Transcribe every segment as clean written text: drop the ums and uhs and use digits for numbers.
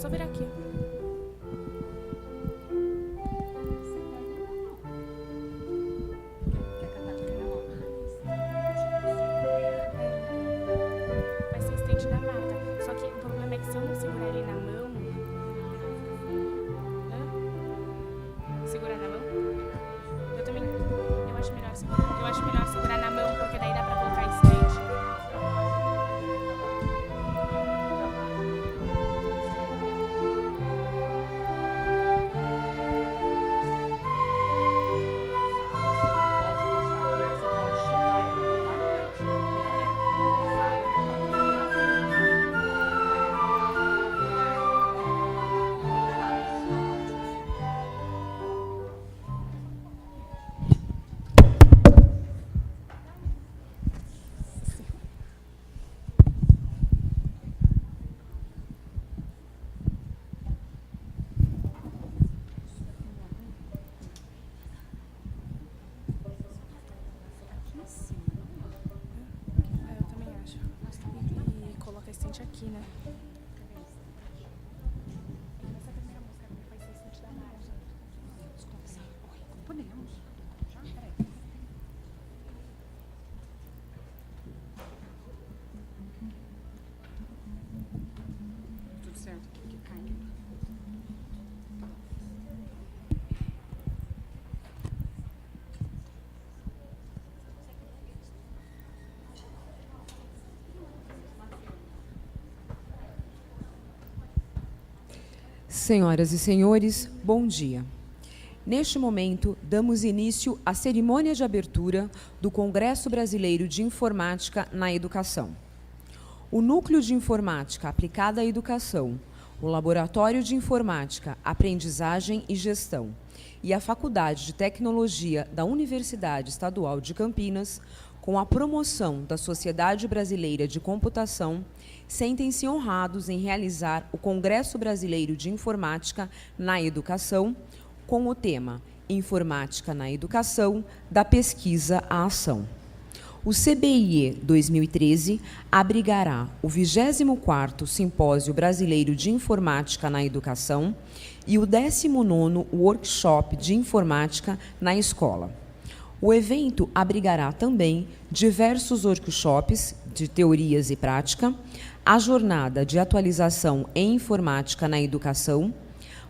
só virar aqui. Vai ser estente da marca. Só que o problema é que se eu não segurar ele na mão... Segurar na mão? Eu também... Eu acho melhor segurar na mão, porque daí dá pra colocar estente. Eu também acho. E coloca a estente aqui, né? Essa primeira música vai ser estente da marca. Podemos. Já, peraí. Tudo certo aqui, que caiu. Senhoras e senhores, bom dia. Neste momento, damos início à cerimônia de abertura do Congresso Brasileiro de Informática na Educação. O Núcleo de Informática Aplicada à Educação, o Laboratório de Informática, Aprendizagem e Gestão e a Faculdade de Tecnologia da Universidade Estadual de Campinas, com a promoção da Sociedade Brasileira de Computação, sentem-se honrados em realizar o Congresso Brasileiro de Informática na Educação, com o tema Informática na Educação, da Pesquisa à Ação. O CBIE 2013 abrigará o 24º Simpósio Brasileiro de Informática na Educação e o 19º Workshop de Informática na Escola. O evento abrigará também diversos workshops de teorias e prática, a jornada de atualização em informática na educação,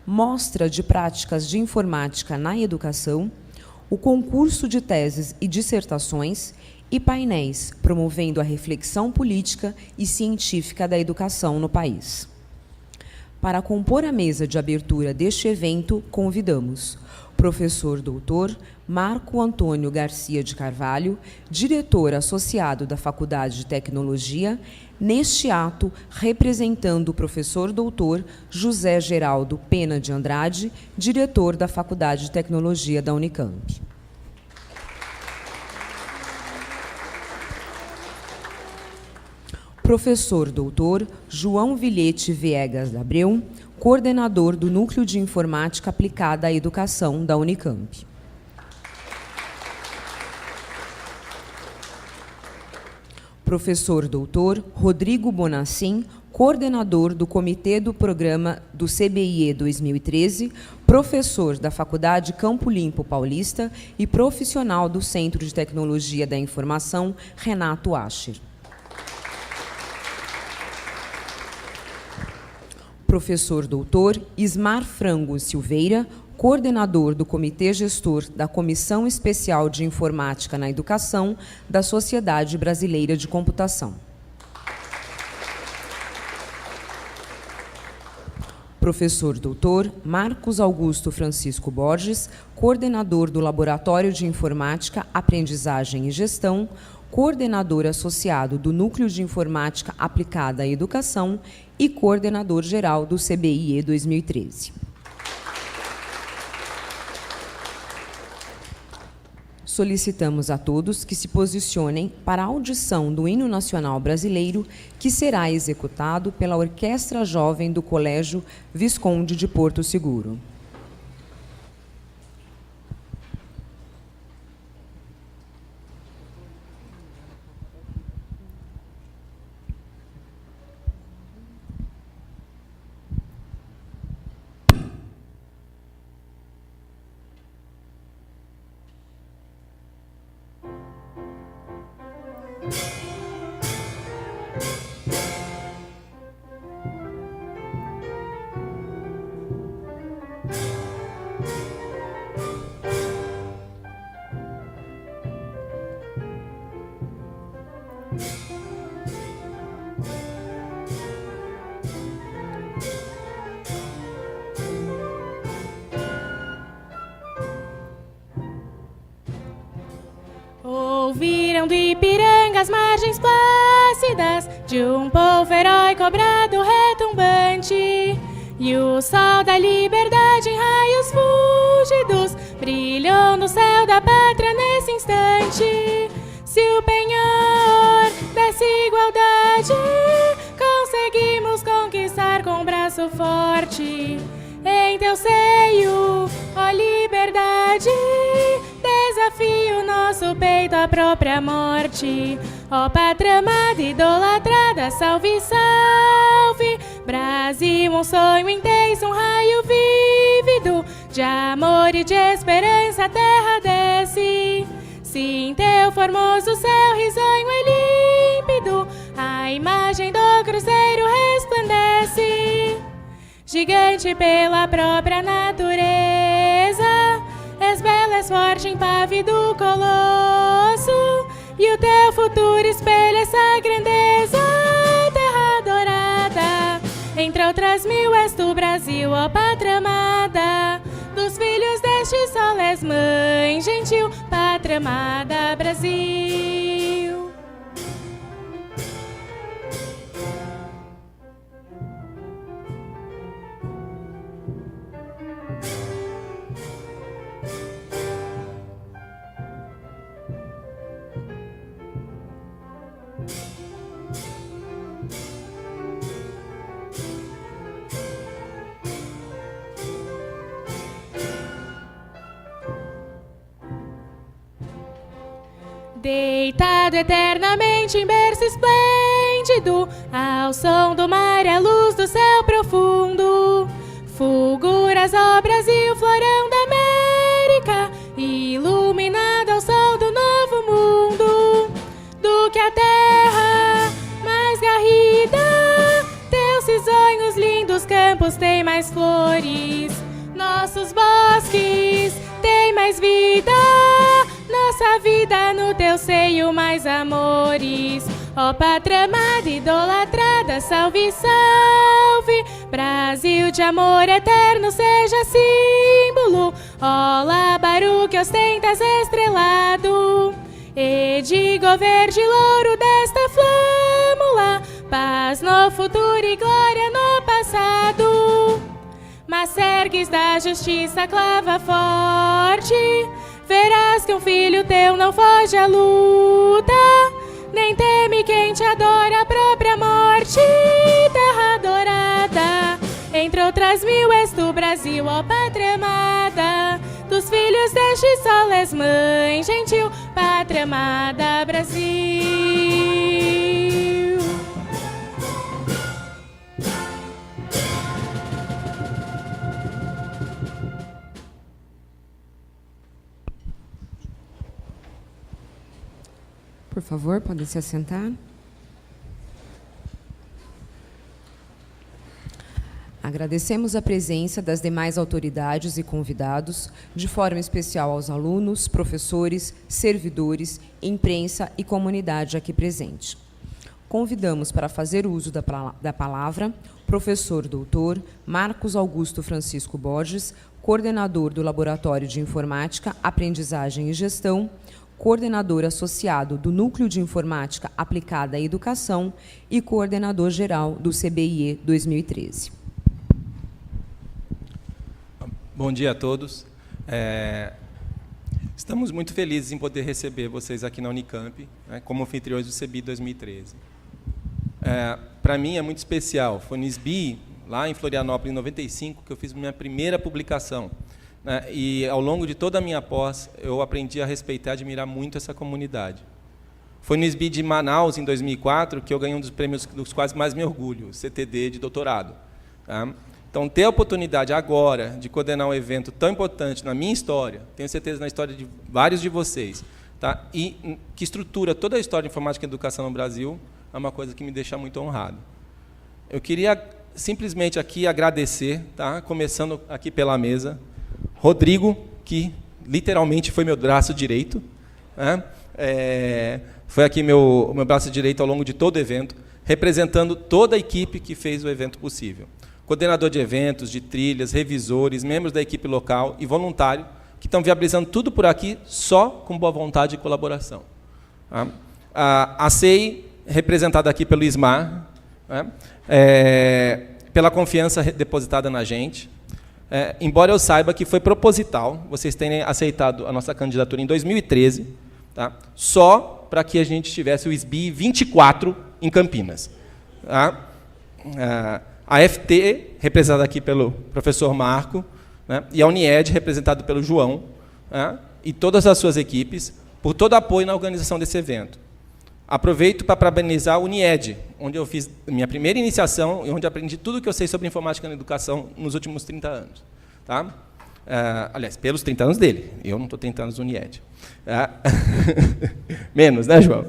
mostra de práticas de informática na educação, o concurso de teses e dissertações e painéis promovendo a reflexão política e científica da educação no país. Para compor a mesa de abertura deste evento, convidamos professor doutor Marco Antônio Garcia de Carvalho, diretor associado da Faculdade de Tecnologia, neste ato representando o professor doutor José Geraldo Pena de Andrade, diretor da Faculdade de Tecnologia da Unicamp. Professor doutor João Vilhete Viegas de Abreu, coordenador do Núcleo de Informática Aplicada à Educação da Unicamp. Professor doutor Rodrigo Bonassim, coordenador do Comitê do Programa do CBIE 2013, professor da Faculdade Campo Limpo Paulista e profissional do Centro de Tecnologia da Informação, Renato Ascher. Professor doutor Ismar Frango Silveira, coordenador do Comitê Gestor da Comissão Especial de Informática na Educação da Sociedade Brasileira de Computação. Professor doutor Marcos Augusto Francisco Borges, coordenador do Laboratório de Informática, Aprendizagem e Gestão, coordenador associado do Núcleo de Informática Aplicada à Educação e coordenador geral do CBIE 2013. Solicitamos a todos que se posicionem para a audição do Hino Nacional Brasileiro, que será executado pela Orquestra Jovem do Colégio Visconde de Porto Seguro. Ouviram do Ipiranga as margens plácidas de um povo heróico brado retumbante. E o sol da liberdade em raios fúlgidos brilhou no céu da pátria nesse instante. Se o penhor dessa igualdade conseguimos conquistar com um braço forte, em teu seio, ó liberdade, desafio nosso peito à própria morte. Ó pátria amada, idolatrada, salve, salve, Brasil, um sonho intenso, um raio vívido de amor e de esperança a terra desce. Sim, teu formoso céu risonho e límpido, a imagem do cruzeiro resplandece. Gigante pela própria natureza, és bela, és forte, impávido colosso, e o teu futuro espelha essa grandeza. Terra dourada, entre outras mil, és tu, Brasil, ó pátria amada. Dos filhos deste sol és mãe gentil, pátria amada, Brasil. Deitado eternamente em berço esplêndido, ao som do mar e à luz do céu profundo, fulguras, ó Brasil, florão da América, iluminado ao sol do novo mundo. Do que a terra mais garrida, teus risonhos lindos campos têm mais flores, nossos bosques têm mais vida, nossa vida no teu seio mais amores. Ó pátria amada, idolatrada, salve, salve, Brasil de amor eterno seja símbolo. Ó labaru que ostentas estrelado, e digo verde louro desta flâmula, paz no futuro e glória no passado. Mas ergues da justiça clava forte, verás que um filho teu não foge à luta, nem teme quem te adora a própria morte. Terra dourada, entre outras mil, és tu, Brasil, ó pátria amada. Dos filhos deste sol és mãe gentil, pátria amada, Brasil. Por favor, podem se assentar. Agradecemos a presença das demais autoridades e convidados, de forma especial aos alunos, professores, servidores, imprensa e comunidade aqui presente. Convidamos para fazer uso da palavra o professor doutor Marcos Augusto Francisco Borges, coordenador do Laboratório de Informática, Aprendizagem e Gestão, coordenador associado do Núcleo de Informática Aplicada à Educação e coordenador geral do CBIE 2013. Bom dia a todos. Estamos muito felizes em poder receber vocês aqui na Unicamp, né, como anfitriões do CBIE 2013. Para mim é muito especial. Foi no SBI, lá em Florianópolis, em 95, que eu fiz minha primeira publicação. E, ao longo de toda a minha pós, eu aprendi a respeitar e admirar muito essa comunidade. Foi no SBI de Manaus, em 2004, que eu ganhei um dos prêmios dos quais mais me orgulho, o CTD de doutorado. Tá? Então, ter a oportunidade agora de coordenar um evento tão importante na minha história, tenho certeza na história de vários de vocês, tá? E que estrutura toda a história de informática e educação no Brasil, é uma coisa que me deixa muito honrado. Eu queria simplesmente aqui agradecer, tá? Começando aqui pela mesa, Rodrigo, que literalmente foi meu braço direito, né? Foi aqui meu braço direito ao longo de todo o evento, representando toda a equipe que fez o evento possível. Coordenador de eventos, de trilhas, revisores, membros da equipe local e voluntário, que estão viabilizando tudo por aqui só com boa vontade e colaboração. Tá? A CEI, representada aqui pelo ISMAR, né? Pela confiança depositada na gente. Embora eu saiba que foi proposital vocês terem aceitado a nossa candidatura em 2013, tá? Só para que a gente tivesse o SBI 24 em Campinas. Tá? A FT, representada aqui pelo professor Marco, né? E a Unied, representada pelo João, né? E todas as suas equipes, por todo o apoio na organização desse evento. Aproveito para parabenizar a Unied, onde eu fiz minha primeira iniciação e onde aprendi tudo o que eu sei sobre informática na educação nos últimos 30 anos. Tá? Aliás, pelos 30 anos dele. Eu não estou 30 anos no Unied. Menos, né, João?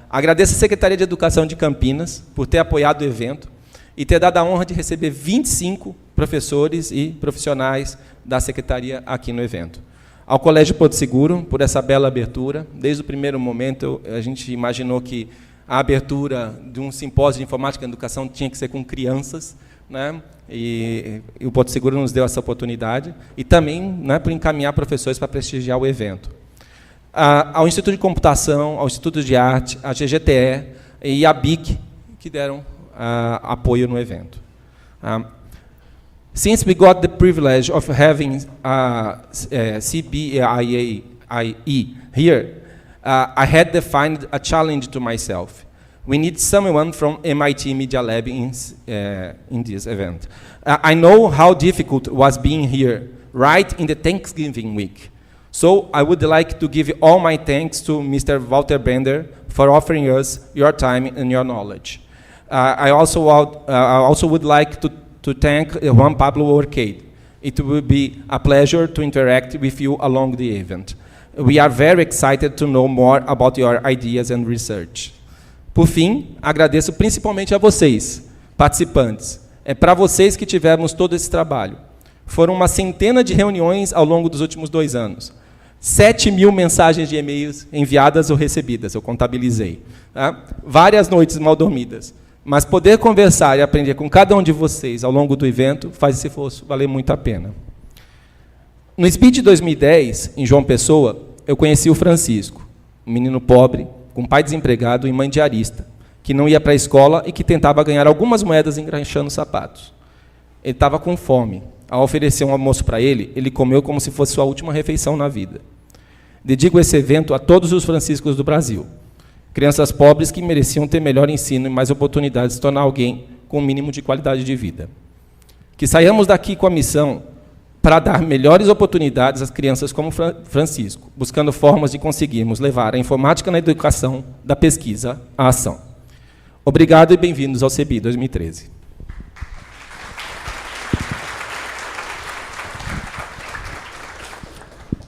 Agradeço a Secretaria de Educação de Campinas por ter apoiado o evento e ter dado a honra de receber 25 professores e profissionais da Secretaria aqui no evento. Ao Colégio Porto Seguro, por essa bela abertura. Desde o primeiro momento, a gente imaginou que a abertura de um simpósio de informática na educação tinha que ser com crianças, né? E o Porto Seguro nos deu essa oportunidade, e também, né, por encaminhar professores para prestigiar o evento. Ao Instituto de Computação, ao Instituto de Arte, a GGTE e a BIC, que deram apoio no evento. Since we got the privilege of having CBIE here, I had defined a challenge to myself. We need someone from MIT Media Lab in this event. I know how difficult it was being here, right in the Thanksgiving week. So I would like to give all my thanks to Mr. Walter Bender for offering us your time and your knowledge. I also would like to thank Juan Pablo Orcade. It will be a pleasure to interact with you along the event. We are very excited to know more about your ideas and research. Por fim, agradeço principalmente a vocês, participantes. É para vocês que tivemos todo esse trabalho. Foram uma centena de reuniões ao longo dos últimos 2 anos. 7.000 mensagens de e-mails enviadas ou recebidas, eu contabilizei. Tá? Várias noites mal dormidas. Mas poder conversar e aprender com cada um de vocês ao longo do evento faz esse esforço valer muito a pena. No SBI de 2010, em João Pessoa, eu conheci o Francisco, um menino pobre, com pai desempregado e mãe diarista, que não ia para a escola e que tentava ganhar algumas moedas engraxando sapatos. Ele estava com fome. Ao oferecer um almoço para ele, ele comeu como se fosse sua última refeição na vida. Dedico esse evento a todos os franciscos do Brasil. Crianças pobres que mereciam ter melhor ensino e mais oportunidades de se tornar alguém com um mínimo de qualidade de vida. Que saiamos daqui com a missão para dar melhores oportunidades às crianças como Francisco, buscando formas de conseguirmos levar a informática na educação, da pesquisa à ação. Obrigado e bem-vindos ao CBIE 2013.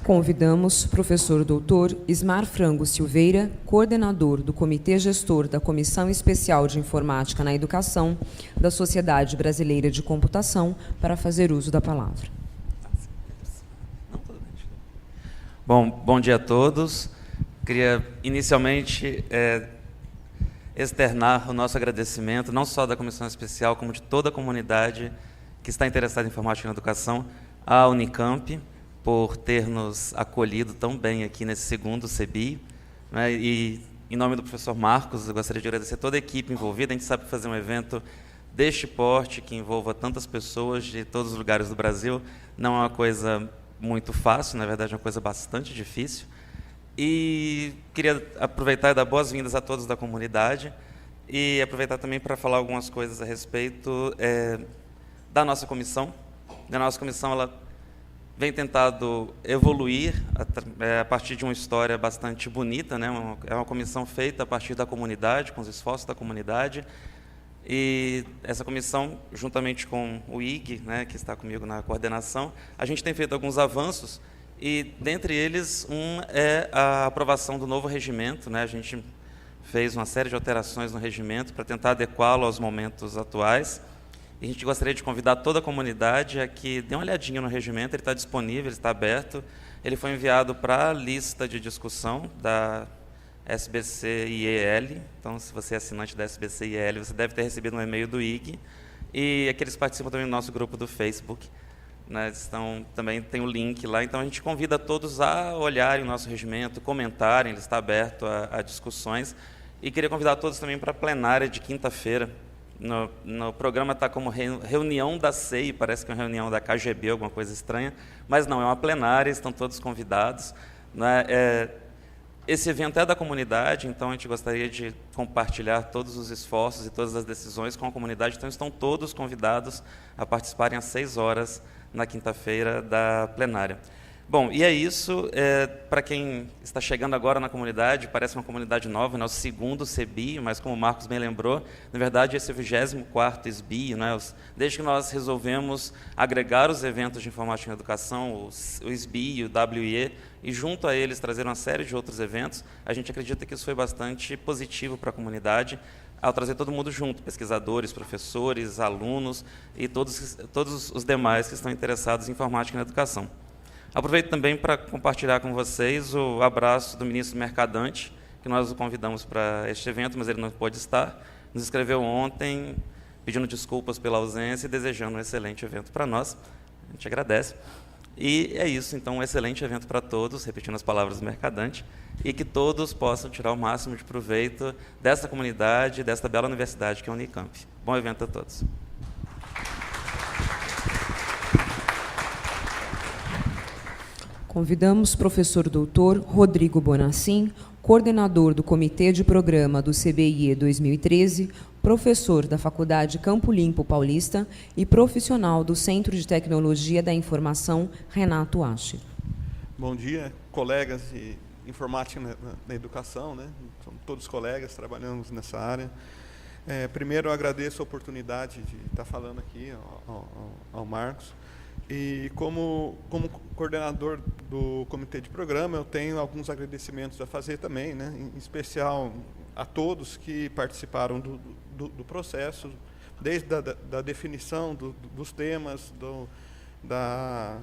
Convidamos o professor doutor Ismar Frango Silveira, coordenador do Comitê Gestor da Comissão Especial de Informática na Educação da Sociedade Brasileira de Computação, para fazer uso da palavra. Bom dia a todos. Queria, inicialmente, externar o nosso agradecimento, não só da Comissão Especial, como de toda a comunidade que está interessada em informática na educação, à Unicamp, por ter nos acolhido tão bem aqui nesse segundo CBIE, né? E, em nome do professor Marcos, eu gostaria de agradecer toda a equipe envolvida. A gente sabe que fazer um evento deste porte, que envolva tantas pessoas de todos os lugares do Brasil, não é uma coisa muito fácil, na verdade é uma coisa bastante difícil. E queria aproveitar e dar boas-vindas a todos da comunidade e aproveitar também para falar algumas coisas a respeito da nossa comissão. A nossa comissão ela vem tentado evoluir a partir de uma história bastante bonita, né? É uma comissão feita a partir da comunidade, com os esforços da comunidade. E essa comissão, juntamente com o IG, né, que está comigo na coordenação, a gente tem feito alguns avanços, e dentre eles é a aprovação do novo regimento, né? A gente fez uma série de alterações no regimento para tentar adequá-lo aos momentos atuais. E a gente gostaria de convidar toda a comunidade a que dê uma olhadinha no regimento. Ele está disponível, ele está aberto. Ele foi enviado para a lista de discussão da SBCIEL. Então, se você é assinante da SBCIEL, você deve ter recebido um e-mail do IG. E aqueles participam também do nosso grupo do Facebook. né, também tem o link lá, então a gente convida todos a olharem o nosso regimento, comentarem, ele está aberto a discussões, e queria convidar todos também para a plenária de quinta-feira. No programa está como reunião da CEI, parece que é uma reunião da KGB, alguma coisa estranha, mas não, é uma plenária, estão todos convidados, né? Esse evento é da comunidade, então a gente gostaria de compartilhar todos os esforços e todas as decisões com a comunidade, então estão todos convidados a participarem às 6 horas na quinta-feira da plenária. Bom, e é isso. Para quem está chegando agora na comunidade, parece uma comunidade nova, né, o segundo CBIE, mas como o Marcos bem lembrou, na verdade esse é o 24º SBIE, né, desde que nós resolvemos agregar os eventos de informática na educação, o SBIE, o WIE, e junto a eles trazer uma série de outros eventos, a gente acredita que isso foi bastante positivo para a comunidade, ao trazer todo mundo junto, pesquisadores, professores, alunos e todos os demais que estão interessados em informática na educação. Aproveito também para compartilhar com vocês o abraço do ministro Mercadante, que nós o convidamos para este evento, mas ele não pôde estar. Nos escreveu ontem, pedindo desculpas pela ausência e desejando um excelente evento para nós. A gente agradece. E é isso, então, um excelente evento para todos, repetindo as palavras do Mercadante, e que todos possam tirar o máximo de proveito desta comunidade, desta bela universidade que é a Unicamp. Bom evento a todos. Convidamos o professor doutor Rodrigo Bonassim, coordenador do Comitê de Programa do CBIE 2013, professor da Faculdade Campo Limpo Paulista e profissional do Centro de Tecnologia da Informação, Renato Ache. Bom dia, colegas de informática na educação, né? Somos todos colegas, trabalhamos nessa área. Primeiro, eu agradeço a oportunidade de estar falando aqui ao Marcos. E como coordenador do comitê de programa, eu tenho alguns agradecimentos a fazer também, né? Em especial a todos que participaram do processo, desde da definição dos temas, da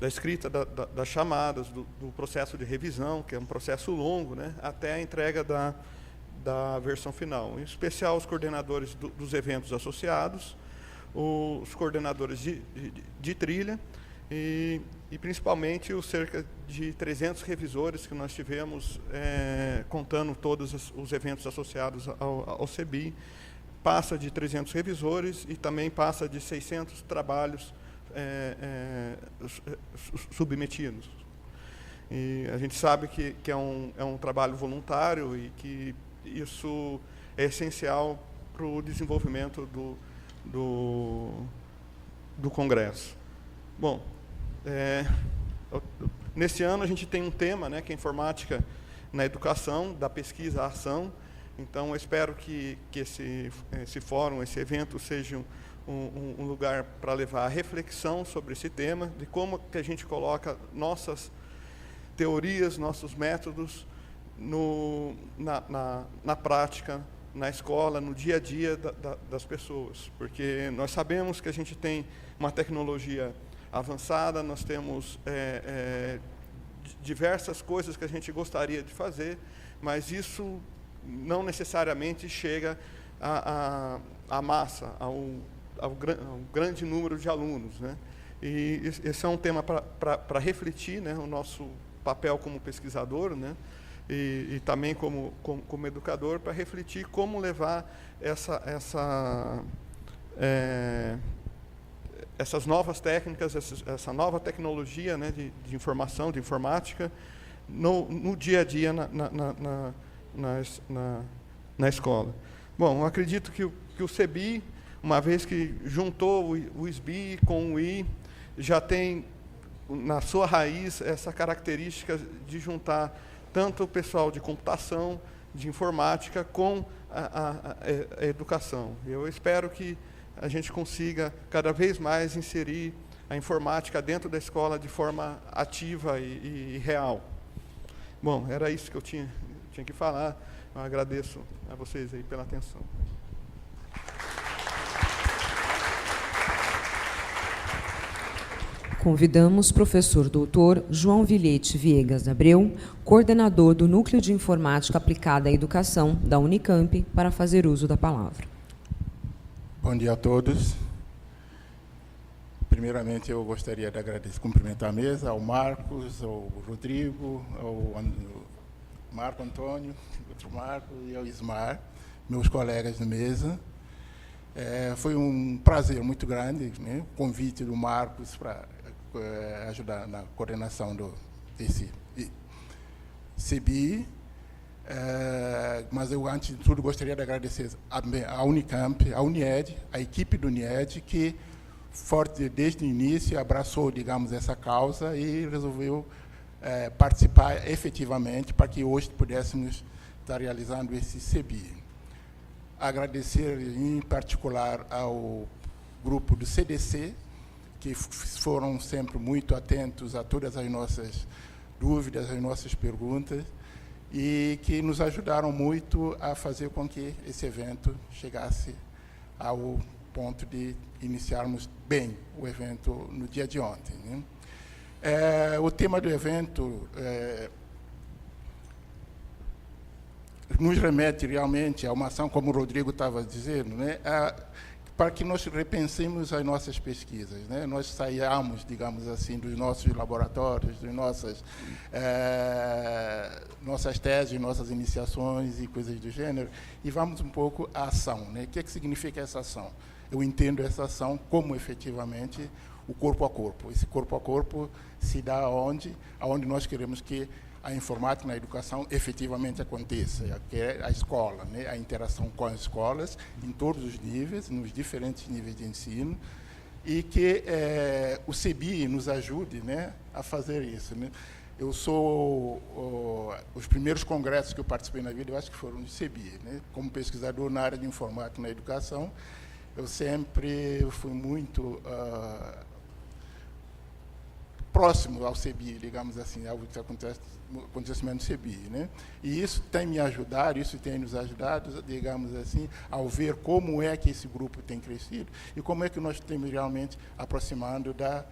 escrita das chamadas, do processo de revisão, que é um processo longo, né? Até a entrega da versão final. Em especial os coordenadores dos eventos associados, os coordenadores de trilha e principalmente os cerca de 300 revisores que nós tivemos, contando todos os eventos associados ao CBIE. Passa de 300 revisores e também passa de 600 trabalhos submetidos. E a gente sabe que é um trabalho voluntário e que isso é essencial para o desenvolvimento do Congresso. Bom, nesse ano a gente tem um tema, né, que é informática na educação, da pesquisa à ação. Então, eu espero que esse fórum, esse evento, seja um lugar para levar a reflexão sobre esse tema, de como que a gente coloca nossas teorias, nossos métodos na prática, na escola, no dia a dia das pessoas. Porque nós sabemos que a gente tem uma tecnologia avançada, nós temos diversas coisas que a gente gostaria de fazer, mas isso não necessariamente chega à massa, ao grande número de alunos, né? E esse é um tema para refletir, né, o nosso papel como pesquisador, né, e também como educador, para refletir como levar essas novas técnicas, essa nova tecnologia, né, de informação, de informática, no dia a dia na escola. Bom, eu acredito que o CBIE, uma vez que juntou o SBIE com o I, já tem na sua raiz essa característica de juntar tanto o pessoal de computação, de informática, com a educação. Eu espero que a gente consiga cada vez mais inserir a informática dentro da escola de forma ativa e real. Bom, era isso que eu tinha que falar. Eu agradeço a vocês aí pela atenção. Convidamos o professor doutor João Vilhete Viegas Abreu, coordenador do Núcleo de Informática Aplicada à Educação da Unicamp, para fazer uso da palavra. Bom dia a todos. primeiramente eu gostaria de agradecer, cumprimentar a mesa, ao Marcos, ao Rodrigo, ao Marco Antônio, outro Marco, e ao Ismar, meus colegas de mesa. Foi um prazer muito grande, né, o convite do Marcos para ajudar na coordenação desse CBIE. Mas eu, antes de tudo, gostaria de agradecer à Unicamp, à Unied, à equipe do Unied, que forte desde o início abraçou, digamos, essa causa e resolveu participar efetivamente para que hoje pudéssemos estar realizando esse CBIE. Agradecer, em particular, ao grupo do CDC, que foram sempre muito atentos a todas as nossas dúvidas, as nossas perguntas, e que nos ajudaram muito a fazer com que esse evento chegasse ao ponto de iniciarmos bem o evento no dia de ontem, né? O tema do evento nos remete realmente a uma ação, como o Rodrigo estava dizendo, né, para que nós repensemos as nossas pesquisas, né? Nós saiamos, digamos assim, dos nossos laboratórios, das nossas teses, nossas iniciações e coisas do gênero, e vamos um pouco à ação, né? O que significa essa ação? Eu entendo essa ação como, efetivamente, o corpo a corpo. Esse corpo a corpo se dá aonde nós queremos que a informática na educação efetivamente aconteça, que é a escola, né? A interação com as escolas, em todos os níveis, nos diferentes níveis de ensino, e que o CBIE nos ajude, né, a fazer isso, né? Eu sou... os primeiros congressos que eu participei na vida, eu acho que foram do CBIE, né? Como pesquisador na área de informática na educação, eu sempre fui muito próximo ao CBIE, digamos assim, ao acontecimento do CBIE, né? E isso tem me ajudado, isso tem nos ajudado, digamos assim, ao ver como é que esse grupo tem crescido e como é que nós temos realmente aproximando da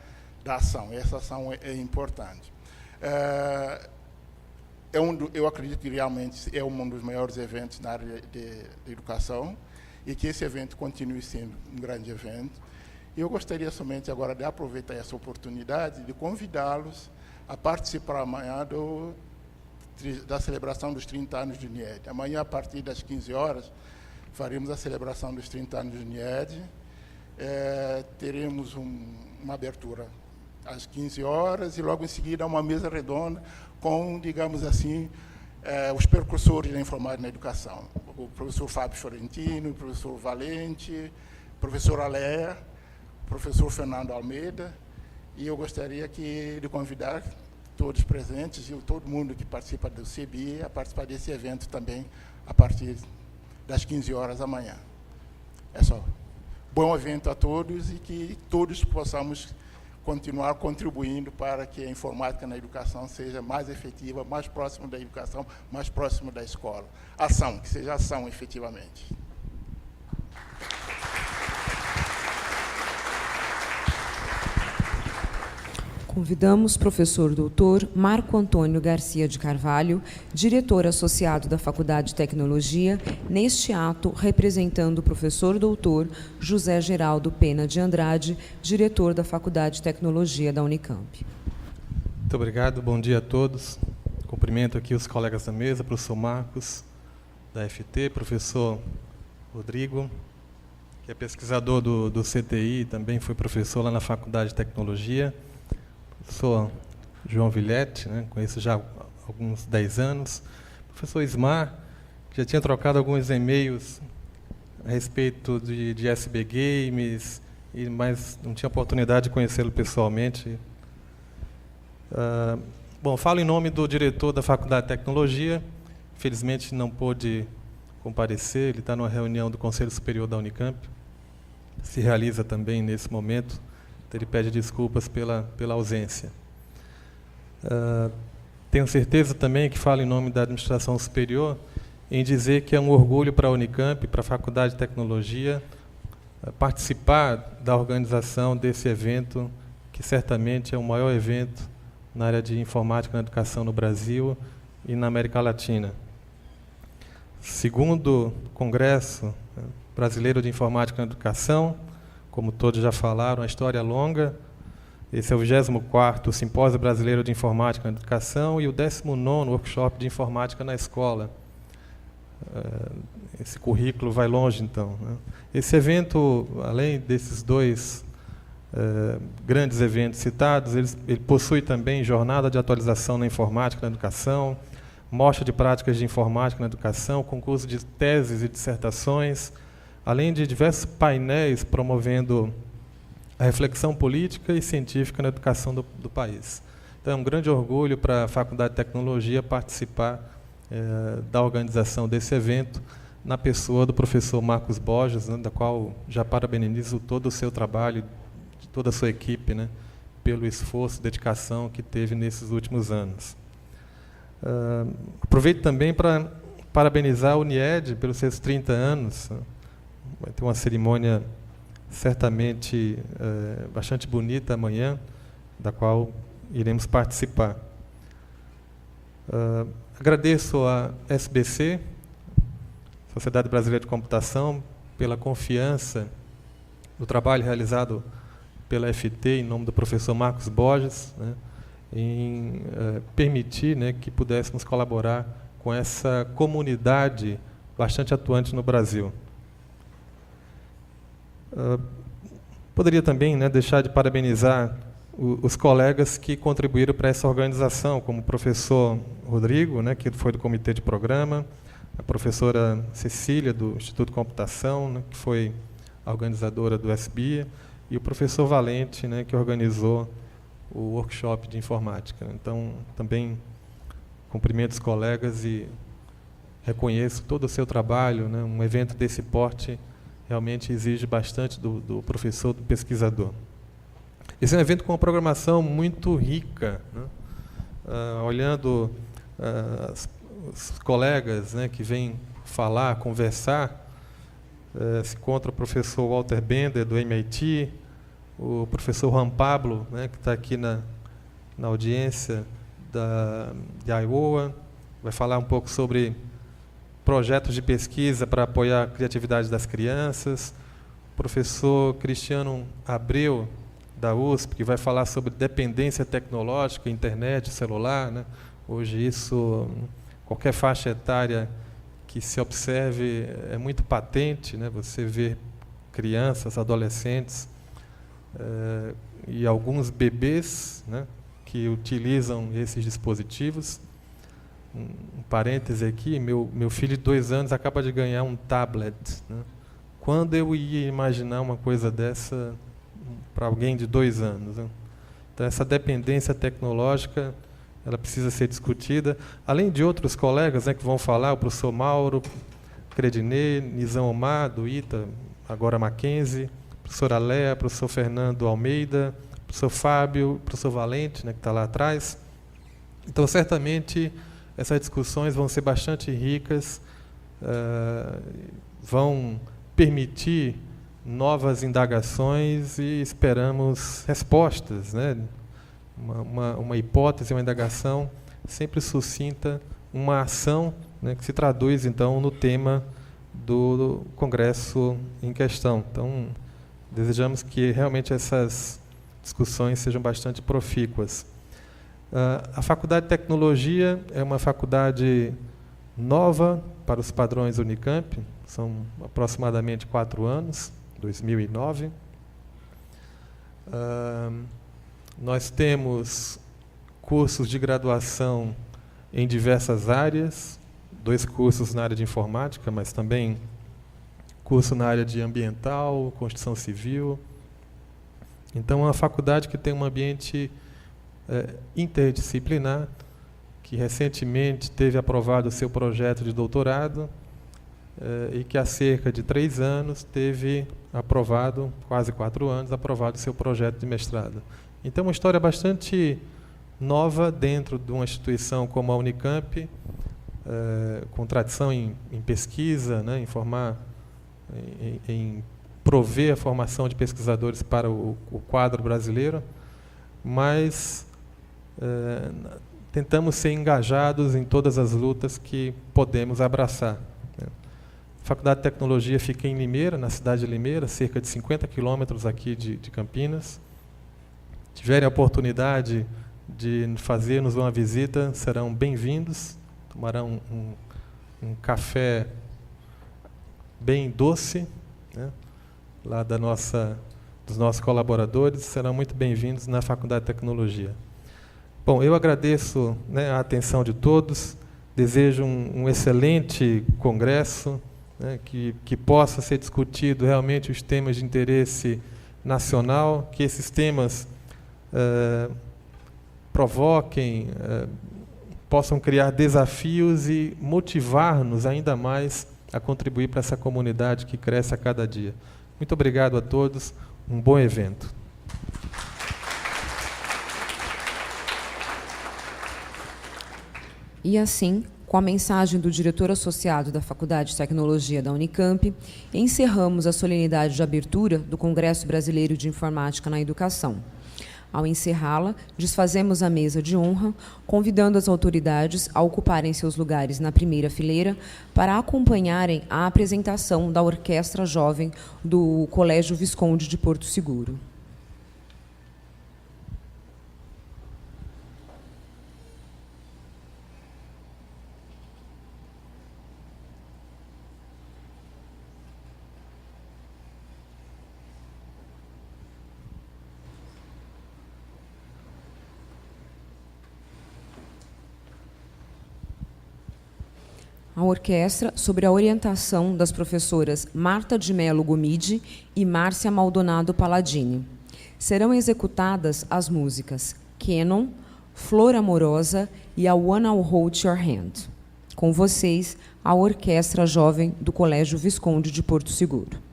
ação. Essa ação é importante. Eu acredito que realmente é um dos maiores eventos na área de educação e que esse evento continue sendo um grande evento. E eu gostaria somente agora de aproveitar essa oportunidade de convidá-los a participar amanhã da celebração dos 30 anos do Unied. Amanhã, a partir das 15 horas, faremos a celebração dos 30 anos do Unied. Teremos uma abertura às 15 horas e, logo em seguida, uma mesa redonda com, digamos assim, os percursores da informática na educação. O professor Fábio Fiorentino, o professor Valente, o professor Alea, o professor Fernando Almeida, e eu gostaria de convidar todos os presentes e todo mundo que participa do CBIE a participar desse evento também a partir das 15 horas amanhã. É só. Bom evento a todos e que todos possamos continuar contribuindo para que a informática na educação seja mais efetiva, mais próximo da educação, mais próximo da escola. Ação, que seja ação efetivamente. Convidamos o professor doutor Marco Antônio Garcia de Carvalho, diretor associado da Faculdade de Tecnologia, neste ato representando o professor doutor José Geraldo Pena de Andrade, diretor da Faculdade de Tecnologia da Unicamp. Muito obrigado, bom dia a todos. Cumprimento aqui os colegas da mesa, professor Marcos, da FT, professor Rodrigo, que é pesquisador do CTI, também foi professor lá na Faculdade de Tecnologia, professor João Villete, né, conheço já há alguns 10 anos. Professor Ismar, que já tinha trocado alguns e-mails a respeito de SB Games, mas não tinha oportunidade de conhecê-lo pessoalmente. Bom, falo em nome do diretor da Faculdade de Tecnologia, infelizmente não pôde comparecer, ele está numa reunião do Conselho Superior da Unicamp, se realiza também nesse momento. Ele pede desculpas pela ausência. Tenho certeza também que falo em nome da administração superior em dizer que é um orgulho para a Unicamp, para a Faculdade de Tecnologia, participar da organização desse evento, que certamente é o maior evento na área de informática na educação no Brasil e na América Latina. Segundo Congresso Brasileiro de Informática na Educação, como todos já falaram, a história é longa. Esse é o 24º Simpósio Brasileiro de Informática na Educação e o 19º Workshop de Informática na Escola. Esse currículo vai longe, então, né? Esse evento, além desses dois grandes eventos citados, ele possui também jornada de atualização na informática na educação, mostra de práticas de informática na educação, concurso de teses e dissertações, além de diversos painéis promovendo a reflexão política e científica na educação do país. Então, é um grande orgulho para a Faculdade de Tecnologia participar da organização desse evento, na pessoa do professor Marcos Borges, né, da qual já parabenizo todo o seu trabalho, de toda a sua equipe, né, pelo esforço e dedicação que teve nesses últimos anos. Aproveito também para parabenizar a Unied pelos seus 30 anos. Vai ter uma cerimônia certamente bastante bonita amanhã, da qual iremos participar. Agradeço à SBC, Sociedade Brasileira de Computação, pela confiança no trabalho realizado pela FT, em nome do professor Marcos Borges, né, em permitir, né, que pudéssemos colaborar com essa comunidade bastante atuante no Brasil. Poderia também, né, deixar de parabenizar os colegas que contribuíram para essa organização, como o professor Rodrigo, né, que foi do Comitê de Programa, a professora Cecília, do Instituto de Computação, né, que foi a organizadora do SBIE, e o professor Valente, né, que organizou o workshop de informática. Então, também cumprimento os colegas e reconheço todo o seu trabalho, né. Um evento desse porte realmente exige bastante do professor, do pesquisador. Esse é um evento com uma programação muito rica, né? Olhando os colegas, né, que vêm falar, conversar, se encontra o professor Walter Bender, do MIT, o professor Juan Pablo, né, que está aqui na audiência de Iowa, vai falar um pouco sobre projetos de pesquisa para apoiar a criatividade das crianças. O professor Cristiano Abreu, da USP, que vai falar sobre dependência tecnológica, internet, celular, né? Hoje isso, qualquer faixa etária que se observe é muito patente, né? Você vê crianças, adolescentes e alguns bebês, né, que utilizam esses dispositivos. Um parêntese aqui, meu filho de 2 anos acaba de ganhar um tablet, né? Quando eu ia imaginar uma coisa dessa para alguém de 2 anos, né? Então, essa dependência tecnológica, ela precisa ser discutida, além de outros colegas, né, que vão falar, o professor Mauro Credinê, Nizam Omar, do ITA, agora Mackenzie, professora Léa, professor Fernando Almeida, professor Fábio, professor Valente, né, que está lá atrás. Então, certamente, essas discussões vão ser bastante ricas, vão permitir novas indagações e esperamos respostas, né? Uma hipótese, uma indagação sempre sucinta, uma ação, né, que se traduz, então, no tema do congresso em questão. Então, desejamos que realmente essas discussões sejam bastante profícuas. A Faculdade de Tecnologia é uma faculdade nova para os padrões Unicamp, são aproximadamente 4 anos, 2009. Nós temos cursos de graduação em diversas áreas, 2 cursos na área de informática, mas também curso na área de ambiental, construção civil. Então, é uma faculdade que tem um ambiente interdisciplinar, que recentemente teve aprovado o seu projeto de doutorado e que há cerca de 3 anos teve aprovado, quase 4 anos, aprovado o seu projeto de mestrado. Então, uma história bastante nova dentro de uma instituição como a Unicamp, com tradição em pesquisa, né, em prover a formação de pesquisadores para o quadro brasileiro, mas tentamos ser engajados em todas as lutas que podemos abraçar, né. A Faculdade de Tecnologia fica em Limeira, na cidade de Limeira, cerca de 50 quilômetros aqui de Campinas. Se tiverem a oportunidade de fazer-nos uma visita, serão bem-vindos. Tomarão um café bem doce, né, lá dos nossos colaboradores, serão muito bem-vindos na Faculdade de Tecnologia. Bom, eu agradeço, né, a atenção de todos, desejo um excelente congresso, né, que possa ser discutido realmente os temas de interesse nacional, que esses temas provoquem, possam criar desafios e motivar-nos ainda mais a contribuir para essa comunidade que cresce a cada dia. Muito obrigado a todos, um bom evento. E assim, com a mensagem do diretor associado da Faculdade de Tecnologia da Unicamp, encerramos a solenidade de abertura do Congresso Brasileiro de Informática na Educação. Ao encerrá-la, desfazemos a mesa de honra, convidando as autoridades a ocuparem seus lugares na primeira fileira para acompanharem a apresentação da Orquestra Jovem do Colégio Visconde de Porto Seguro. A orquestra, sob a orientação das professoras Marta de Mello Gomide e Márcia Maldonado Palladini. Serão executadas as músicas Canon, Flor Amorosa e A One I'll Hold Your Hand. Com vocês, a Orquestra Jovem do Colégio Visconde de Porto Seguro.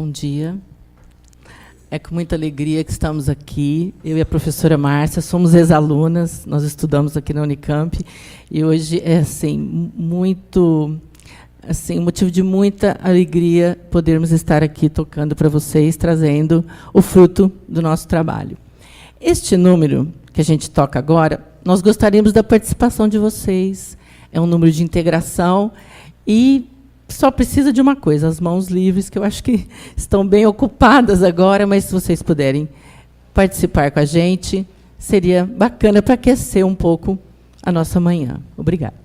Bom dia. É com muita alegria que estamos aqui. Eu e a professora Márcia somos ex-alunas, nós estudamos aqui na Unicamp, e hoje é um motivo de muita alegria podermos estar aqui tocando para vocês, trazendo o fruto do nosso trabalho. Este número que a gente toca agora, nós gostaríamos da participação de vocês. É um número de integração e só precisa de uma coisa, as mãos livres, que eu acho que estão bem ocupadas agora, mas se vocês puderem participar com a gente, seria bacana para aquecer um pouco a nossa manhã. Obrigada.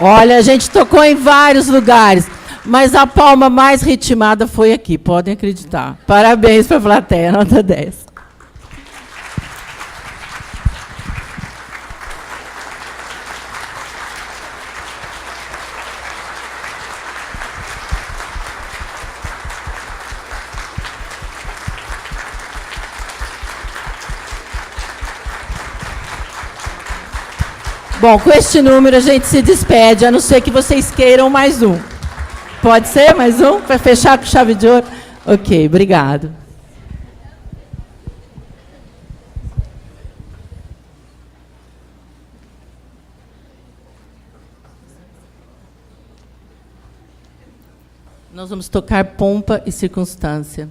Olha, a gente tocou em vários lugares, mas a palma mais ritmada foi aqui, podem acreditar. Parabéns para a plateia, nota 10. Bom, com este número a gente se despede, a não ser que vocês queiram mais um. Pode ser mais um? Para fechar com chave de ouro? Ok, obrigado. Nós vamos tocar pompa e circunstância.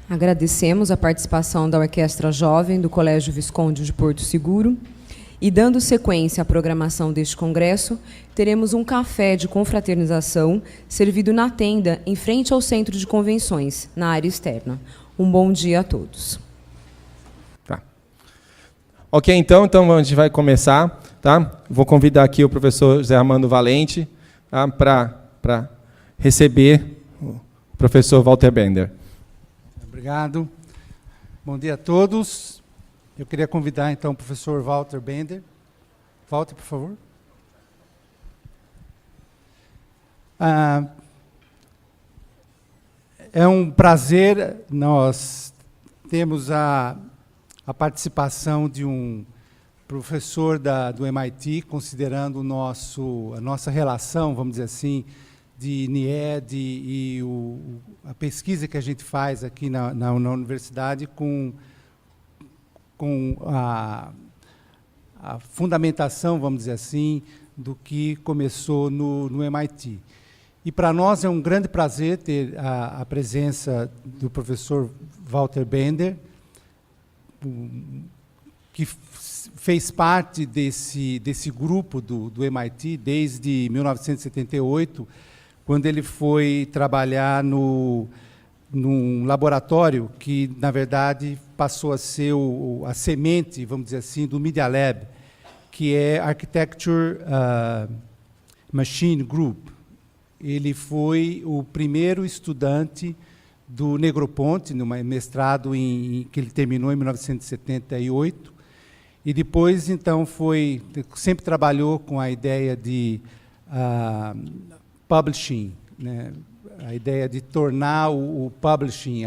Agradecemos a participação da Orquestra Jovem do Colégio Visconde de Porto Seguro. E, dando sequência à programação deste congresso, teremos um café de confraternização servido na tenda em frente ao Centro de Convenções, na área externa. Um bom dia a todos. Tá. Ok, então a gente vai começar. Tá? Vou convidar aqui o professor José Armando Valente, tá? para receber o professor Walter Bender. Obrigado. Bom dia a todos. Eu queria convidar, então, o professor Walter Bender. Walter, por favor. É um prazer, nós temos a participação de um professor do MIT, considerando a nossa relação, vamos dizer assim, de NIED e a pesquisa que a gente faz aqui na universidade com a fundamentação, vamos dizer assim, do que começou no MIT. E para nós é um grande prazer ter a presença do professor Walter Bender, que fez parte desse grupo do MIT desde 1978, quando ele foi trabalhar num laboratório que, na verdade, passou a ser a semente, vamos dizer assim, do Media Lab, que é Architecture Machine Group. Ele foi o primeiro estudante do Negroponte, no mestrado que ele terminou em 1978, e depois, então, sempre trabalhou com a ideia de publishing, né? A ideia de tornar o publishing,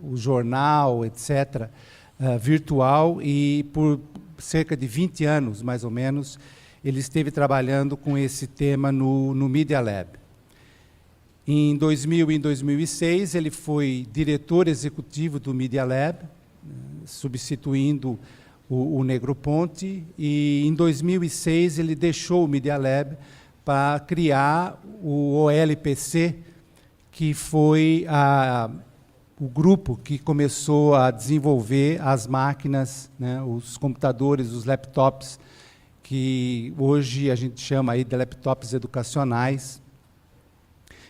o jornal, etc., virtual, e por cerca de 20 anos, mais ou menos, ele esteve trabalhando com esse tema no Media Lab. Em 2000 e em 2006, ele foi diretor executivo do Media Lab, substituindo o Negroponte, e em 2006 ele deixou o Media Lab para criar o OLPC, que foi o grupo que começou a desenvolver as máquinas, né, os computadores, os laptops, que hoje a gente chama aí de laptops educacionais.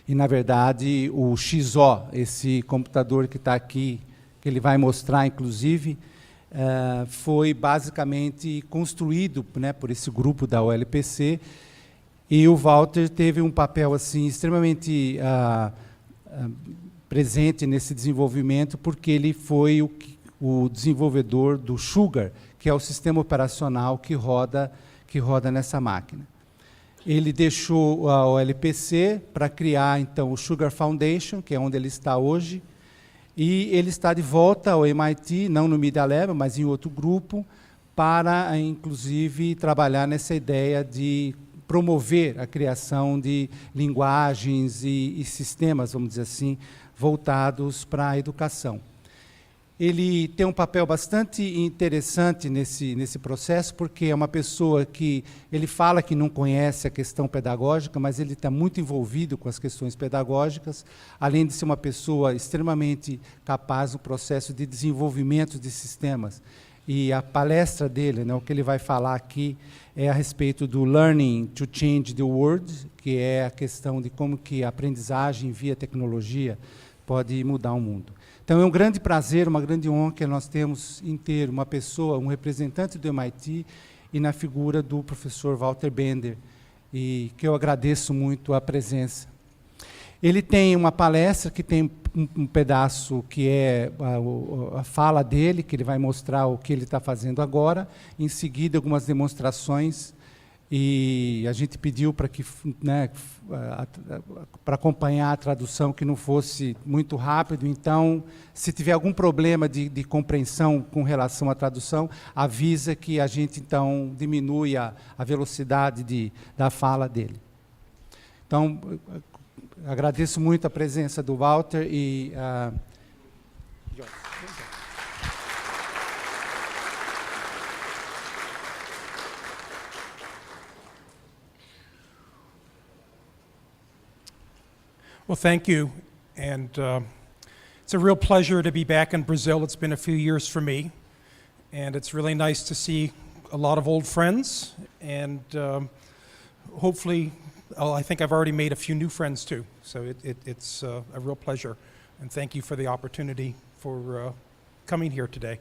E, na verdade, o XO, esse computador que está aqui, que ele vai mostrar, inclusive, foi basicamente construído, né, por esse grupo da OLPC, e o Walter teve um papel assim extremamente presente nesse desenvolvimento, porque ele foi o desenvolvedor do Sugar, que é o sistema operacional que roda nessa máquina. Ele deixou a OLPC para criar, então, o Sugar Foundation, que é onde ele está hoje, e ele está de volta ao MIT, não no Media Lab, mas em outro grupo, para, inclusive, trabalhar nessa ideia de promover a criação de linguagens e sistemas, vamos dizer assim, voltados para a educação. Ele tem um papel bastante interessante nesse processo, porque é uma pessoa que ele fala que não conhece a questão pedagógica, mas ele está muito envolvido com as questões pedagógicas, além de ser uma pessoa extremamente capaz no processo de desenvolvimento de sistemas. E a palestra dele, né, o que ele vai falar aqui, é a respeito do Learning to Change the World, que é a questão de como que a aprendizagem via tecnologia pode mudar o mundo. Então, é um grande prazer, uma grande honra que nós temos em ter uma pessoa, um representante do MIT, e na figura do professor Walter Bender, e que eu agradeço muito a presença. Ele tem uma palestra que tem um pedaço que é a fala dele, que ele vai mostrar o que ele está fazendo agora, em seguida algumas demonstrações, e a gente pediu para que, né, para acompanhar a tradução que não fosse muito rápido, então, se tiver algum problema de compreensão com relação à tradução, avisa que a gente, então, diminui a velocidade da fala dele. Então, agradeço muito a presença do Walter e... Well, thank you. And It's a real pleasure to be back in Brazil. It's been a few years for me, and it's really nice to see a lot of old friends, and hopefully, I think I've already made a few new friends too, so it's a real pleasure, and thank you for the opportunity for coming here today.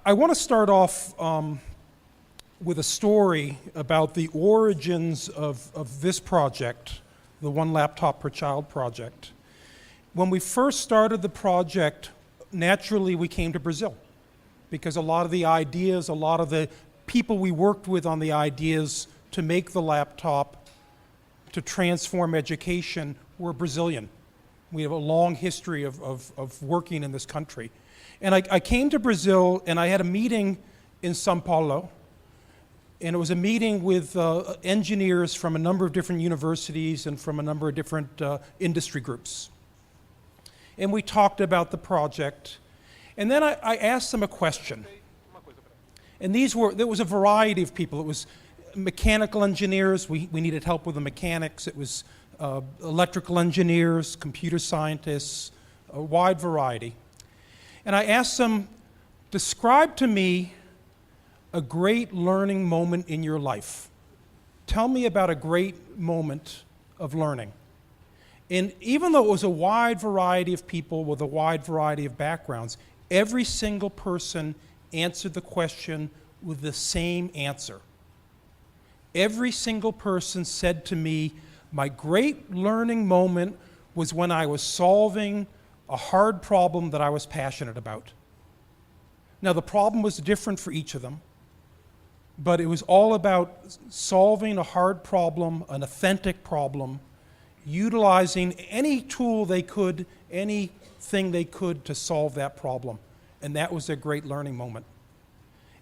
I want to start off with a story about the origins of this project, the One Laptop Per Child project. When we first started the project, naturally we came to Brazil, because a lot of the ideas, a lot of the people we worked with on the ideas to make the laptop, to transform education, were Brazilian. We have a long history of working in this country. And I came to Brazil, and I had a meeting in São Paulo, and it was a meeting with engineers from a number of different universities and from a number of different industry groups. And we talked about the project. And then I asked them a question. And there was a variety of people. It was mechanical engineers. We needed help with the mechanics. It was electrical engineers, computer scientists, a wide variety. And I asked them, describe to me a great learning moment in your life. Tell me about a great moment of learning. And even though it was a wide variety of people with a wide variety of backgrounds, every single person answered the question with the same answer. Every single person said to me, my great learning moment was when I was solving a hard problem that I was passionate about. Now, the problem was different for each of them, but it was all about solving a hard problem, an authentic problem, utilizing any tool they could, anything they could to solve that problem. And that was a great learning moment.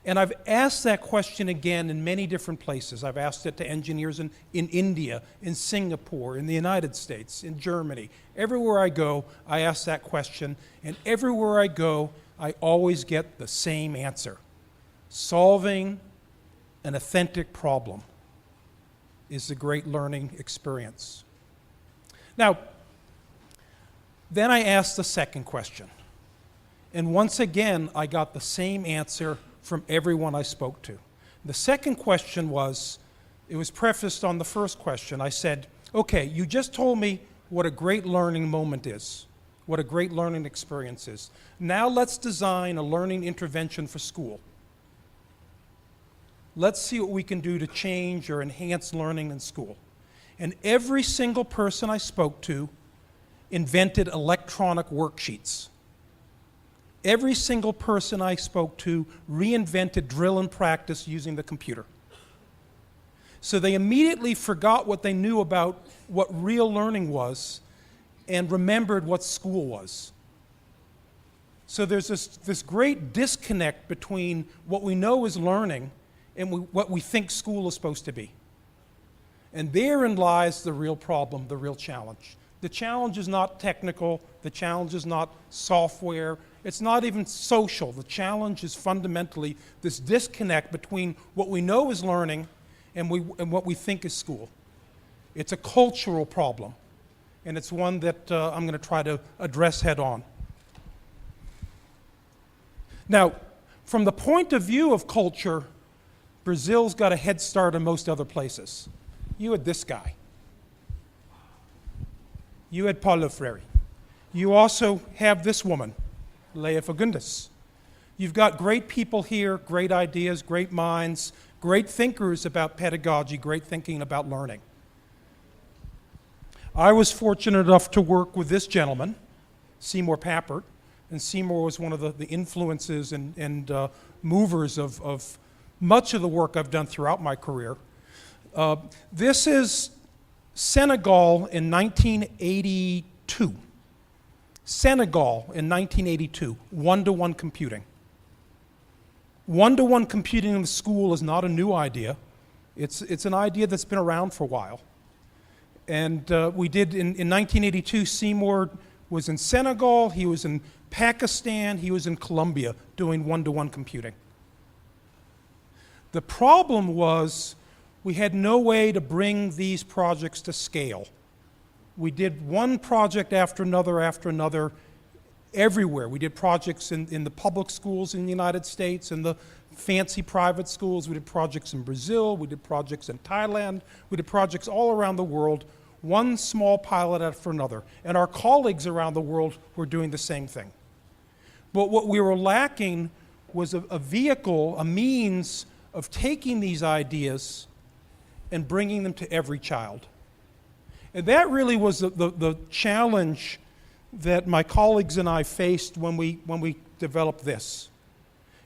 And I've asked that question again in many different places. I've asked it to engineers in India, in Singapore, in the United States, in Germany. Everywhere I go, I ask that question, and everywhere I go, I always get the same answer. Solving an authentic problem is the great learning experience. Now, then I asked the second question. And once again, I got the same answer from everyone I spoke to. The second question was, it was prefaced on the first question. I said, okay, you just told me what a great learning moment is, what a great learning experience is. Now let's design a learning intervention for school. Let's see what we can do to change or enhance learning in school. And every single person I spoke to invented electronic worksheets. Every single person I spoke to reinvented drill and practice using the computer. So they immediately forgot what they knew about what real learning was and remembered what school was. So there's this great disconnect between what we know is learning and what we think school is supposed to be. And therein lies the real problem, the real challenge. The challenge is not technical, the challenge is not software, it's not even social. The challenge is fundamentally this disconnect between what we know is learning and what we think is school. It's a cultural problem, and it's one that I'm going to try to address head on. Now, from the point of view of culture, Brazil's got a head start on most other places. You had this guy. You had Paulo Freire. You also have this woman, Leia Fagundes. You've got great people here, great ideas, great minds, great thinkers about pedagogy, great thinking about learning. I was fortunate enough to work with this gentleman, Seymour Papert, and Seymour was one of the influences and movers of much of the work I've done throughout my career. This is Senegal in 1982. Senegal in 1982, one-to-one computing. One-to-one computing in the school is not a new idea. It's an idea that's been around for a while. And we did, in 1982, Seymour was in Senegal, he was in Pakistan, he was in Colombia doing one-to-one computing. The problem was we had no way to bring these projects to scale. We did one project after another, everywhere. We did projects in the public schools in the United States, in the fancy private schools. We did projects in Brazil. We did projects in Thailand. We did projects all around the world, one small pilot after another. And our colleagues around the world were doing the same thing. But what we were lacking was a vehicle, a means of taking these ideas and bringing them to every child. And that really was the challenge that my colleagues and I faced when we developed this.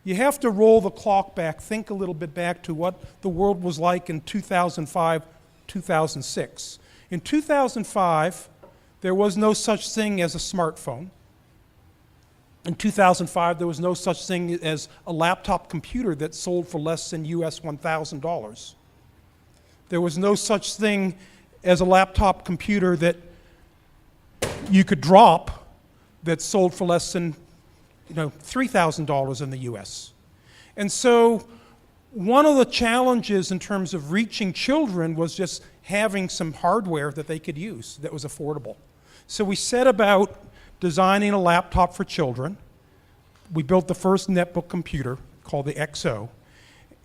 You have to roll the clock back, think a little bit back to what the world was like in 2005, 2006. In 2005, there was no such thing as a smartphone. In 2005, there was no such thing as a laptop computer that sold for less than US $1,000. There was no such thing as a laptop computer that you could drop that sold for less than $3,000 in the US. And so one of the challenges in terms of reaching children was just having some hardware that they could use that was affordable. So we set about designing a laptop for children. We built the first netbook computer called the XO.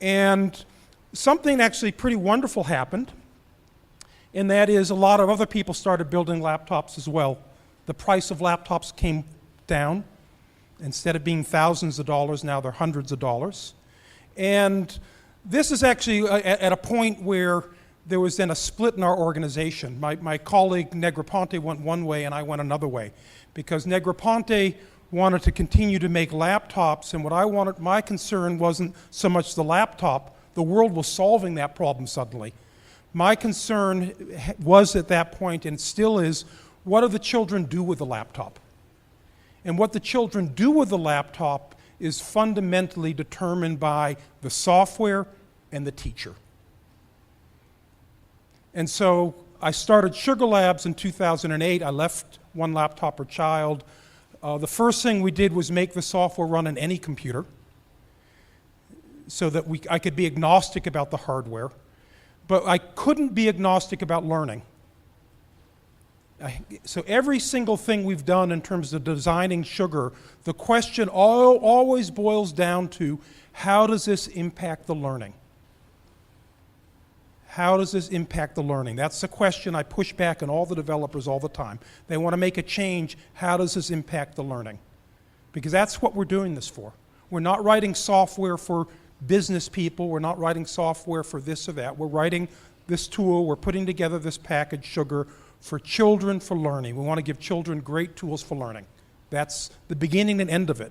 And something actually pretty wonderful happened, and that is a lot of other people started building laptops as well. The price of laptops came down. Instead of being thousands of dollars, now they're hundreds of dollars. And this is actually at a point where there was then a split in our organization. My colleague Negroponte went one way and I went another way, because Negroponte wanted to continue to make laptops, and what I wanted, my concern wasn't so much the laptop. The world was solving that problem suddenly. My concern was at that point, and still is, what do the children do with the laptop? And what the children do with the laptop is fundamentally determined by the software and the teacher. And so I started Sugar Labs in 2008. I left one laptop per child. The first thing we did was make the software run on any computer so that I could be agnostic about the hardware. But I couldn't be agnostic about learning. So every single thing we've done in terms of designing Sugar, the question always boils down to, how does this impact the learning? How does this impact the learning? That's the question I push back on all the developers all the time. They want to make a change. How does this impact the learning? Because that's what we're doing this for. We're not writing software for business people. We're not writing software for this or that. We're writing this tool. We're putting together this package, Sugar, for children, for learning. We want to give children great tools for learning. That's the beginning and end of it.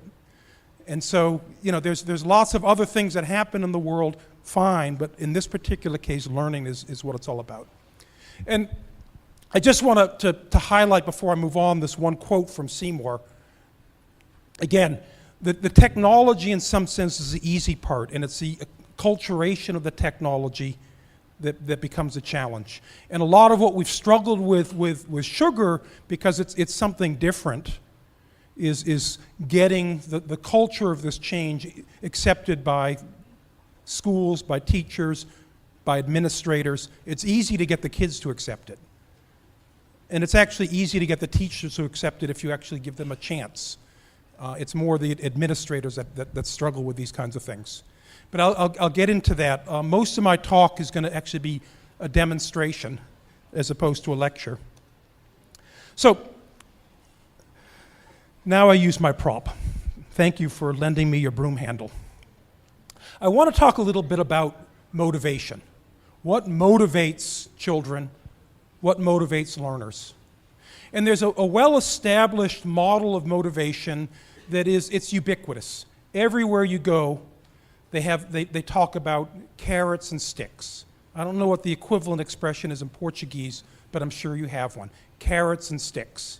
And so, there's lots of other things that happen in the world, fine, but in this particular case, learning is what it's all about. And I just want to highlight, before I move on, this one quote from Seymour. Again, the technology in some sense is the easy part, and it's the acculturation of the technology that becomes a challenge. And a lot of what we've struggled with Sugar, because it's something different, is getting the culture of this change accepted by schools, by teachers, by administrators. It's easy to get the kids to accept it. And it's actually easy to get the teachers to accept it if you actually give them a chance. It's more the administrators that struggle with these kinds of things. But I'll get into that. Most of my talk is going to actually be a demonstration as opposed to a lecture. So now I use my prop. Thank you for lending me your broom handle. I want to talk a little bit about motivation. What motivates children? What motivates learners? And there's a well-established model of motivation that it's ubiquitous. Everywhere you go, they talk about carrots and sticks. I don't know what the equivalent expression is in Portuguese, but I'm sure you have one. Carrots and sticks.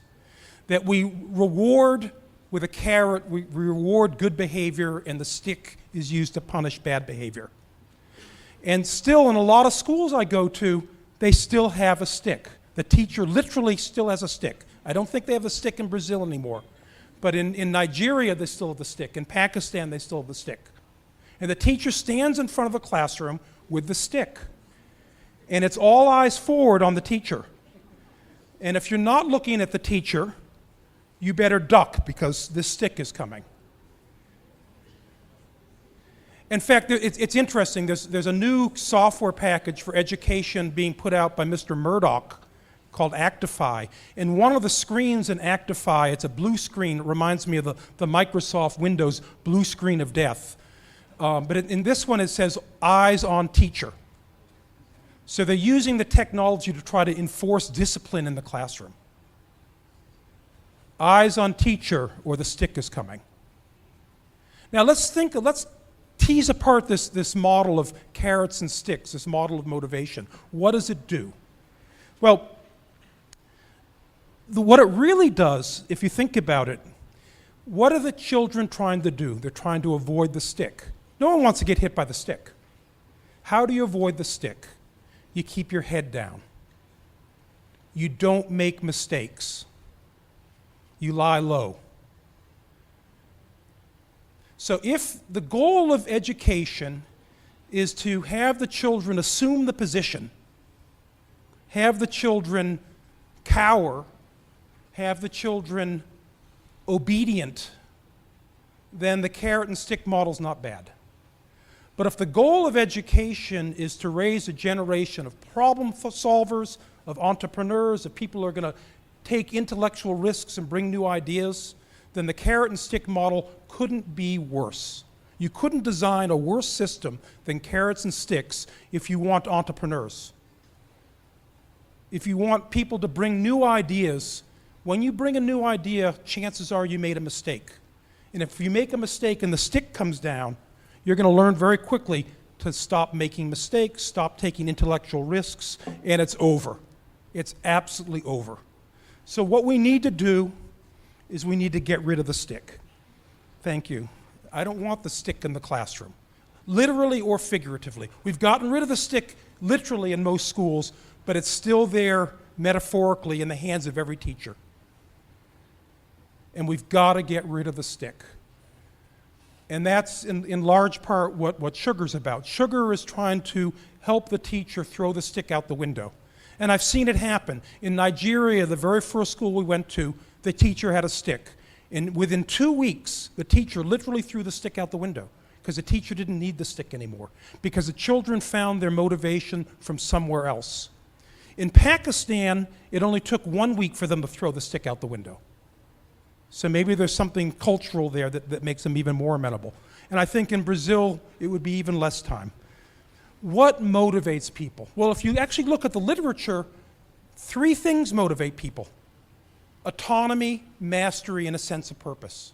That we reward with a carrot, we reward good behavior, and the stick is used to punish bad behavior. And still, in a lot of schools I go to, they still have a stick. The teacher literally still has a stick. I don't think they have a stick in Brazil anymore. But in Nigeria, they still have the stick. In Pakistan, they still have the stick. And the teacher stands in front of the classroom with the stick. And it's all eyes forward on the teacher. And if you're not looking at the teacher, you better duck because this stick is coming. In fact, it's interesting. There's a new software package for education being put out by Mr. Murdoch called Actify. And one of the screens in Actify, it's a blue screen. It reminds me of the Microsoft Windows blue screen of death. But in this one, it says eyes on teacher. So they're using the technology to try to enforce discipline in the classroom. Eyes on teacher, or the stick is coming. Now let's tease apart this model of carrots and sticks, this model of motivation. What does it do? Well, what it really does, if you think about it, what are the children trying to do? They're trying to avoid the stick. No one wants to get hit by the stick. How do you avoid the stick? You keep your head down. You don't make mistakes. You lie low. So if the goal of education is to have the children assume the position, have the children cower, have the children obedient, then the carrot and stick model is not bad. But if the goal of education is to raise a generation of problem solvers, of entrepreneurs, of people who are going to take intellectual risks and bring new ideas, then the carrot and stick model couldn't be worse. You couldn't design a worse system than carrots and sticks if you want entrepreneurs. If you want people to bring new ideas, when you bring a new idea, chances are you made a mistake. And if you make a mistake and the stick comes down, you're going to learn very quickly to stop making mistakes, stop taking intellectual risks, and it's over. It's absolutely over. So what we need to do is we need to get rid of the stick. Thank you. I don't want the stick in the classroom, literally or figuratively. We've gotten rid of the stick literally in most schools, but it's still there metaphorically in the hands of every teacher. And we've got to get rid of the stick. And that's in large part what Sugar's about. Sugar is trying to help the teacher throw the stick out the window. And I've seen it happen. In Nigeria, the very first school we went to, the teacher had a stick. And within 2 weeks, the teacher literally threw the stick out the window because the teacher didn't need the stick anymore, because the children found their motivation from somewhere else. In Pakistan, it only took 1 week for them to throw the stick out the window. So maybe there's something cultural there that makes them even more amenable. And I think in Brazil, it would be even less time. What motivates people? Well, if you actually look at the literature, 3 things motivate people: autonomy, mastery, and a sense of purpose.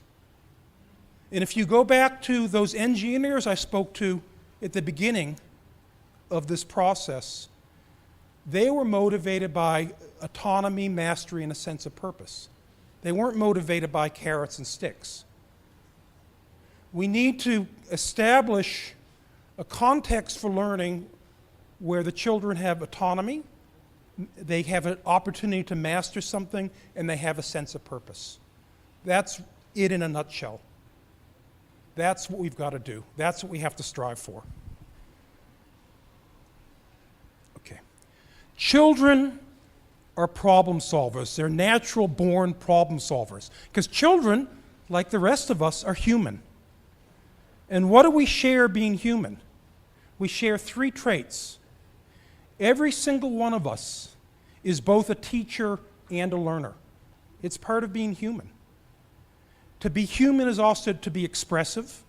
And if you go back to those engineers I spoke to at the beginning of this process, they were motivated by autonomy, mastery, and a sense of purpose. They weren't motivated by carrots and sticks. We need to establish a context for learning where the children have autonomy, they have an opportunity to master something, and they have a sense of purpose. That's it in a nutshell. That's what we've got to do. That's what we have to strive for. Okay. Children are problem solvers. They're natural born problem solvers. Because children, like the rest of us, are human. And what do we share being human? We share 3 traits. Every single one of us is both a teacher and a learner. It's part of being human. To be human is also to be expressive,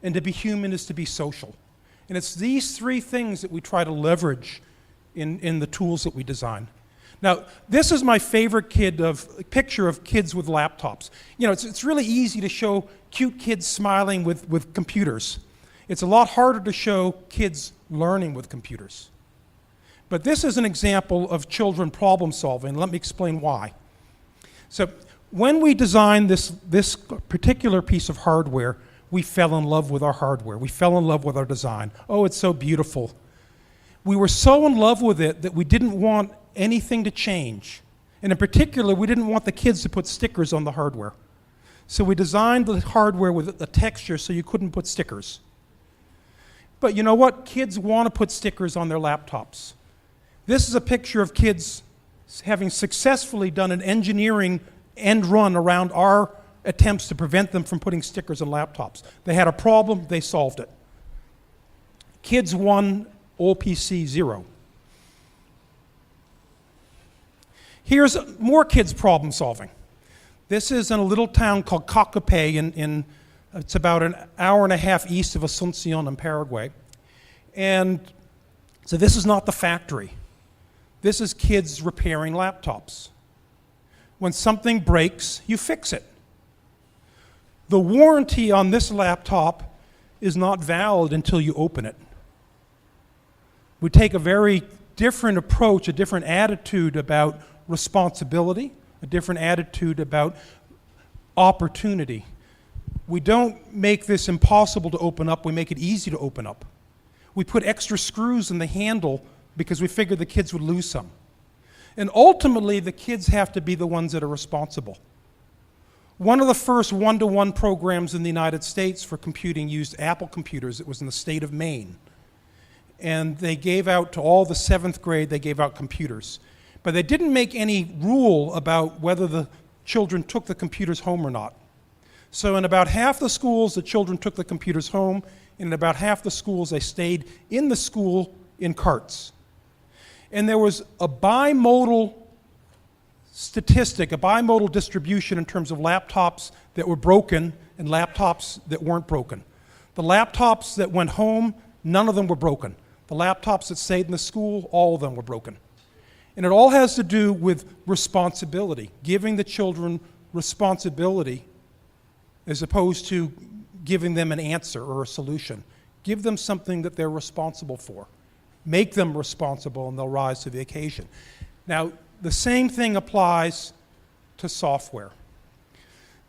and to be human is to be social. And it's these 3 things that we try to leverage in the tools that we design. Now, this is my favorite picture of kids with laptops. You know, it's really easy to show cute kids smiling with computers. It's a lot harder to show kids learning with computers. But this is an example of children problem solving. Let me explain why. So when we designed this particular piece of hardware, we fell in love with our hardware. We fell in love with our design. Oh, it's so beautiful. We were so in love with it that we didn't want anything to change. And in particular, we didn't want the kids to put stickers on the hardware. So we designed the hardware with a texture so you couldn't put stickers. But you know what? Kids want to put stickers on their laptops. This is a picture of kids having successfully done an engineering end run around our attempts to prevent them from putting stickers on laptops. They had a problem, they solved it. Kids 1, OPC 0. Here's more kids problem solving. This is in a little town called Cacope it's about an hour and a half east of Asuncion in Paraguay. And so this is not the factory. This is kids repairing laptops. When something breaks, you fix it. The warranty on this laptop is not valid until you open it. We take a very different approach, a different attitude about responsibility, a different attitude about opportunity. We don't make this impossible to open up, we make it easy to open up. We put extra screws in the handle because we figured the kids would lose some. And ultimately, the kids have to be the ones that are responsible. One of the first one-to-one programs in the United States for computing used Apple computers. It was in the state of Maine. And they gave out to all the 7th grade, they gave out computers. But they didn't make any rule about whether the children took the computers home or not. So in about half the schools, the children took the computers home. In about half the schools, they stayed in the school in carts. And there was a bimodal statistic, a bimodal distribution in terms of laptops that were broken and laptops that weren't broken. The laptops that went home, none of them were broken. The laptops that stayed in the school, all of them were broken. And it all has to do with responsibility, giving the children responsibility as opposed to giving them an answer or a solution. Give them something that they're responsible for. Make them responsible and they'll rise to the occasion. Now, the same thing applies to software.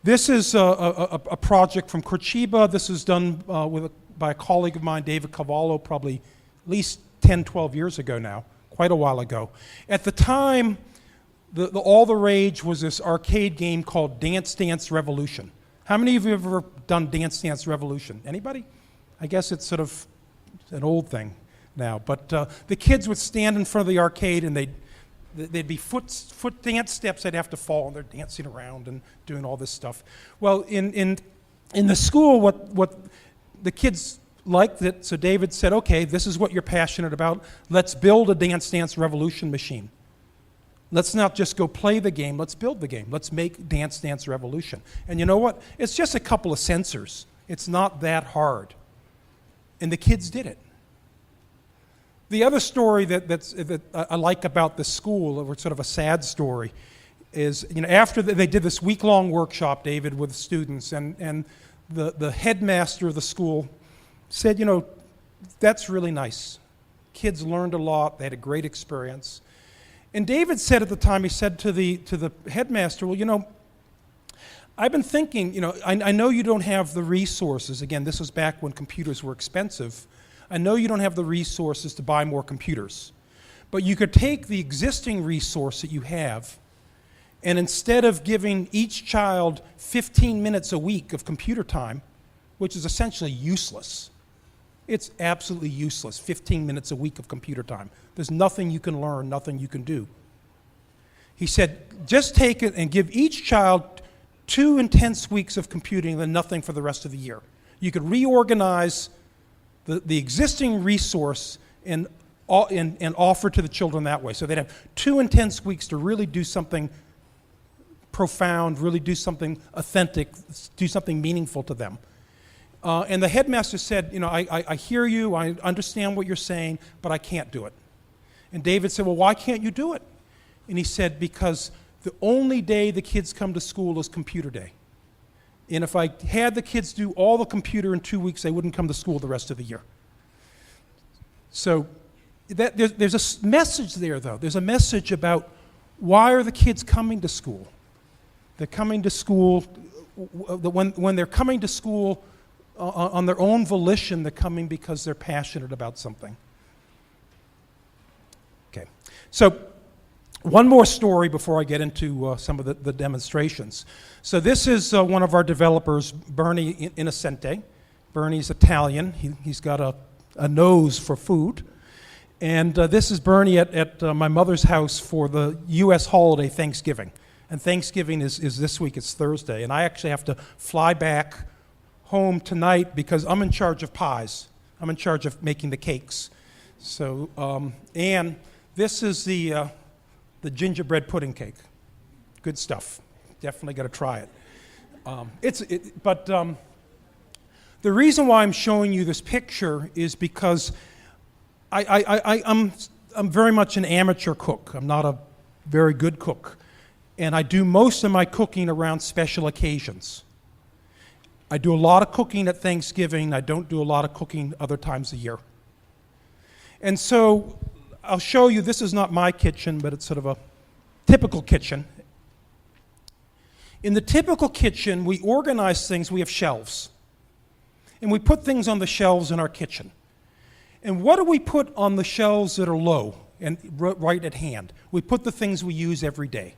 This is a project from Curitiba. This is done by a colleague of mine, David Cavallo, probably at least 10, 12 years ago now, quite a while ago. At the time, all the rage was this arcade game called Dance Dance Revolution. How many of you have ever done Dance Dance Revolution? Anybody? I guess it's sort of an old thing now. But the kids would stand in front of the arcade and they'd be foot dance steps they'd have to fall, and they're dancing around and doing all this stuff. Well, in the school, what the kids liked it, so David said, okay, this is what you're passionate about. Let's build a Dance Dance Revolution machine. Let's not just go play the game, let's build the game. Let's make Dance Dance Revolution. And you know what? It's just a couple of sensors. It's not that hard. And the kids did it. The other story that I like about the school, or sort of a sad story, is after they did this week-long workshop, David, with students, and the headmaster of the school said, that's really nice. Kids learned a lot. They had a great experience. And David said at the time, he said to the headmaster, well, I've been thinking, I know you don't have the resources. Again, this was back when computers were expensive. I know you don't have the resources to buy more computers. But you could take the existing resource that you have, and instead of giving each child 15 minutes a week of computer time, which is essentially useless, it's absolutely useless, 15 minutes a week of computer time. There's nothing you can learn, nothing you can do. He said, just take it and give each child 2 intense weeks of computing and then nothing for the rest of the year. You could reorganize the existing resource and offer to the children that way. So they'd have 2 intense weeks to really do something profound, really do something authentic, do something meaningful to them. And the headmaster said, I hear you, I understand what you're saying, but I can't do it. And David said, well, why can't you do it? And he said, because the only day the kids come to school is computer day. And if I had the kids do all the computer in 2 weeks, they wouldn't come to school the rest of the year. So there's a message there, though. There's a message about why are the kids coming to school? They're coming to school, when they're coming to school on their own volition, they're coming because they're passionate about something. Okay, so one more story before I get into some of the demonstrations. So this is one of our developers, Bernie Innocente. Bernie's Italian. He's got a nose for food. And this is Bernie at my mother's house for the U.S. holiday Thanksgiving. And Thanksgiving is this week, it's Thursday. And I actually have to fly back home tonight because I'm in charge of pies. I'm in charge of making the cakes. So, and this is the gingerbread pudding cake. Good stuff. Definitely got to try it. The reason why I'm showing you this picture is because I'm very much an amateur cook. I'm not a very good cook. And I do most of my cooking around special occasions. I do a lot of cooking at Thanksgiving. I don't do a lot of cooking other times of year. And so I'll show you, this is not my kitchen, but it's sort of a typical kitchen. In the typical kitchen, we organize things, we have shelves. And we put things on the shelves in our kitchen. And what do we put on the shelves that are low and right at hand? We put the things we use every day.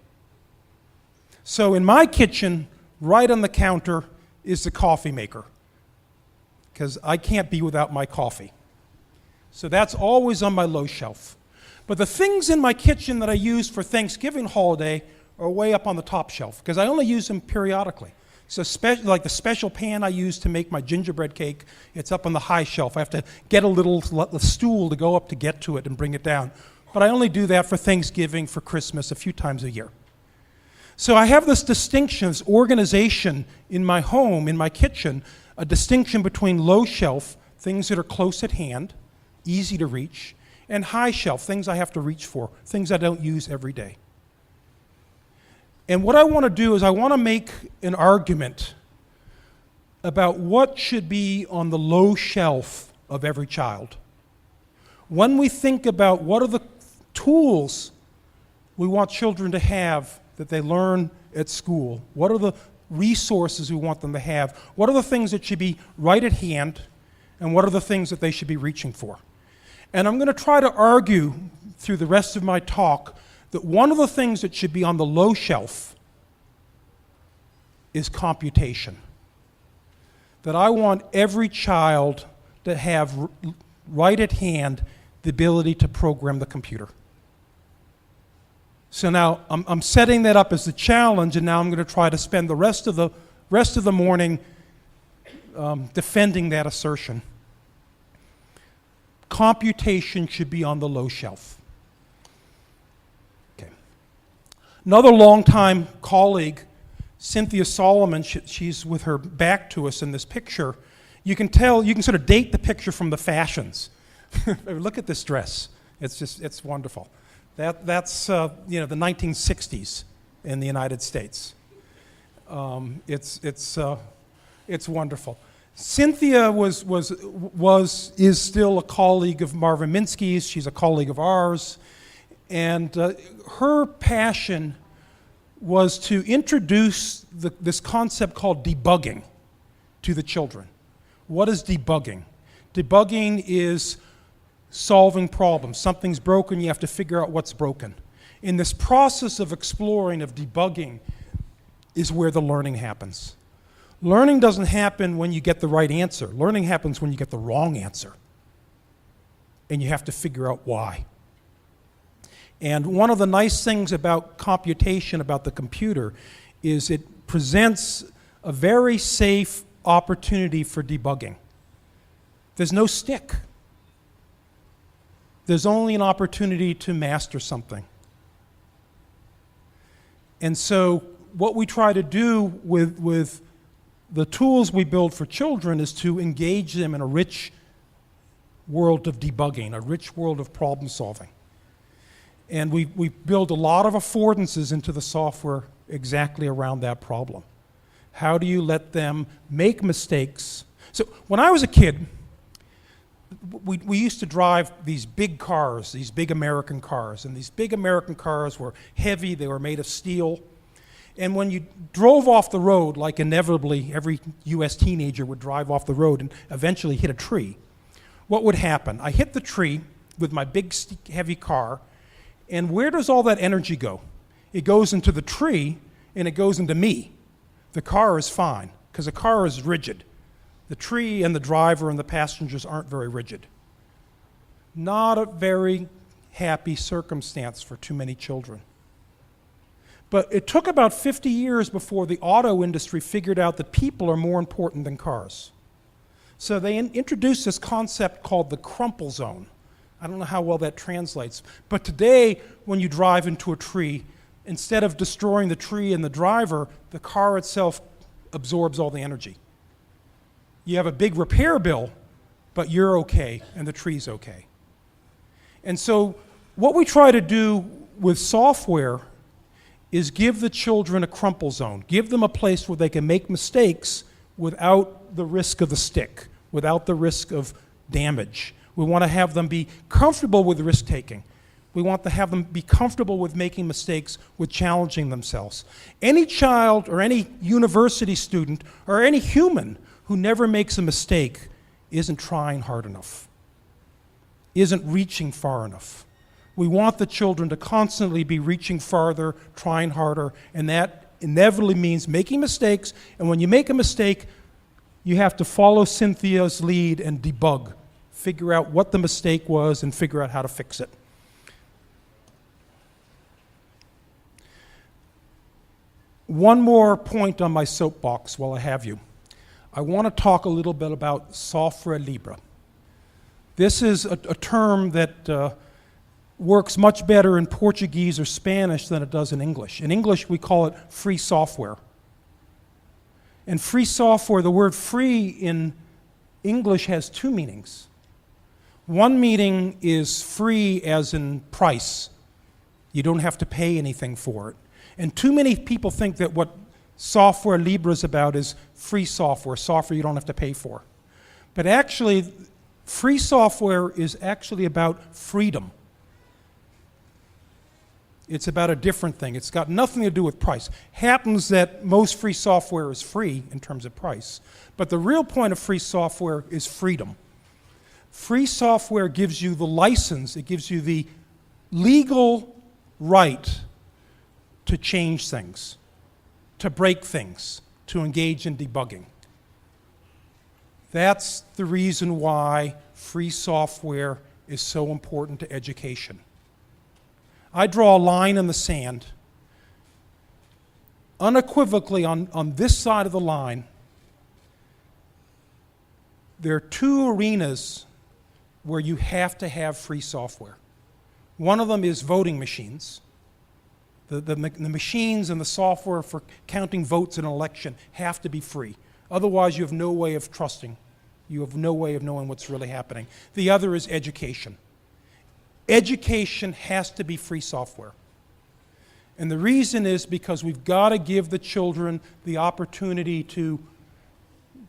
So in my kitchen, right on the counter is the coffee maker, because I can't be without my coffee. So that's always on my low shelf. But the things in my kitchen that I use for Thanksgiving holiday are way up on the top shelf, because I only use them periodically. So like the special pan I use to make my gingerbread cake, it's up on the high shelf. I have to get a little stool to go up to get to it and bring it down. But I only do that for Thanksgiving, for Christmas, a few times a year. So I have this distinction, this organization in my home, in my kitchen, a distinction between low shelf, things that are close at hand, easy to reach, and high shelf, things I have to reach for, things I don't use every day. And what I want to do is I want to make an argument about what should be on the low shelf of every child. When we think about what are the tools we want children to have that they learn at school, what are the resources we want them to have, what are the things that should be right at hand, and what are the things that they should be reaching for. And I'm going to try to argue through the rest of my talk that one of the things that should be on the low shelf is computation. That I want every child to have right at hand the ability to program the computer. So now I'm setting that up as the challenge, and now I'm going to try to spend the rest of the morning defending that assertion. Computation should be on the low shelf. Okay. Another longtime colleague, Cynthia Solomon, she's with her back to us in this picture. You can tell, you can sort of date the picture from the fashions. Look at this dress. It's wonderful. That's the 1960s in the United States. It's wonderful. Cynthia is still a colleague of Marvin Minsky's. She's a colleague of ours. And her passion was to introduce this concept called debugging to the children. What is debugging? Debugging is solving problems. Something's broken, you have to figure out what's broken. In this process of exploring, of debugging, is where the learning happens. Learning doesn't happen when you get the right answer. Learning happens when you get the wrong answer. And you have to figure out why. And one of the nice things about computation, about the computer, is it presents a very safe opportunity for debugging. There's no stick. There's only an opportunity to master something. And so what we try to do with the tools we build for children is to engage them in a rich world of debugging, a rich world of problem solving. And we build a lot of affordances into the software exactly around that problem. How do you let them make mistakes? So when I was a kid, we used to drive these big cars, these big American cars. And these big American cars were heavy, they were made of steel. And when you drove off the road, like inevitably every US teenager would drive off the road and eventually hit a tree, what would happen? I hit the tree with my big heavy car, and where does all that energy go? It goes into the tree and it goes into me. The car is fine, because the car is rigid. The tree and the driver and the passengers aren't very rigid. Not a very happy circumstance for too many children. But it took about 50 years before the auto industry figured out that people are more important than cars. So they introduced this concept called the crumple zone. I don't know how well that translates. But today, when you drive into a tree, instead of destroying the tree and the driver, the car itself absorbs all the energy. You have a big repair bill, but you're okay and the tree's okay. And so what we try to do with software is give the children a crumple zone. Give them a place where they can make mistakes without the risk of the stick, without the risk of damage. We want to have them be comfortable with risk-taking. We want to have them be comfortable with making mistakes, with challenging themselves. Any child or any university student or any human who never makes a mistake isn't trying hard enough, isn't reaching far enough. We want the children to constantly be reaching farther, trying harder, and that inevitably means making mistakes. And when you make a mistake, you have to follow Cynthia's lead and debug. Figure out what the mistake was and figure out how to fix it. One more point on my soapbox while I have you. I want to talk a little bit about software libre. This is a term that works much better in Portuguese or Spanish than it does in English. In English, we call it free software. And free software, the word free in English has two meanings. One meaning is free as in price. You don't have to pay anything for it. And too many people think that what software libre is about is free software, software you don't have to pay for. But actually, free software is actually about freedom. It's about a different thing. It's got nothing to do with price. Happens that most free software is free in terms of price. But the real point of free software is freedom. Free software gives you the license, it gives you the legal right to change things, to break things, to engage in debugging. That's the reason why free software is so important to education. I draw a line in the sand. Unequivocally, on this side of the line, there are two arenas where you have to have free software. One of them is voting machines. The machines and the software for counting votes in an election have to be free. Otherwise, you have no way of trusting. You have no way of knowing what's really happening. The other is education. Education has to be free software. And the reason is because we've got to give the children the opportunity to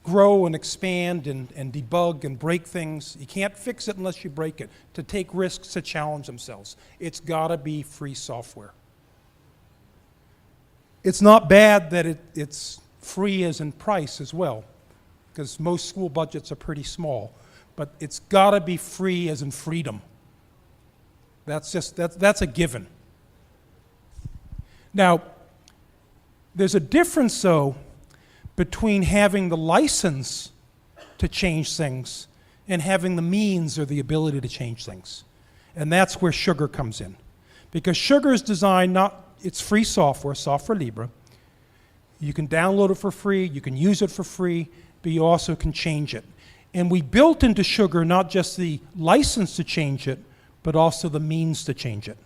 grow and expand and debug and break things. You can't fix it unless you break it. To take risks, to challenge themselves. It's got to be free software. It's not bad that it's free as in price as well, because most school budgets are pretty small. But it's got to be free as in freedom. That's a given. Now, there's a difference, though, between having the license to change things and having the means or the ability to change things. And that's where Sugar comes in. Because Sugar is designed it's free software, software libre. You can download it for free, you can use it for free, but you also can change it. And we built into Sugar not just the license to change it, but also the means to change it.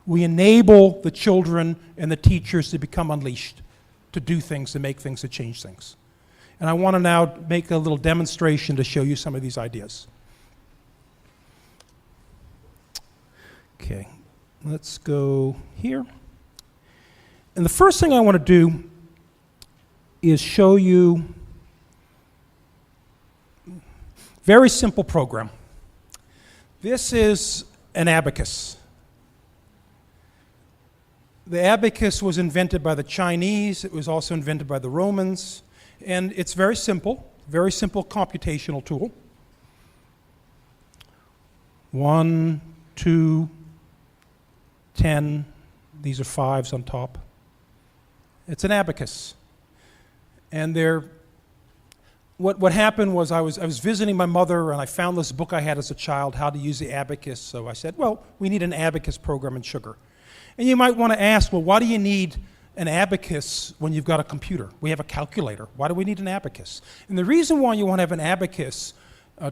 We enable the children and the teachers to become unleashed, to do things, to make things, to change things. And I want to now make a little demonstration to show you some of these ideas. Okay, let's go here. And the first thing I want to do is show you a very simple program. This is an abacus. The abacus was invented by the Chinese. It was also invented by the Romans. And it's very simple computational tool. 1, 2, 10. These are 5s on top. It's an abacus. And what happened was I was visiting my mother, and I found this book I had as a child, How to Use the Abacus. So I said, well, we need an abacus program in Sugar. And you might want to ask, well, why do you need an abacus when you've got a computer? We have a calculator. Why do we need an abacus? And the reason why you want to have an abacus,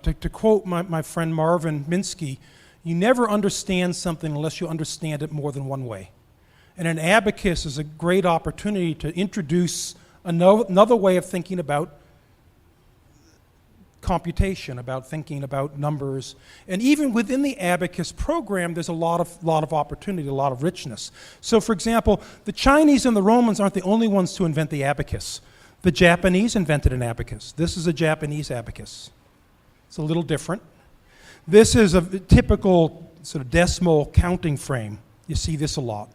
to quote my friend Marvin Minsky, you never understand something unless you understand it more than one way. And an abacus is a great opportunity to introduce another way of thinking about computation, about thinking about numbers. And even within the abacus program, there's a lot of opportunity, a lot of richness. So for example, the Chinese and the Romans aren't the only ones to invent the abacus. The Japanese invented an abacus. This is a Japanese abacus. It's a little different. This is a typical sort of decimal counting frame. You see this a lot.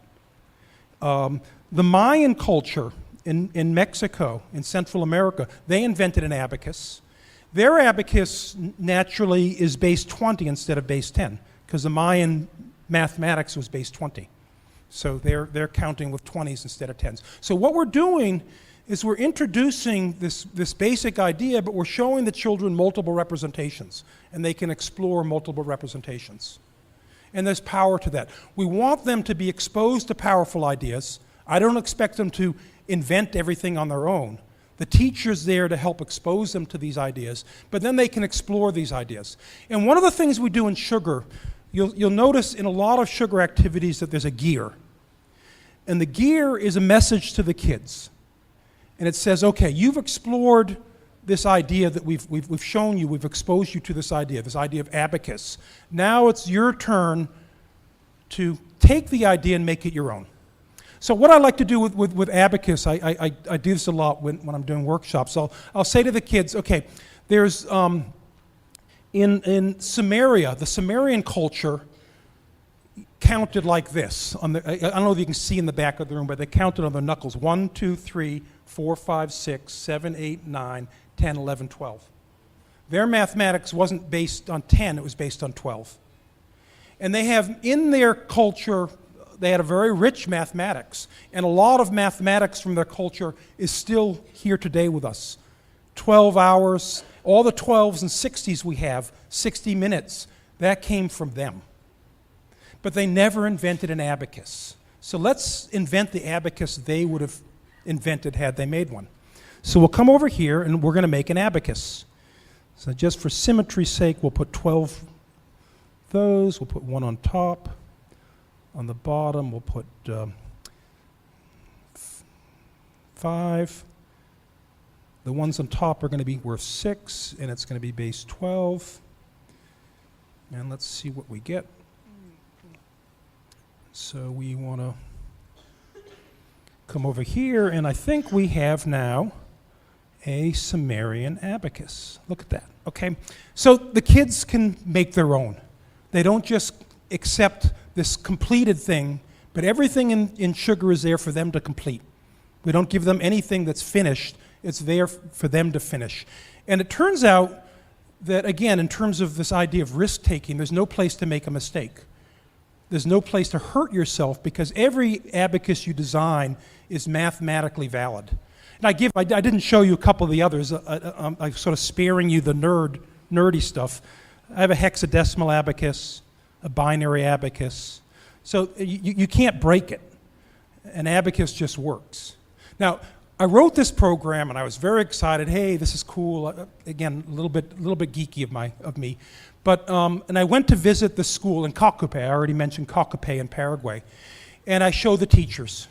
The Mayan culture in Mexico, in Central America, they invented an abacus. Their abacus naturally is base 20 instead of base 10, because the Mayan mathematics was base 20. So they're counting with 20s instead of 10s. So what we're doing is we're introducing this basic idea, but we're showing the children multiple representations, and they can explore multiple representations. And there's power to that. We want them to be exposed to powerful ideas. I don't expect them to invent everything on their own. The teacher's there to help expose them to these ideas, but then they can explore these ideas. And one of the things we do in sugar, you'll notice in a lot of sugar activities that there's a gear. And the gear is a message to the kids. And it says, okay, you've explored this idea that we've shown you, we've exposed you to this idea of abacus. Now it's your turn to take the idea and make it your own. So what I like to do with abacus, I do this a lot when I'm doing workshops. I'll say to the kids, okay, there's, in Samaria, the Sumerian culture counted like this. I don't know if you can see in the back of the room, but they counted on their knuckles. 1, 2, 3, 4, 5, 6, 7, 8, 9, 10, 11, 12. Their mathematics wasn't based on 10, it was based on 12. And they have, in their culture, they had a very rich mathematics, and a lot of mathematics from their culture is still here today with us. 12 hours, all the 12s and 60s we have, 60 minutes, that came from them. But they never invented an abacus. So let's invent the abacus they would have invented had they made one. So we'll come over here and we're going to make an abacus. So just for symmetry's sake, we'll put 12 those, we'll put one on top. On the bottom, we'll put 5. The ones on top are going to be worth 6, and it's going to be base 12. And let's see what we get. So we want to come over here, and I think we have now a Sumerian abacus. Look at that. Okay, so the kids can make their own. They don't just accept this completed thing, but everything in sugar is there for them to complete. We don't give them anything that's finished. It's there for them to finish. And it turns out that, again, in terms of this idea of risk-taking, there's no place to make a mistake. There's no place to hurt yourself because every abacus you design is mathematically valid. And I didn't show you a couple of the others. I'm sort of sparing you the nerdy stuff. I have a hexadecimal abacus, a binary abacus. So you can't break it. An abacus just works. Now, I wrote this program and I was very excited. Hey, this is cool. Again, a little bit geeky of me. But and I went to visit the school in Cocupe. I already mentioned Cocupe in Paraguay. And I showed the teachers.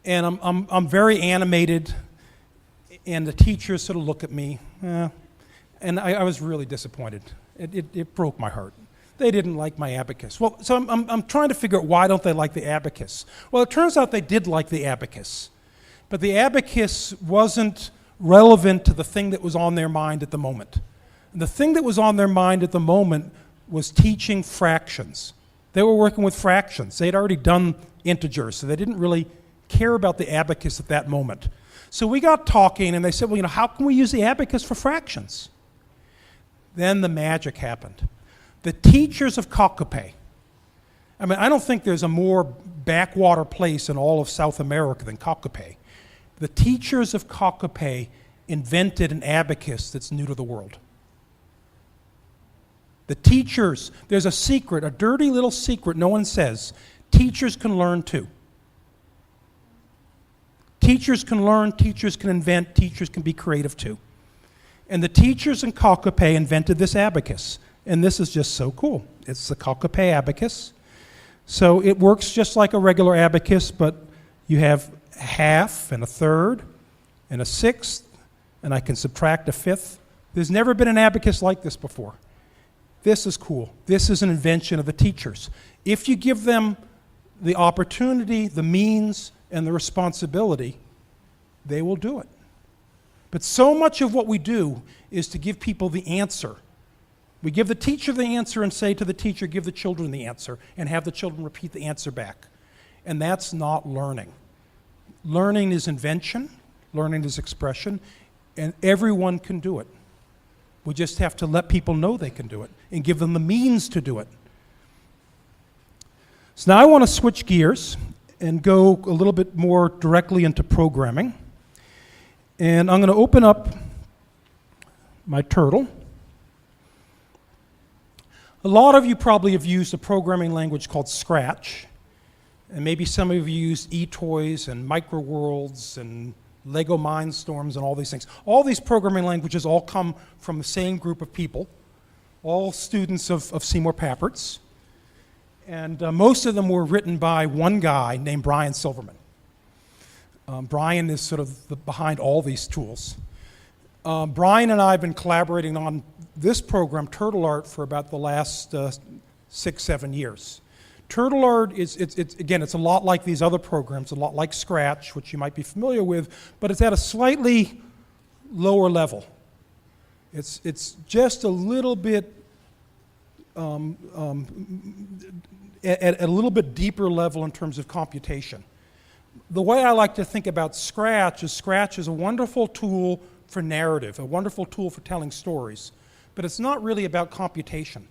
And I'm very animated. And the teachers sort of look at me. And I was really disappointed. It broke my heart. They didn't like my abacus. Well, so I'm trying to figure out why don't they like the abacus. Well, it turns out they did like the abacus. But the abacus wasn't relevant to the thing that was on their mind at the moment. And the thing that was on their mind at the moment was teaching fractions. They were working with fractions. They'd already done integers, so they didn't really care about the abacus at that moment. So we got talking, and they said, well, how can we use the abacus for fractions? Then the magic happened. The teachers of Cocupe, I mean, I don't think there's a more backwater place in all of South America than Cocupe. The teachers of Cocupe invented an abacus that's new to the world. The teachers, there's a secret, a dirty little secret no one says. Teachers can learn too. Teachers can learn, teachers can invent, teachers can be creative too. And the teachers in Calcape invented this abacus. And this is just so cool. It's the Calcape abacus. So it works just like a regular abacus, but you have a half and a third and a sixth, and I can subtract a fifth. There's never been an abacus like this before. This is cool. This is an invention of the teachers. If you give them the opportunity, the means, and the responsibility, they will do it. But so much of what we do is to give people the answer. We give the teacher the answer and say to the teacher, give the children the answer, and have the children repeat the answer back. And that's not learning. Learning is invention, learning is expression, and everyone can do it. We just have to let people know they can do it and give them the means to do it. So now I want to switch gears and go a little bit more directly into programming. And I'm going to open up my turtle. A lot of you probably have used a programming language called Scratch. And maybe some of you use eToys and Microworlds and Lego Mindstorms and all these things. All these programming languages all come from the same group of people, all students of Seymour Papert's. And most of them were written by one guy named Brian Silverman. Brian is sort of behind all these tools. Brian and I have been collaborating on this program, Turtle Art, for about the last 6-7 years. Turtle Art again, it's a lot like these other programs, a lot like Scratch, which you might be familiar with, but it's at a slightly lower level. It's just a little bit at a little bit deeper level in terms of computation. The way I like to think about Scratch is a wonderful tool for narrative, a wonderful tool for telling stories, but it's not really about computation.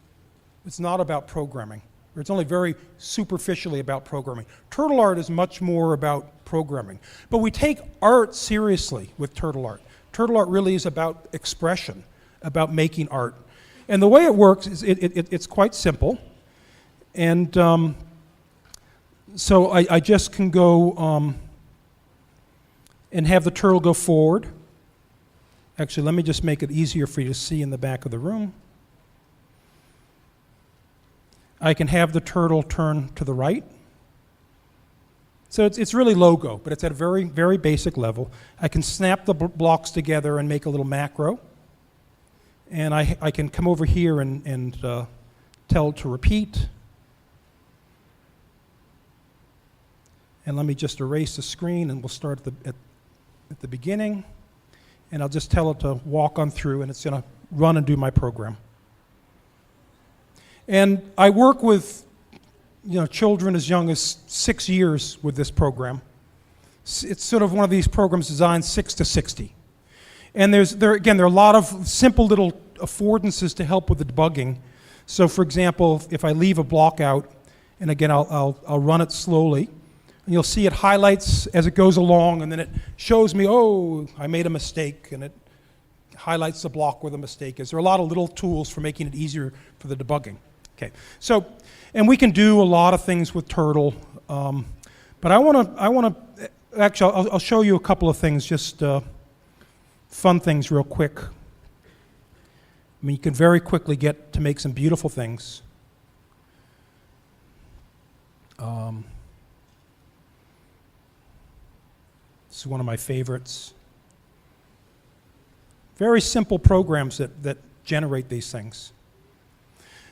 It's not about programming, or it's only very superficially about programming. Turtle Art is much more about programming. But we take art seriously with Turtle Art. Turtle Art really is about expression, about making art. And the way it works is it's quite simple. And so I just can go and have the turtle go forward. Actually, let me just make it easier for you to see in the back of the room. I can have the turtle turn to the right. So it's really logo, but it's at a very, very basic level. I can snap the blocks together and make a little macro. And I can come over here and tell it to repeat. And let me just erase the screen, and we'll start at the beginning. And I'll just tell it to walk on through, and it's going to run and do my program. And I work with children as young as 6 years with this program. It's sort of one of these programs designed 6 to 60. And there are a lot of simple little affordances to help with the debugging. So for example, if I leave a block out, and again I'll run it slowly, and you'll see it highlights as it goes along, and then it shows me, oh, I made a mistake, and it highlights the block where the mistake is. There are a lot of little tools for making it easier for the debugging. Okay, so, and we can do a lot of things with Turtle, but I want to, actually, I'll show you a couple of things, just fun things real quick. I mean, you can very quickly get to make some beautiful things. This is one of my favorites. Very simple programs that generate these things.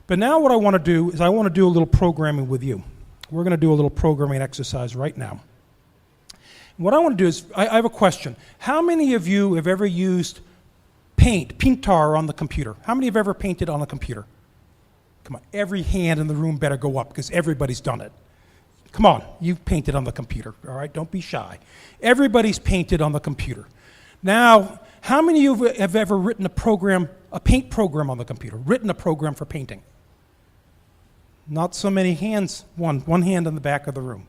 But now what I want to do is I want to do a little programming with you. We're going to do a little programming exercise right now. And what I want to do is, I have a question. How many of you have ever used Paintar on the computer? How many have ever painted on a computer? Come on, every hand in the room better go up because everybody's done it. Come on, you've painted on the computer, all right? Don't be shy. Everybody's painted on the computer. Now, how many of you have ever written a paint program on the computer, written a program for painting? Not so many hands, one hand in the back of the room.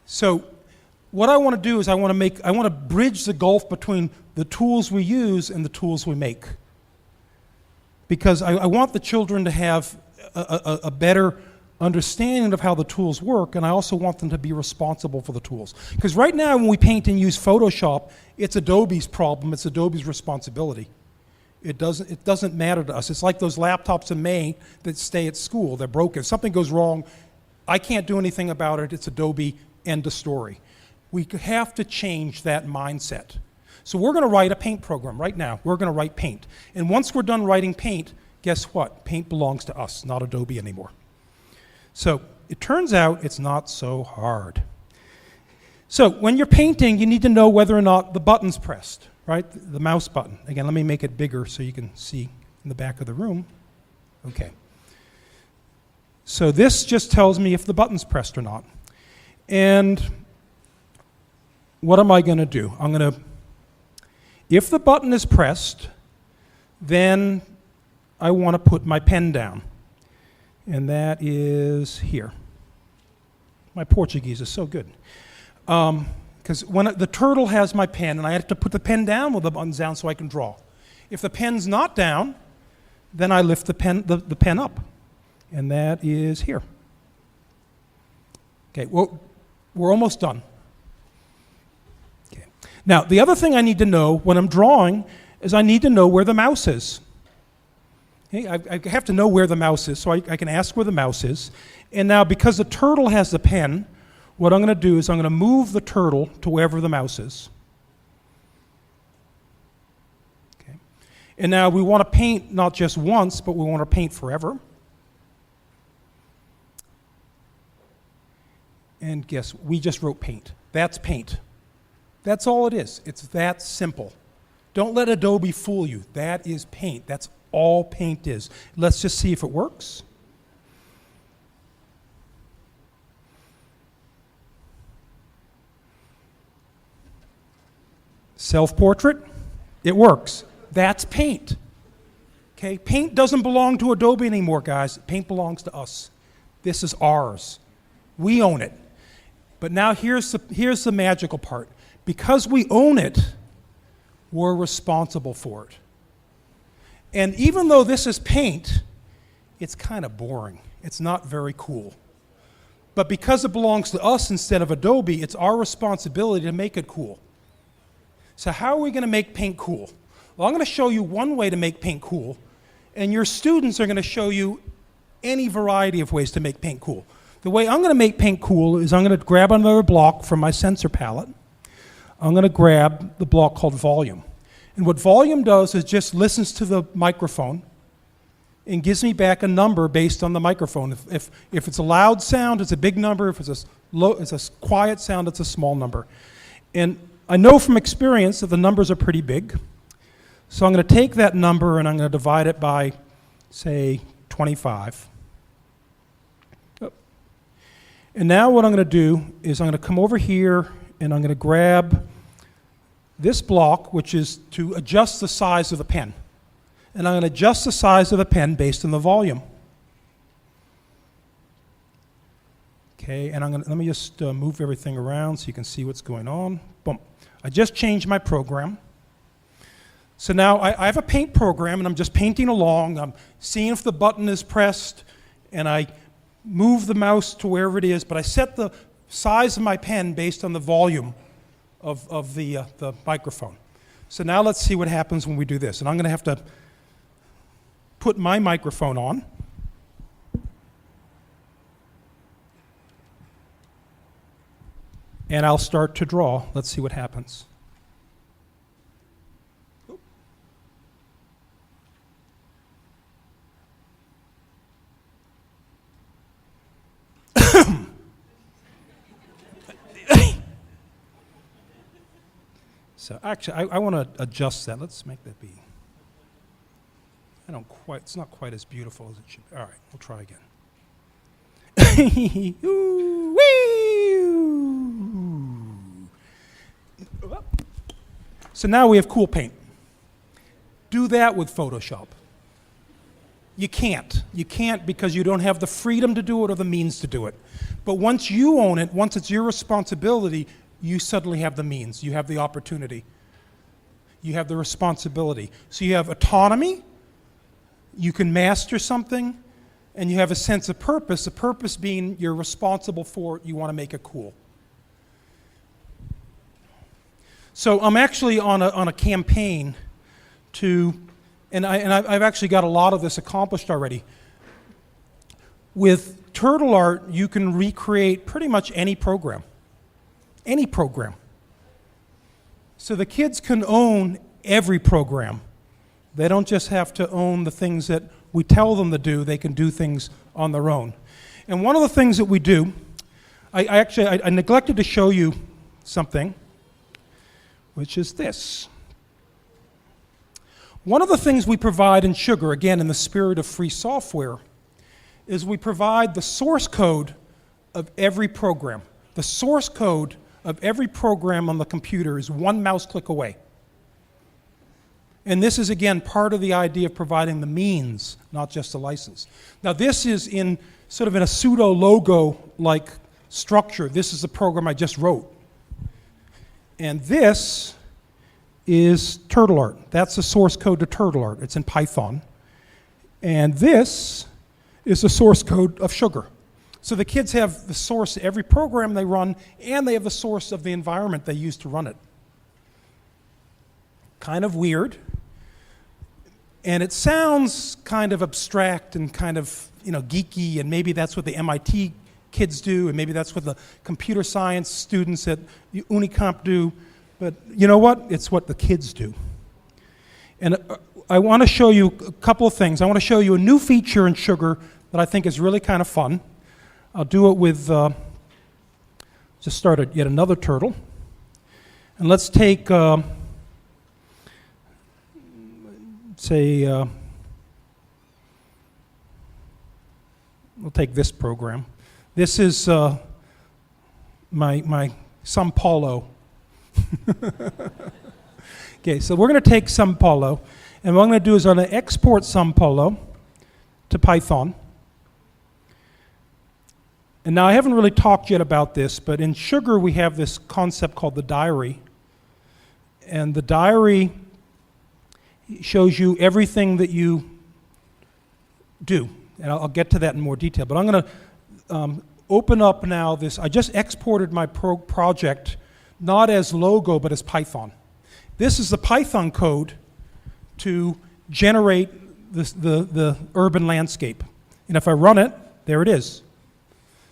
So what I want to do is I want to bridge the gulf between the tools we use and the tools we make. Because I want the children to have a better understanding of how the tools work, and I also want them to be responsible for the tools. Because right now when we paint and use Photoshop, it's Adobe's problem, it's Adobe's responsibility. It doesn't matter to us. It's like those laptops in May that stay at school, they're broken. If something goes wrong, I can't do anything about it, it's Adobe, end of story. We have to change that mindset. So we're going to write a paint program right now. We're going to write paint. And once we're done writing paint, guess what? Paint belongs to us, not Adobe anymore. So it turns out it's not so hard. So when you're painting, you need to know whether or not the button's pressed, right? The mouse button. Again, let me make it bigger so you can see in the back of the room. Okay. So this just tells me if the button's pressed or not. And what am I going to do? If the button is pressed, then I want to put my pen down. And that is here. My Portuguese is so good. Because when the turtle has my pen, and I have to put the pen down with the button's down so I can draw. If the pen's not down, then I lift the pen up. And that is here. Okay, well, we're almost done. Okay. Now, the other thing I need to know when I'm drawing is I need to know where the mouse is. Okay, I have to know where the mouse is, so I can ask where the mouse is. And now, because the turtle has the pen, what I'm going to do is I'm going to move the turtle to wherever the mouse is. Okay. And now we want to paint not just once, but we want to paint forever. And guess, we just wrote paint. That's paint. That's all it is. It's that simple. Don't let Adobe fool you. That is paint. That's all paint is. Let's just see if it works. Self-portrait, it works. That's paint. Okay, paint doesn't belong to Adobe anymore, guys. Paint belongs to us. This is ours. We own it. But now here's the magical part. Because we own it, we're responsible for it. And even though this is paint, it's kind of boring. It's not very cool. But because it belongs to us instead of Adobe, it's our responsibility to make it cool. So how are we going to make paint cool? Well, I'm going to show you one way to make paint cool, and your students are going to show you any variety of ways to make paint cool. The way I'm going to make paint cool is I'm going to grab another block from my sensor palette. I'm going to grab the block called volume. And what volume does is just listens to the microphone and gives me back a number based on the microphone. If it's a loud sound, it's a big number. If it's a quiet sound, it's a small number. And I know from experience that the numbers are pretty big. So I'm going to take that number and I'm going to divide it by, say, 25. And now what I'm going to do is I'm going to come over here and I'm going to grab this block, which is to adjust the size of the pen. And I'm going to adjust the size of the pen based on the volume. Okay, and let me just move everything around so you can see what's going on. Boom. I just changed my program. So now I have a paint program and I'm just painting along. I'm seeing if the button is pressed and I move the mouse to wherever it is, but I set the size of my pen based on the volume of the microphone. So now let's see what happens when we do this. And I'm going to have to put my microphone on. And I'll start to draw. Let's see what happens. So actually, I want to adjust that. Let's make that be. It's not quite as beautiful as it should be. All right, we'll try again. So now we have cool paint. Do that with Photoshop. You can't. You can't because you don't have the freedom to do it or the means to do it. But once you own it, once it's your responsibility, you suddenly have the means. You have the opportunity. You have the responsibility. So you have autonomy. You can master something. and you have a sense of purpose, the purpose being you're responsible for it, you want to make it cool. So I'm actually on a campaign to, and I've actually got a lot of this accomplished already. With Turtle Art, you can recreate pretty much any program. Any program. So the kids can own every program. They don't just have to own the things that we tell them to do, they can do things on their own. And one of the things that we do, I neglected to show you something, which is this. One of the things we provide in Sugar, again in the spirit of free software, is we provide the source code of every program. The source code of every program on the computer is one mouse click away. And this is, again, part of the idea of providing the means, not just the license. Now, this is in sort of in a pseudo-logo-like structure. This is the program I just wrote. And this is Turtle Art. That's the source code to Turtle Art. It's in Python. And this is the source code of Sugar. So the kids have the source of every program they run, and they have the source of the environment they use to run it. Kind of weird. And it sounds kind of abstract and kind of, geeky, and maybe that's what the MIT kids do, and maybe that's what the computer science students at Unicamp do. But you know what? It's what the kids do. And I want to show you a couple of things. I want to show you a new feature in Sugar that I think is really kind of fun. I'll do it with, just start yet another turtle. And let's take, we'll take this program. This is my São Paulo. Okay, so we're going to take São Paulo, and what I'm going to do is I'm going to export São Paulo to Python. And now I haven't really talked yet about this, but in Sugar we have this concept called the diary. And the diary shows you everything that you do. And I'll get to that in more detail. But I'm going to open up now this. I just exported my project not as Logo, but as Python. This is the Python code to generate the urban landscape. And if I run it, there it is.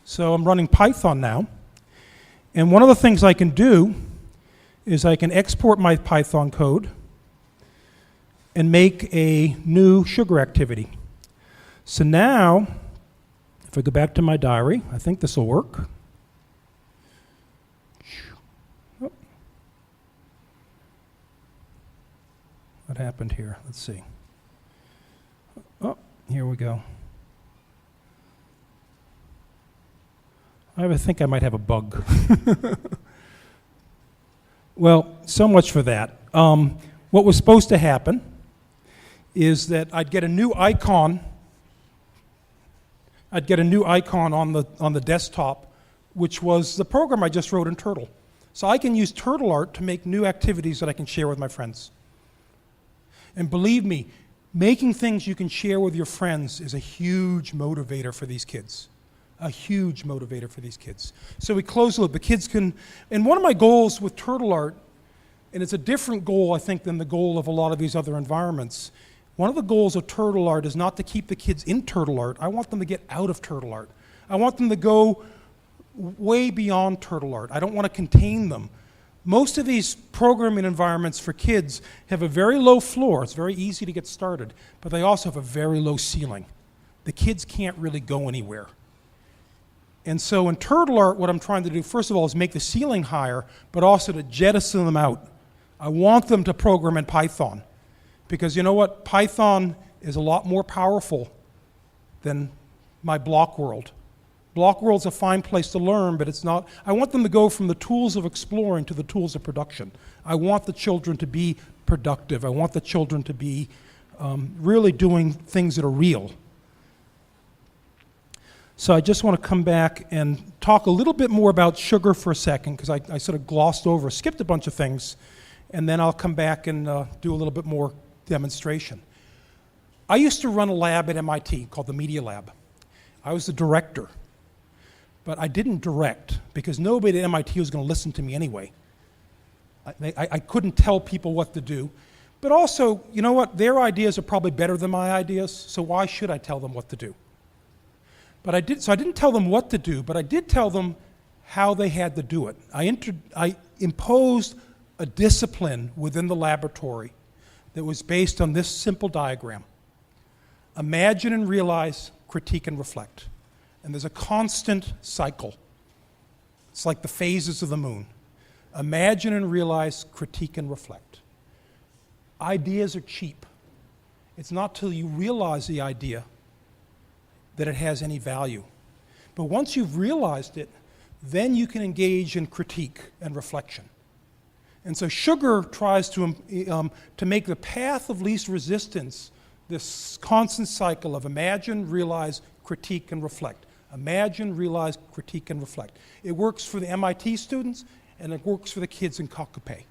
So I'm running Python now. And one of the things I can do is I can export my Python code and make a new Sugar activity. So now, if I go back to my diary, I think this will work. Oh. What happened here? Let's see. Oh, here we go. I think I might have a bug. Well, so much for that. What was supposed to happen is that I'd get a new icon. I'd get a new icon on the desktop, which was the program I just wrote in Turtle. So I can use Turtle Art to make new activities that I can share with my friends. And believe me, making things you can share with your friends is a huge motivator for these kids. A huge motivator for these kids. So we close the loop. The kids can, and one of my goals with Turtle Art, and it's a different goal, I think, than the goal of a lot of these other environments. One of the goals of Turtle Art is not to keep the kids in Turtle Art. I want them to get out of Turtle Art. I want them to go way beyond Turtle Art. I don't want to contain them. Most of these programming environments for kids have a very low floor. It's very easy to get started, but they also have a very low ceiling. The kids can't really go anywhere. And so in Turtle Art, what I'm trying to do, first of all, is make the ceiling higher, but also to jettison them out. I want them to program in Python. Because you know what? Python is a lot more powerful than my block world. Block world's a fine place to learn, but it's not. I want them to go from the tools of exploring to the tools of production. I want the children to be productive. I want the children to be really doing things that are real. So I just want to come back and talk a little bit more about Sugar for a second, because I sort of glossed over, skipped a bunch of things, and then I'll come back and do a little bit more demonstration. I used to run a lab at MIT called the Media Lab. I was the director. But I didn't direct because nobody at MIT was going to listen to me anyway. I couldn't tell people what to do. But also, you know what? Their ideas are probably better than my ideas, so why should I tell them what to do? But I didn't tell them what to do, but I did tell them how they had to do it. I imposed a discipline within the laboratory that was based on this simple diagram. Imagine and realize, critique and reflect. And there's a constant cycle. It's like the phases of the moon. Imagine and realize, critique and reflect. Ideas are cheap. It's not till you realize the idea that it has any value. But once you've realized it, then you can engage in critique and reflection. And so Sugar tries to make the path of least resistance this constant cycle of imagine, realize, critique, and reflect. Imagine, realize, critique, and reflect. It works for the MIT students, and it works for the kids in Cocopay.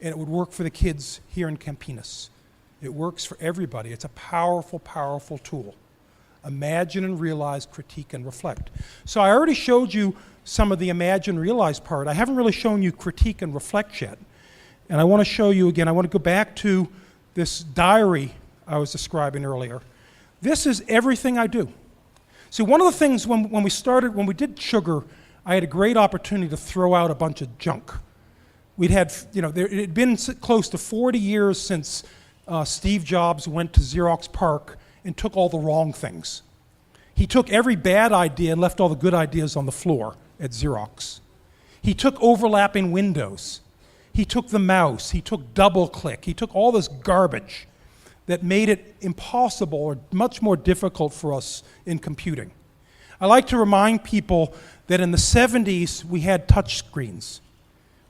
And it would work for the kids here in Campinas. It works for everybody. It's a powerful, powerful tool. Imagine and realize, critique, and reflect. So I already showed you some of the imagine, realize part. I haven't really shown you critique and reflect yet. And I want to show you again, I want to go back to this diary I was describing earlier. This is everything I do. See, one of the things when we did Sugar, I had a great opportunity to throw out a bunch of junk. We'd had, it had been close to 40 years since Steve Jobs went to Xerox PARC and took all the wrong things. He took every bad idea and left all the good ideas on the floor at Xerox. He took overlapping windows. He took the mouse. He took double click. He took all this garbage that made it impossible or much more difficult for us in computing. I like to remind people that in the 70s, we had touch screens.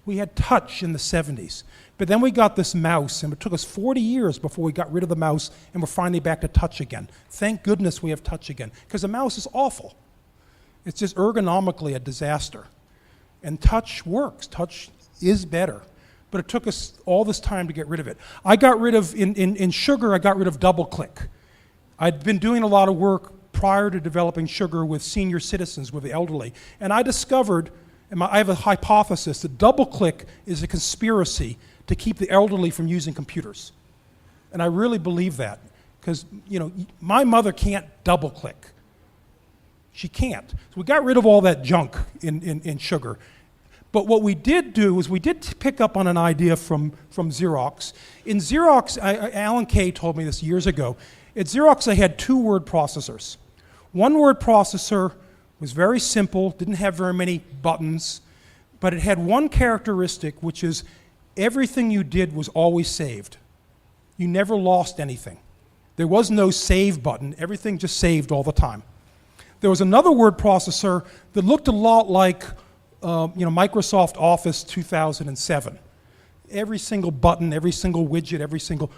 We had touch in the 70s. But then we got this mouse, and it took us 40 years before we got rid of the mouse, and we're finally back to touch again. Thank goodness we have touch again, because the mouse is awful. It's just ergonomically a disaster. And touch works. Touch is better. But it took us all this time to get rid of it. I got rid of, in Sugar, I got rid of double click. I'd been doing a lot of work prior to developing Sugar with senior citizens, with the elderly. And I discovered, I have a hypothesis, that double click is a conspiracy to keep the elderly from using computers. And I really believe that. Because, my mother can't double click. She can't. So we got rid of all that junk in Sugar. But what we did do is we did pick up on an idea from Xerox. In Xerox, Alan Kay told me this years ago, at Xerox they had 2 word processors. One word processor was very simple, didn't have very many buttons, but it had one characteristic, which is everything you did was always saved. You never lost anything. There was no save button, everything just saved all the time. There was another word processor that looked a lot like Microsoft Office 2007. Every single button, every single widget,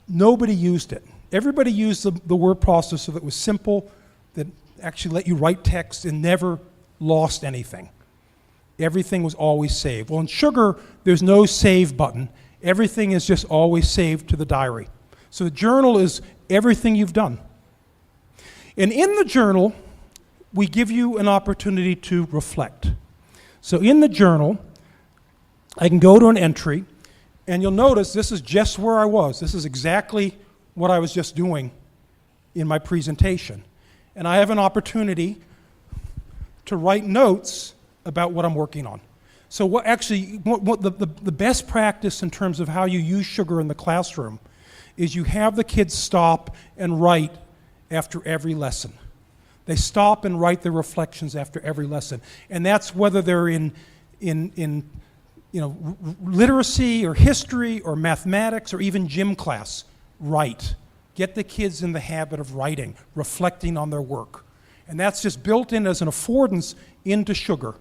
nobody used it. Everybody used the word processor that was simple, that actually let you write text and never lost anything. Everything was always saved. Well, in Sugar, there's no save button. Everything is just always saved to the diary. So the journal is everything you've done. And in the journal, we give you an opportunity to reflect. So in the journal, I can go to an entry, and you'll notice this is just where I was. This is exactly what I was just doing in my presentation. And I have an opportunity to write notes about what I'm working on. So what the best practice in terms of how you use Sugar in the classroom is you have the kids stop and write after every lesson. They stop and write their reflections after every lesson. And that's whether they're in literacy or history or mathematics or even gym class. Write. Get the kids in the habit of writing, reflecting on their work. And that's just built in as an affordance into Sugar.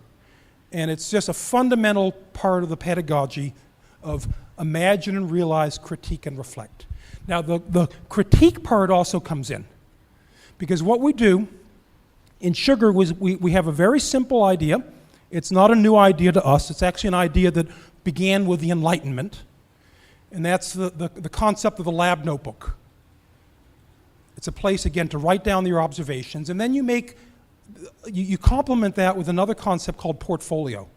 And it's just a fundamental part of the pedagogy of imagine and realize, critique and reflect. Now the critique part also comes in. Because what we do in Sugar was we have a very simple idea. It's not a new idea to us. It's actually an idea that began with the Enlightenment. And that's the concept of the lab notebook. It's a place, again, to write down your observations, and then you complement that with another concept called portfolio.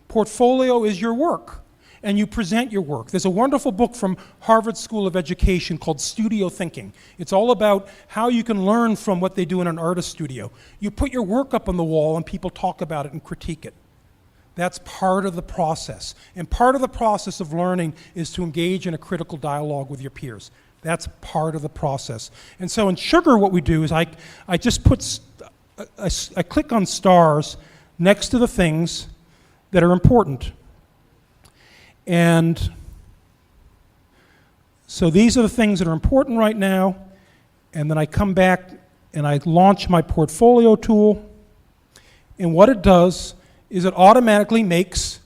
Portfolio is your work, and you present your work. There's a wonderful book from Harvard School of Education called Studio Thinking. It's all about how you can learn from what they do in an artist studio. You put your work up on the wall, and people talk about it and critique it. That's part of the process. And part of the process of learning is to engage in a critical dialogue with your peers. That's part of the process. And so in Sugar, what we do is I just put, I click on stars next to the things that are important. And so these are the things that are important right now. And then I come back and I launch my portfolio tool. And what it does is it automatically makes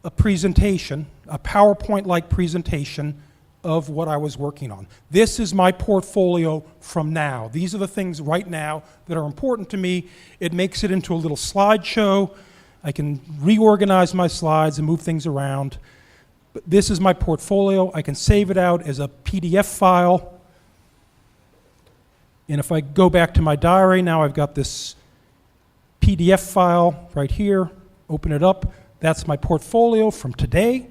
a presentation, a PowerPoint-like presentation of what I was working on. This is my portfolio from now. These are the things right now that are important to me. It makes it into a little slideshow. I can reorganize my slides and move things around. But this is my portfolio. I can save it out as a PDF file. And if I go back to my diary, now I've got this PDF file right here. Open it up. That's my portfolio from today.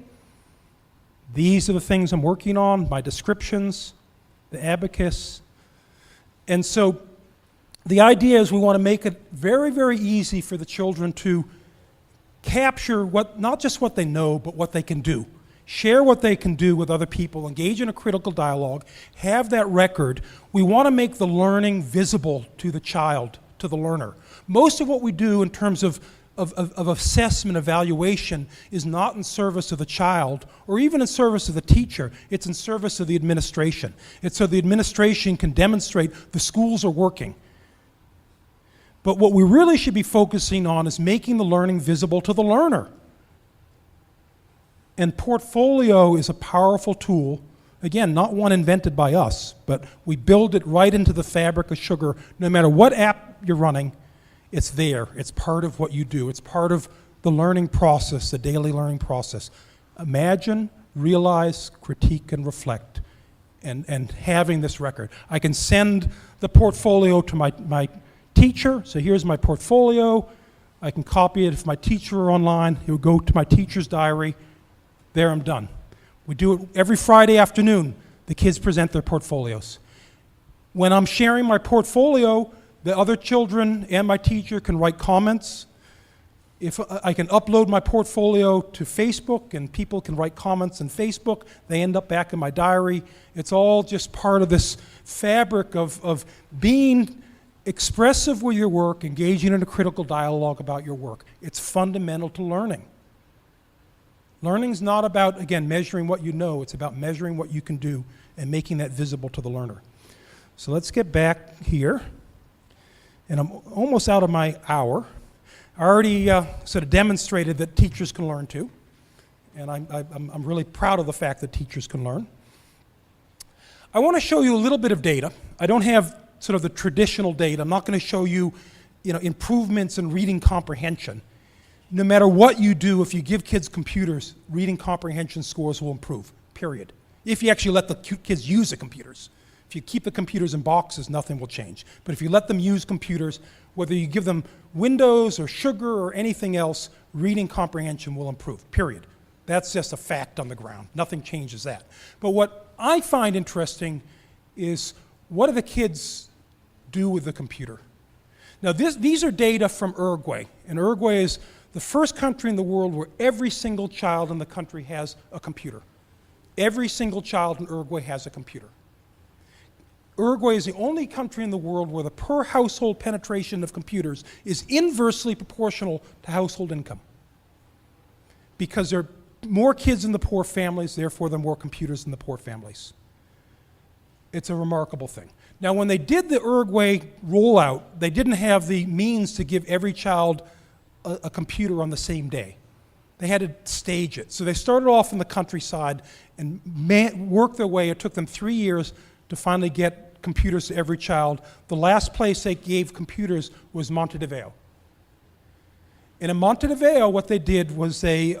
These are the things I'm working on, my descriptions, the abacus. And so the idea is we want to make it very, very easy for the children to capture not just what they know, but what they can do. Share what they can do with other people, engage in a critical dialogue, have that record. We want to make the learning visible to the child, to the learner. Most of what we do in terms of assessment, evaluation, is not in service of the child or even in service of the teacher. It's in service of the administration. It's so the administration can demonstrate the schools are working. But what we really should be focusing on is making the learning visible to the learner. And portfolio is a powerful tool. Again, not one invented by us, but we build it right into the fabric of Sugar. No matter what app you're running, it's there. It's part of what you do. It's part of the learning process, the daily learning process. Imagine, realize, critique, and reflect, and having this record. I can send the portfolio to my teacher. So here's my portfolio. I can copy it. If my teacher were online, it would go to my teacher's diary. There, I'm done. We do it every Friday afternoon. The kids present their portfolios. When I'm sharing my portfolio, the other children and my teacher can write comments. If I can upload my portfolio to Facebook and people can write comments on Facebook, they end up back in my diary. It's all just part of this fabric of being expressive with your work, engaging in a critical dialogue about your work. It's fundamental to learning. Learning's not about, again, measuring what you know. It's about measuring what you can do and making that visible to the learner. So let's get back here. And I'm almost out of my hour. I already sort of demonstrated that teachers can learn too. And I'm really proud of the fact that teachers can learn. I want to show you a little bit of data. I don't have sort of the traditional data. I'm not going to show you, improvements in reading comprehension. No matter what you do, if you give kids computers, reading comprehension scores will improve, period. If you actually let the kids use the computers. If you keep the computers in boxes, nothing will change. But if you let them use computers, whether you give them Windows or Sugar or anything else, reading comprehension will improve, period. That's just a fact on the ground. Nothing changes that. But what I find interesting is, what do the kids do with the computer? Now, these are data from Uruguay. And Uruguay is the first country in the world where every single child in the country has a computer. Every single child in Uruguay has a computer. Uruguay is the only country in the world where the per household penetration of computers is inversely proportional to household income. Because there are more kids in the poor families, therefore there are more computers in the poor families. It's a remarkable thing. Now, when they did the Uruguay rollout, they didn't have the means to give every child a computer on the same day. They had to stage it. So they started off in the countryside and worked their way. It took them 3 years to finally get computers to every child. The last place they gave computers was Montevideo. And in Montevideo, what they did was they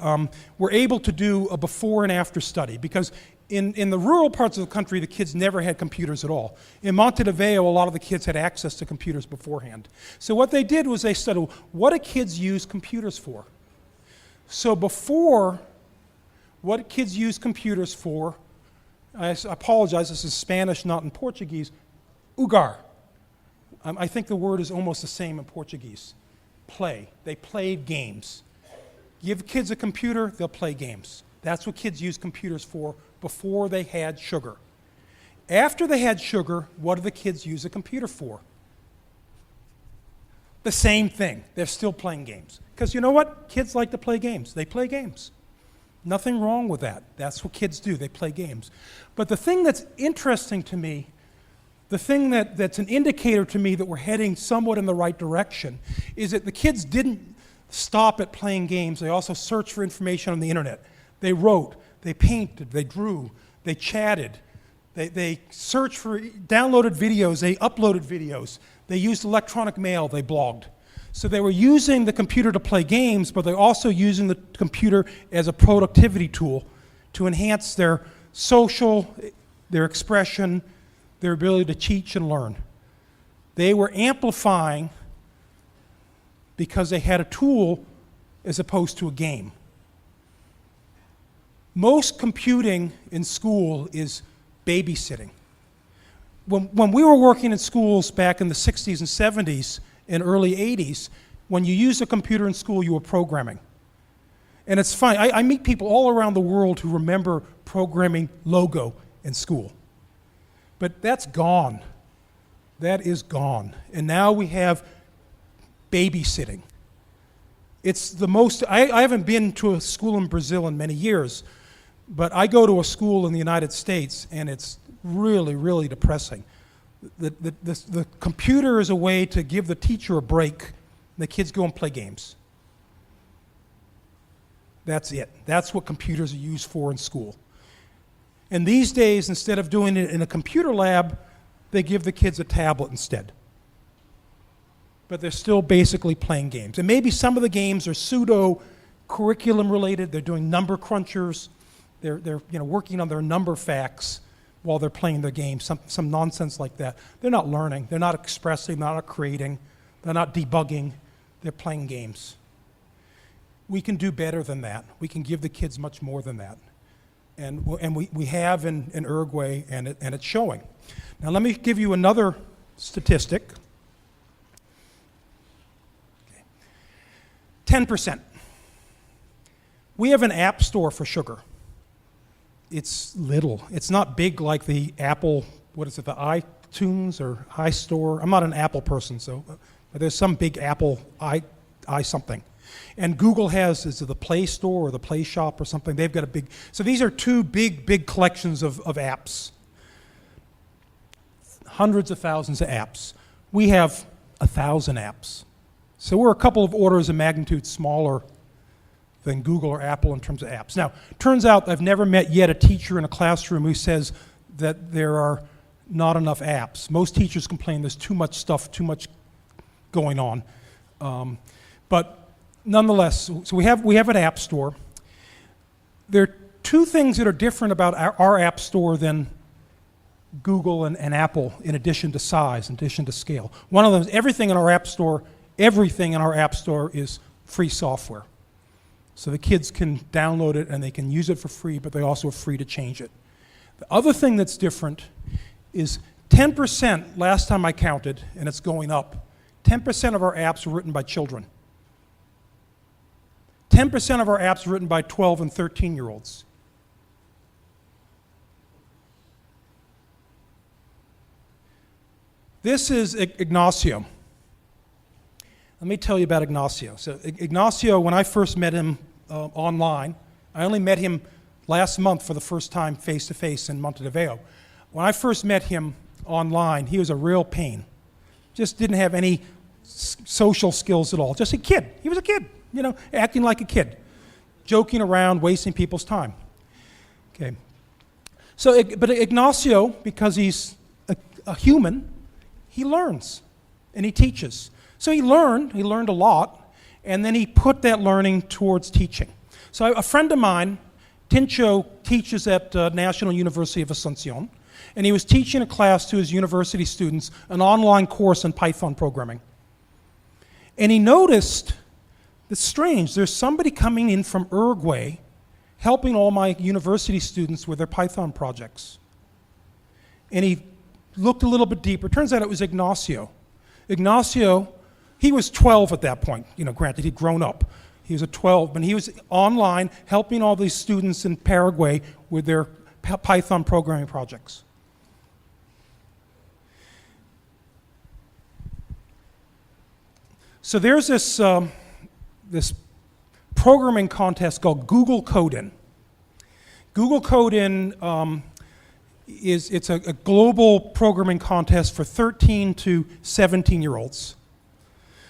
were able to do a before and after study, because in the rural parts of the country, the kids never had computers at all. In Montevideo, a lot of the kids had access to computers beforehand. So what they did was they studied, what do kids use computers for? So before, what kids use computers for, I apologize, this is Spanish, not in Portuguese, ugar. I think the word is almost the same in Portuguese. Play. They played games. Give kids a computer, they'll play games. That's what kids use computers for before they had sugar. After they had sugar, what do the kids use a computer for? The same thing. They're still playing games. Because you know what? Kids like to play games. They play games. Nothing wrong with that. That's what kids do. They play games. But the thing that's interesting to me, the thing that's an indicator to me that we're heading somewhat in the right direction, is that the kids didn't stop at playing games. They also searched for information on the internet. They wrote, they painted, they drew, they chatted, they searched for, downloaded videos, they uploaded videos, they used electronic mail, they blogged. So they were using the computer to play games, but they're also using the computer as a productivity tool to enhance their social, their expression, their ability to teach and learn. They were amplifying because they had a tool as opposed to a game. Most computing in school is babysitting. When we were working in schools back in the 60s and 70s and early 80s, when you used a computer in school, you were programming. And it's fine. I meet people all around the world who remember programming Logo in school. But that's gone. That is gone. And now we have babysitting. It's the most, I haven't been to a school in Brazil in many years, but I go to a school in the United States, and it's really, really depressing. The computer is a way to give the teacher a break, and the kids go and play games. That's it. That's what computers are used for in school. And these days, instead of doing it in a computer lab, they give the kids a tablet instead. But they're still basically playing games. And maybe some of the games are pseudo-curriculum related. They're doing number crunchers. They're working on their number facts while they're playing their game, some nonsense like that. They're not learning. They're not expressing. They're not creating. They're not debugging. They're playing games. We can do better than that. We can give the kids much more than that. And we have in Uruguay, and it's showing. Now let me give you another statistic. 10%. We have an app store for sugar. It's little. It's not big like the Apple, what is it, the iTunes or iStore? I'm not an Apple person, so but there's some big Apple i something. And Google has, is it the Play Store or the Play Shop or something? They've got a big, so these are two big collections of apps. Hundreds of thousands of apps. We have 1,000 apps. So we're a couple of orders of magnitude smaller than Google or Apple in terms of apps. Now, turns out I've never met yet a teacher in a classroom who says that there are not enough apps. Most teachers complain there's too much stuff, too much going on. But nonetheless, so we have an app store. There are two things that are different about our app store than Google and Apple, in addition to size, in addition to scale. One of them is everything in our app store is free software. So the kids can download it and they can use it for free, but they also are free to change it. The other thing that's different is 10%, last time I counted, and it's going up, 10% of our apps were written by children. 10% of our apps are written by 12 and 13-year-olds. This is Ignacio. Let me tell you about Ignacio. So Ignacio, when I first met him online, I only met him last month for the first time face-to-face in Montevideo. When I first met him online, he was a real pain. Just didn't have any social skills at all. Just a kid. He was a kid, acting like a kid, joking around, wasting people's time. Okay. So, but Ignacio, because he's a human, he learns and he teaches. So he learned a lot, and then he put that learning towards teaching. So a friend of mine, Tincho, teaches at National University of Asunción, and he was teaching a class to his university students, an online course in Python programming. And he noticed, it's strange, there's somebody coming in from Uruguay helping all my university students with their Python projects. And he looked a little bit deeper. Turns out it was Ignacio. Ignacio, he was 12 at that point. Granted, he'd grown up. He was 12, but he was online helping all these students in Paraguay with their Python programming projects. So there's this programming contest called Google Code-In. Google Code-In it's a global programming contest for 13 to 17-year-olds.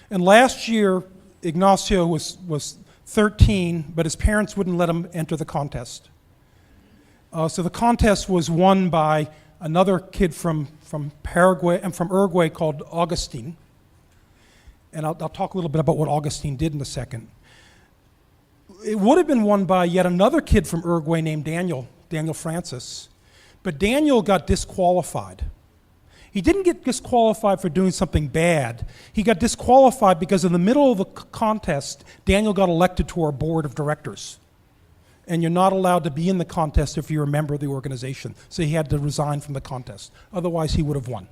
And last year, Ignacio was 13, but his parents wouldn't let him enter the contest. So the contest was won by another kid from Paraguay and from Uruguay called Augustine. And I'll talk a little bit about what Augustine did in a second. It would have been won by yet another kid from Uruguay named Daniel Francis. But Daniel got disqualified. He didn't get disqualified for doing something bad. He got disqualified because in the middle of the contest, Daniel got elected to our board of directors. And you're not allowed to be in the contest if you're a member of the organization. So he had to resign from the contest. Otherwise, he would have won.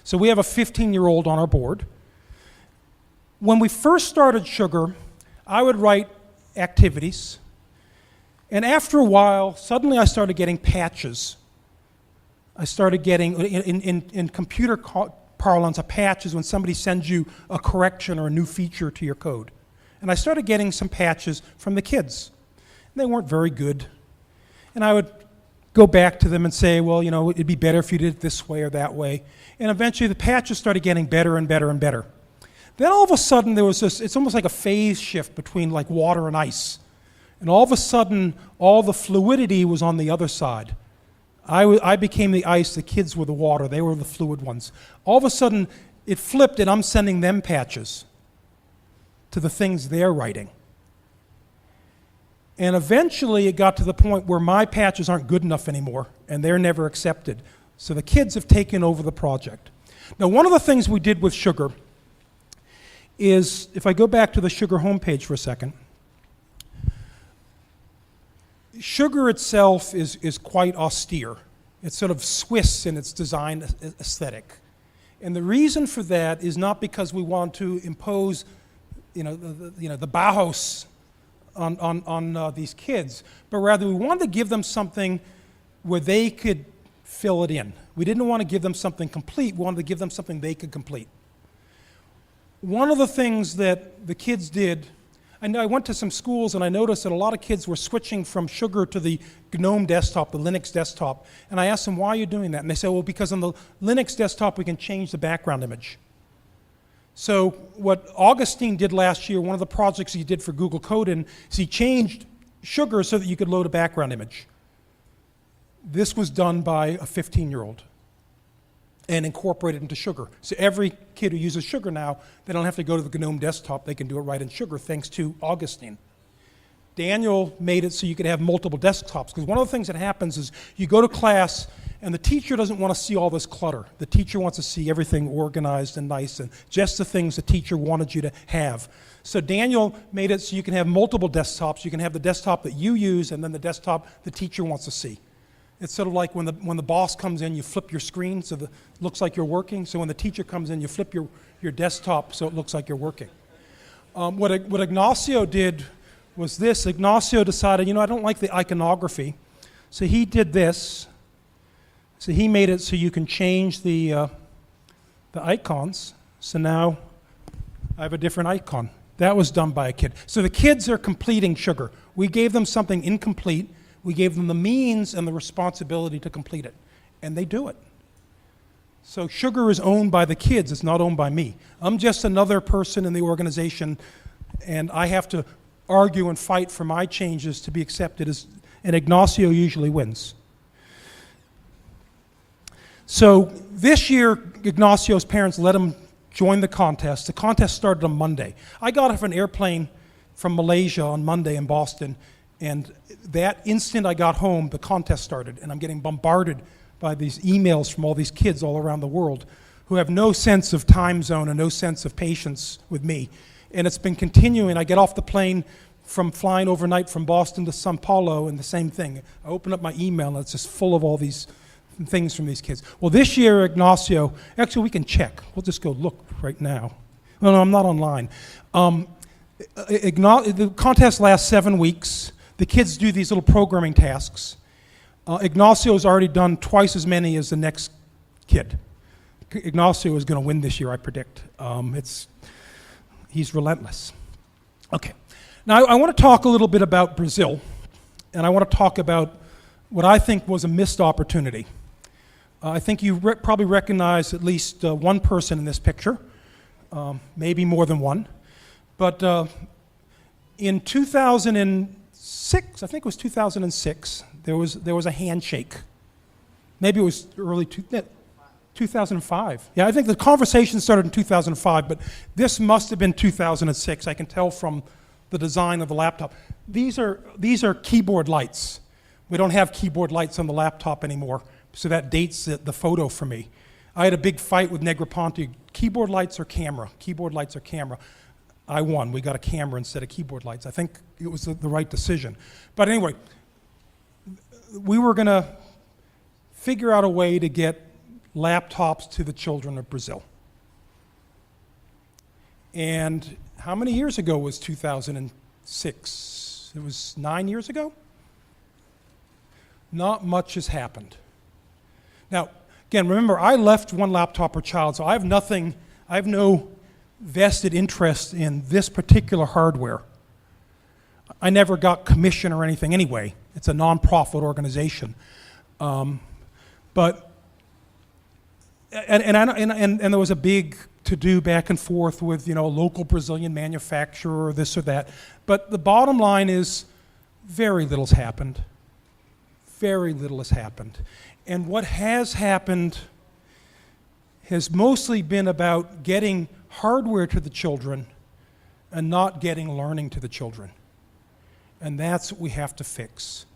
So we have a 15-year-old on our board. When we first started Sugar, I would write activities. And after a while, suddenly I started getting patches. I started getting, in computer parlance, a patch is when somebody sends you a correction or a new feature to your code. And I started getting some patches from the kids. And they weren't very good. And I would go back to them and say, well, it'd be better if you did it this way or that way. And eventually the patches started getting better and better and better. Then all of a sudden there was this, it's almost like a phase shift between like water and ice. And all of a sudden, all the fluidity was on the other side. I became the ice, the kids were the water, they were the fluid ones. All of a sudden, it flipped and I'm sending them patches to the things they're writing. And eventually it got to the point where my patches aren't good enough anymore and they're never accepted. So the kids have taken over the project. Now, one of the things we did with Sugar is, if I go back to the Sugar homepage for a second, Sugar itself is quite austere. It's sort of Swiss in its design aesthetic. And the reason for that is not because we want to impose the Bauhaus on these kids, but rather we wanted to give them something where they could fill it in. We didn't want to give them something complete, we wanted to give them something they could complete. One of the things that the kids did, I went to some schools and I noticed that a lot of kids were switching from Sugar to the GNOME desktop, the Linux desktop. And I asked them, why are you doing that? And they said, well, because on the Linux desktop we can change the background image. So what Augustine did last year, one of the projects he did for Google Code-In, is he changed Sugar so that you could load a background image. This was done by a 15-year-old and incorporated into Sugar. So every kid who uses Sugar now, they don't have to go to the GNOME desktop, they can do it right in Sugar thanks to Augustine. Daniel made it so you could have multiple desktops, because one of the things that happens is you go to class and the teacher doesn't want to see all this clutter. The teacher wants to see everything organized and nice and just the things the teacher wanted you to have. So Daniel made it so you can have multiple desktops. You can have the desktop that you use and then the desktop the teacher wants to see. It's sort of like when the boss comes in, you flip your screen so that it looks like you're working. So when the teacher comes in, you flip your desktop so it looks like you're working. What Ignacio did was this. Ignacio decided, I don't like the iconography. So he did this. So he made it so you can change the icons. So now I have a different icon. That was done by a kid. So the kids are completing Sugar. We gave them something incomplete. We gave them the means and the responsibility to complete it, and they do it. So Sugar is owned by the kids, it's not owned by me. I'm just another person in the organization, and I have to argue and fight for my changes to be accepted, and Ignacio usually wins. So this year, Ignacio's parents let him joined the contest. The contest started on Monday. I got off an airplane from Malaysia on Monday in Boston, and that instant I got home, the contest started, and I'm getting bombarded by these emails from all these kids all around the world who have no sense of time zone and no sense of patience with me. And it's been continuing. I get off the plane from flying overnight from Boston to Sao Paulo, and the same thing. I open up my email, and it's just full of all these things from these kids. Well, this year, Ignacio, actually, we can check. We'll just go look right now. No, I'm not online. The contest lasts 7 weeks. The kids do these little programming tasks. Ignacio's already done twice as many as the next kid. Ignacio is going to win this year, I predict. He's relentless. Okay. Now, I want to talk a little bit about Brazil, and I want to talk about what I think was a missed opportunity. I think you probably recognize at least one person in this picture, maybe more than one. But in 2006, I think it was 2006, there was a handshake. Maybe it was early 2005. Yeah, I think the conversation started in 2005, but this must have been 2006. I can tell from the design of the laptop. These are keyboard lights. We don't have keyboard lights on the laptop anymore, so that dates the photo for me. I had a big fight with Negroponte. Keyboard lights or camera? Keyboard lights or camera? I won. We got a camera instead of keyboard lights. I think it was the right decision. But anyway, we were going to figure out a way to get laptops to the children of Brazil. And how many years ago was 2006? It was 9 years ago? Not much has happened. Now, again, remember, I left one laptop per child, so I have no vested interest in this particular hardware. I never got commission or anything anyway. It's a non-profit organization. And there was a big to-do back and forth with, a local Brazilian manufacturer or this or that. But the bottom line is very little has happened. Very little has happened. And what has happened has mostly been about getting hardware to the children and not getting learning to the children. And that's what we have to fix.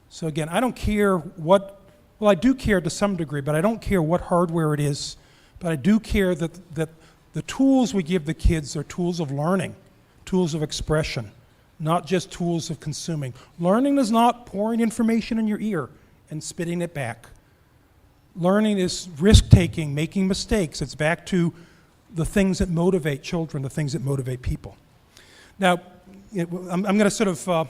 So again, I don't care well, I do care to some degree, but I don't care what hardware it is, but I do care that the tools we give the kids are tools of learning, tools of expression, not just tools of consuming. Learning is not pouring information in your ear and spitting it back. Learning is risk-taking, making mistakes. It's back to the things that motivate children, the things that motivate people. Now, I'm going to sort of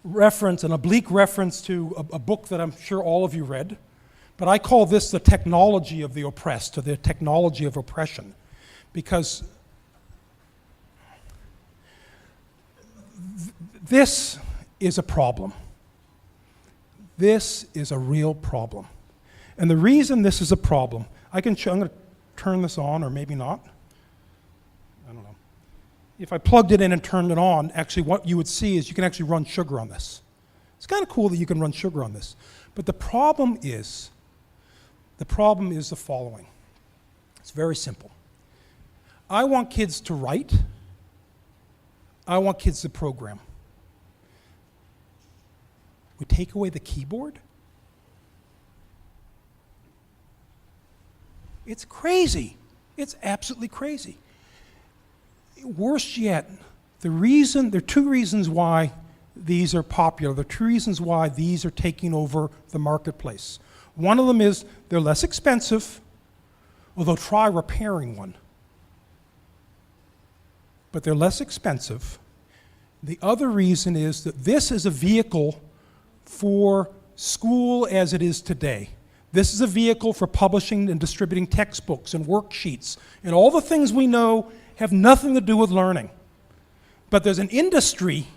reference, an oblique reference to a book that I'm sure all of you read, but I call this the technology of the oppressed, or the technology of oppression, because this is a problem. This is a real problem. And the reason this is a problem, I'm going to turn this on, or maybe not. I don't know. If I plugged it in and turned it on, actually what you would see is you can actually run sugar on this. It's kind of cool that you can run sugar on this. But the problem is the following. It's very simple. I want kids to write. I want kids to program. We take away the keyboard? It's crazy. It's absolutely crazy. Worse yet, there are two reasons why these are popular. There are two reasons why these are taking over the marketplace. One of them is they're less expensive, although try repairing one. But they're less expensive. The other reason is that this is a vehicle for school as it is today. This is a vehicle for publishing and distributing textbooks and worksheets, and all the things we know have nothing to do with learning. But there's an industry,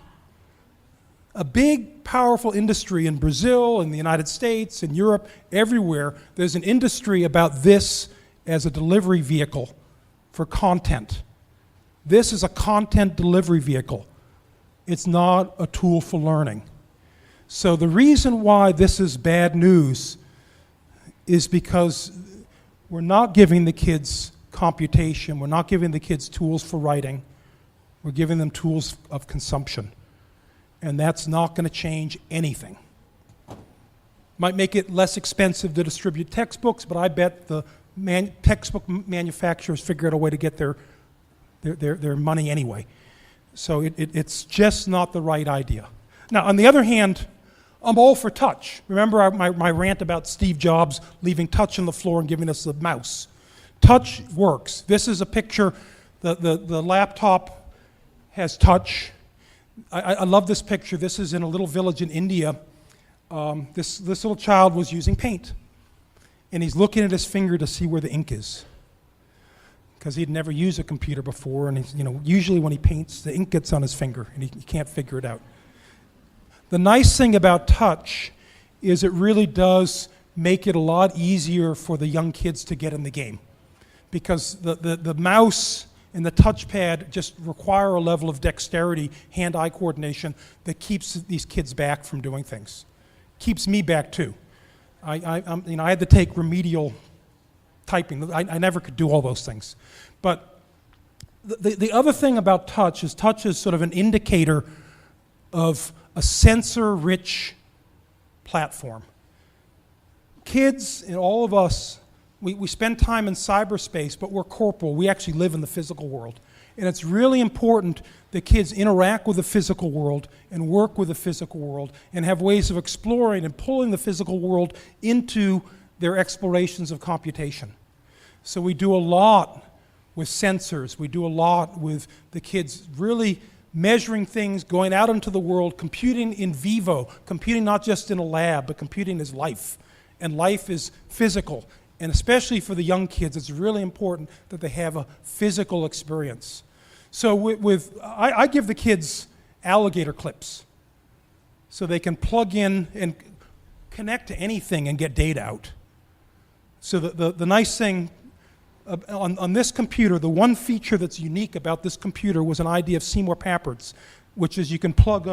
a big, powerful industry in Brazil, in the United States, in Europe, everywhere. There's an industry about this as a delivery vehicle for content. This is a content delivery vehicle. It's not a tool for learning. So the reason why this is bad news is because we're not giving the kids computation. We're not giving the kids tools for writing. We're giving them tools of consumption. And that's not going to change anything. Might make it less expensive to distribute textbooks, but I bet the textbook manufacturers figure out a way to get their money anyway. So it's just not the right idea. Now, on the other hand, I'm all for touch. Remember my rant about Steve Jobs leaving touch on the floor and giving us the mouse. Touch works. This is a picture. The laptop has touch. I love this picture. This is in a little village in India. This little child was using paint. And he's looking at his finger to see where the ink is. Because he'd never used a computer before. And usually when he paints, the ink gets on his finger and he can't figure it out. The nice thing about touch is it really does make it a lot easier for the young kids to get in the game. Because the mouse and the touchpad just require a level of dexterity, hand-eye coordination, that keeps these kids back from doing things. Keeps me back too. I had to take remedial typing. I never could do all those things. But the other thing about touch is sort of an indicator of a sensor-rich platform. Kids and all of us, we spend time in cyberspace, but we're corporal. We actually live in the physical world. And it's really important that kids interact with the physical world and work with the physical world and have ways of exploring and pulling the physical world into their explorations of computation. So we do a lot with sensors. We do a lot with the kids really measuring things, going out into the world, computing in vivo, computing not just in a lab, but computing is life. And life is physical. And especially for the young kids, it's really important that they have a physical experience. So I give the kids alligator clips so they can plug in and connect to anything and get data out. So the nice thing on this computer, the one feature that's unique about this computer was an idea of Seymour Papard's, which is you can plug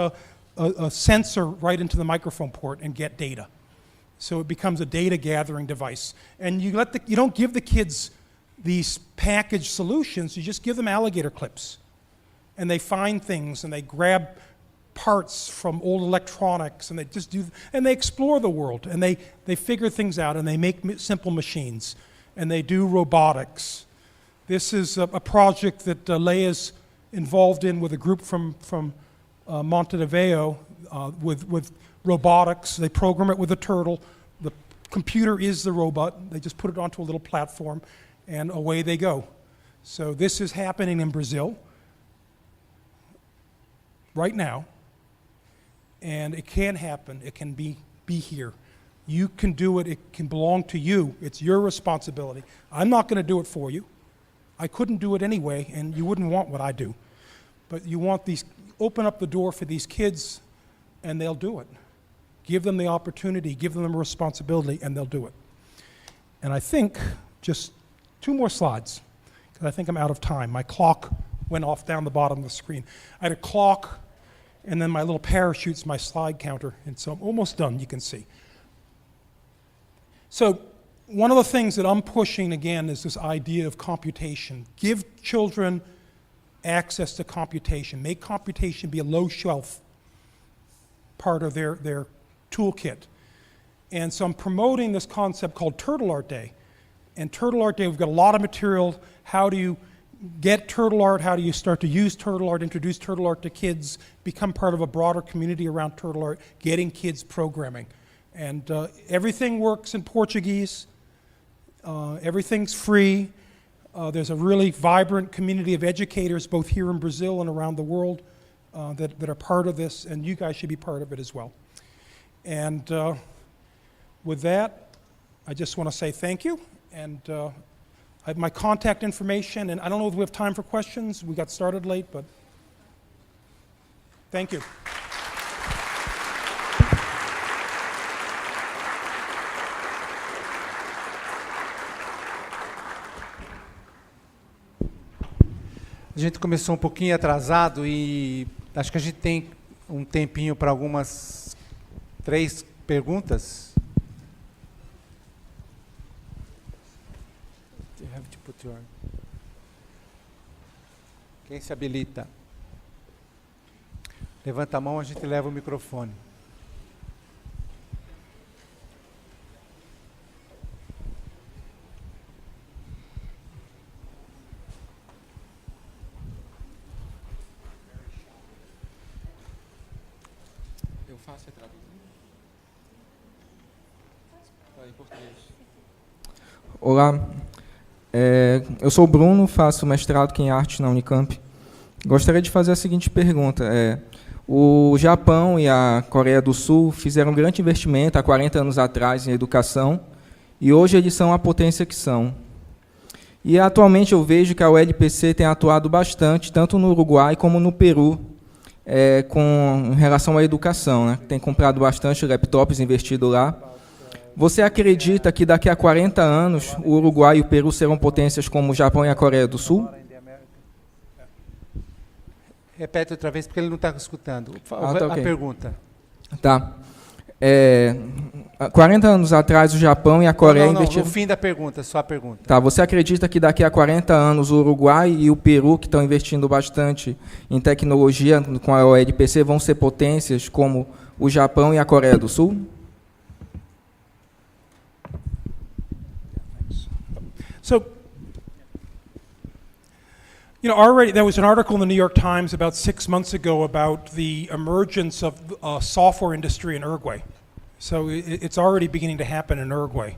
a sensor right into the microphone port and get data. So it becomes a data gathering device. And you don't give the kids these packaged solutions, you just give them alligator clips. And they find things and they grab parts from old electronics and they explore the world and they figure things out and they make simple machines. And they do robotics. This is a project that Leia's involved in with a group from Montevideo with robotics. They program it with a turtle. The computer is the robot. They just put it onto a little platform, and away they go. So this is happening in Brazil right now, and it can happen. It can be here. You can do it. It can belong to you. It's your responsibility. I'm not going to do it for you. I couldn't do it anyway, and you wouldn't want what I do. But you want open up the door for these kids, and they'll do it. Give them the opportunity, give them the responsibility, and they'll do it. And I think, just 2 more slides, because I think I'm out of time. My clock went off down the bottom of the screen. I had a clock, and then my little parachute's my slide counter, and so I'm almost done, you can see. So one of the things that I'm pushing, again, is this idea of computation. Give children access to computation. Make computation be a low-shelf part of their toolkit. And so I'm promoting this concept called Turtle Art Day. And Turtle Art Day, we've got a lot of material. How do you get turtle art? How do you start to use turtle art, introduce turtle art to kids, become part of a broader community around turtle art, getting kids programming. And everything works in Portuguese. Everything's free. There's a really vibrant community of educators, both here in Brazil and around the world, that are part of this, and you guys should be part of it as well. And with that, I just want to say thank you. And I have my contact information, and I don't know if we have time for questions. We got started late, but thank you. A gente começou um pouquinho atrasado e acho que a gente tem um tempinho para algumas 3 perguntas. have to put your... Quem se habilita? Levanta a mão, a gente leva o microfone. Eu faço a tradução. Em português. Olá, eu sou o Bruno, faço mestrado aqui em Artes na Unicamp. Gostaria de fazer a seguinte pergunta. O Japão e a Coreia do Sul fizeram um grande investimento há 40 anos atrás em educação e hoje eles são a potência que são. E atualmente eu vejo que a ULPC tem atuado bastante, tanto no Uruguai como no Peru, em relação à educação, né? Tem comprado bastante laptops, investido lá. Você acredita que daqui a 40 anos o Uruguai e o Peru serão potências como o Japão e a Coreia do Sul? Repete outra vez, porque ele não está escutando. Okay. A pergunta. Tá. 40 anos atrás, o Japão e a Coreia investiram... O fim da pergunta, só a pergunta. Tá. Você acredita que daqui a 40 anos o Uruguai e o Peru, que estão investindo bastante em tecnologia com a OLPC, vão ser potências como o Japão e a Coreia do Sul? So, already there was an article in the New York Times about 6 months ago about the emergence of software industry in Uruguay. So it's already beginning to happen in Uruguay.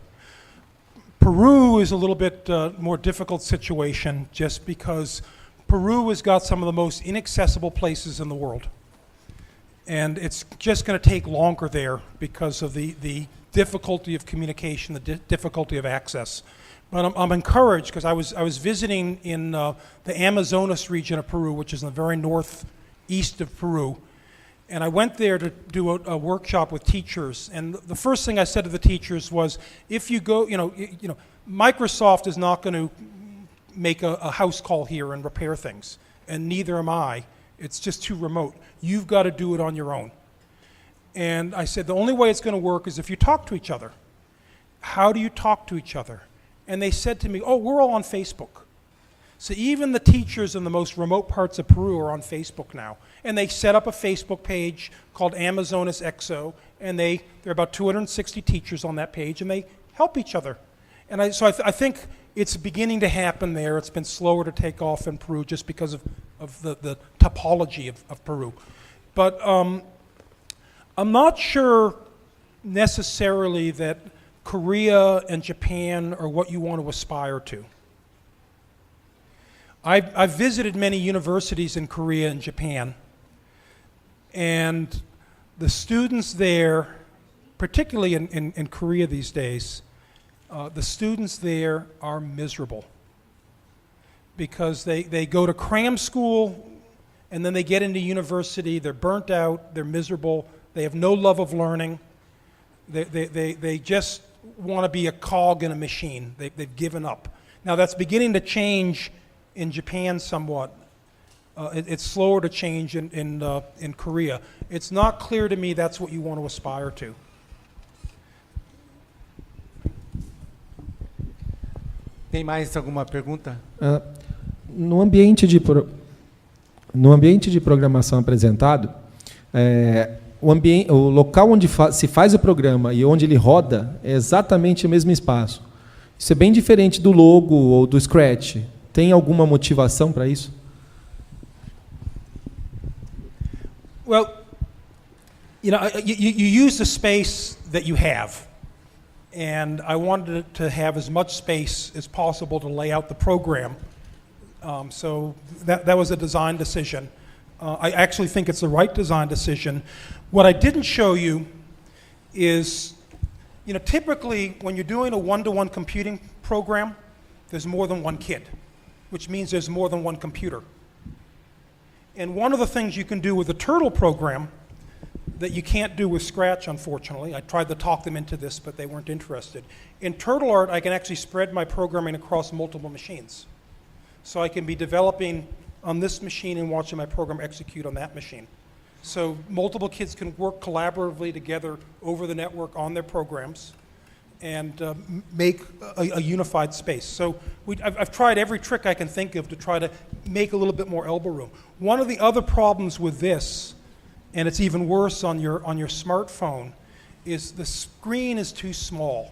Peru is a little bit more difficult situation just because Peru has got some of the most inaccessible places in the world. And it's just going to take longer there because of the difficulty of communication, the difficulty of access. But I'm encouraged because I was visiting in the Amazonas region of Peru, which is in the very northeast of Peru, and I went there to do a workshop with teachers. And the first thing I said to the teachers was, if you go, Microsoft is not going to make a house call here and repair things, and neither am I. It's just too remote. You've got to do it on your own. And I said, the only way it's going to work is if you talk to each other. How do you talk to each other? And they said to me, oh, we're all on Facebook. So even the teachers in the most remote parts of Peru are on Facebook now. And they set up a Facebook page called Amazonas XO, and there are about 260 teachers on that page, and they help each other. And I think it's beginning to happen there. It's been slower to take off in Peru just because of the topology of Peru. But I'm not sure necessarily that Korea and Japan are what you want to aspire to. I've visited many universities in Korea and Japan, and the students there, particularly in Korea these days, the students there are miserable because they go to cram school and then they get into university, they're burnt out, they're miserable, they have no love of learning, they just want to be a cog in a machine. They've given up. Now that's beginning to change in Japan somewhat. It's slower to change in Korea. It's not clear to me that's what you want to aspire to. Tem mais alguma pergunta? No ambiente de programação apresentado, o local onde se faz o programa e onde ele roda é exatamente o mesmo espaço. Isso é bem diferente do Logo ou do Scratch. Tem alguma motivação para isso? Well, you use the space that you have. And I wanted to have as much space as possible to lay out the program. So that was a design decision. I actually think it's the right design decision. What I didn't show you is, typically when you're doing a one-to-one computing program, there's more than one kid, which means there's more than one computer. And one of the things you can do with the Turtle program that you can't do with Scratch, unfortunately. I tried to talk them into this, but they weren't interested. In Turtle Art, I can actually spread my programming across multiple machines. So I can be developing on this machine and watching my program execute on that machine. So multiple kids can work collaboratively together over the network on their programs. and make a unified space. So I've tried every trick I can think of to try to make a little bit more elbow room. One of the other problems with this, and it's even worse on your smartphone, is the screen is too small.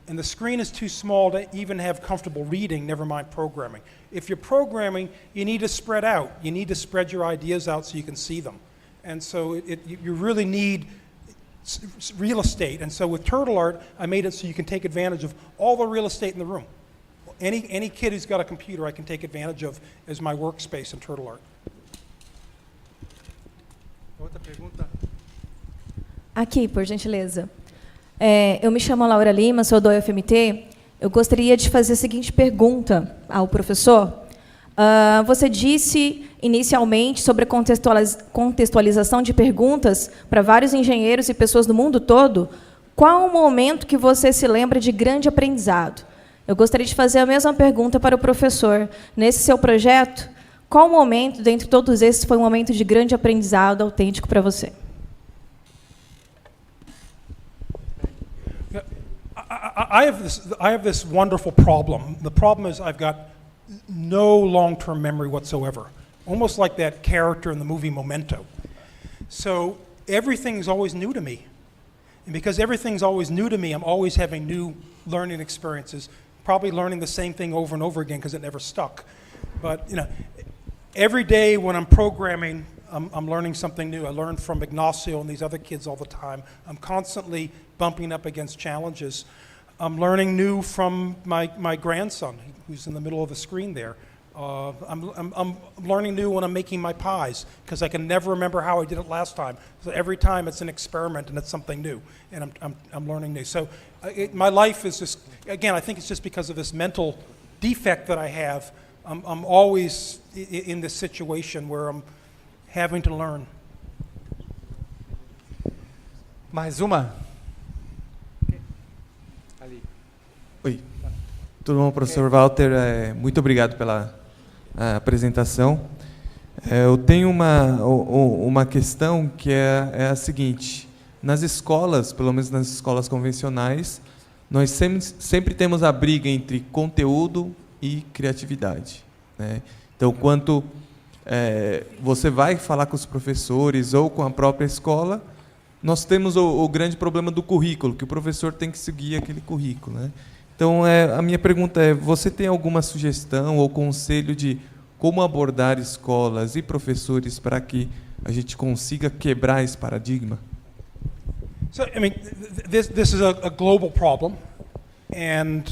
And the screen is too small to even have comfortable reading, never mind programming. If you're programming, you need to spread out. You need to spread your ideas out so you can see them. And so you really need real estate. And so with Turtle Art, I made it so you can take advantage of all the real estate in the room. Any kid who's got a computer I can take advantage of as my workspace in Turtle Art. Outra pergunta? Aqui, por gentileza. Eu me chamo Laura Lima, sou do UFMT. Eu gostaria de fazer a seguinte pergunta ao professor. Você disse inicialmente sobre a contextualização de perguntas para vários engenheiros e pessoas do mundo todo. Qual o momento que você se lembra de grande aprendizado? Eu gostaria de fazer a mesma pergunta para o professor. Nesse seu projeto, qual momento, dentre todos esses, foi um momento de grande aprendizado autêntico para você? I have this wonderful problem. The problem is I've got no long-term memory whatsoever, almost like that character in the movie Memento. So everything's always new to me. And because everything's always new to me, I'm always having new learning experiences, probably learning the same thing over and over again because it never stuck. But every day when I'm programming, I'm learning something new. I learn from Ignacio and these other kids all the time. I'm constantly bumping up against challenges. I'm learning new from my grandson, who's in the middle of the screen there. I'm learning new when I'm making my pies, because I can never remember how I did it last time. So every time it's an experiment and it's something new, and I'm learning new. So my life is just, again, I think it's just because of this mental defect that I have. I'm always in this situation where I'm having to learn. Mais uma? Oi, tudo bom, professor Walter? Muito obrigado pela apresentação. Eu tenho uma questão que é a seguinte: nas escolas, pelo menos nas escolas convencionais, nós sempre temos a briga entre conteúdo e criatividade, né? Então, quanto você vai falar com os professores ou com a própria escola, nós temos o grande problema do currículo, que o professor tem que seguir aquele currículo, né? Então, a minha pergunta é, você tem alguma sugestão ou conselho de como abordar escolas e professores para que a gente consiga quebrar esse paradigma? So, I mean, this is a global problem, and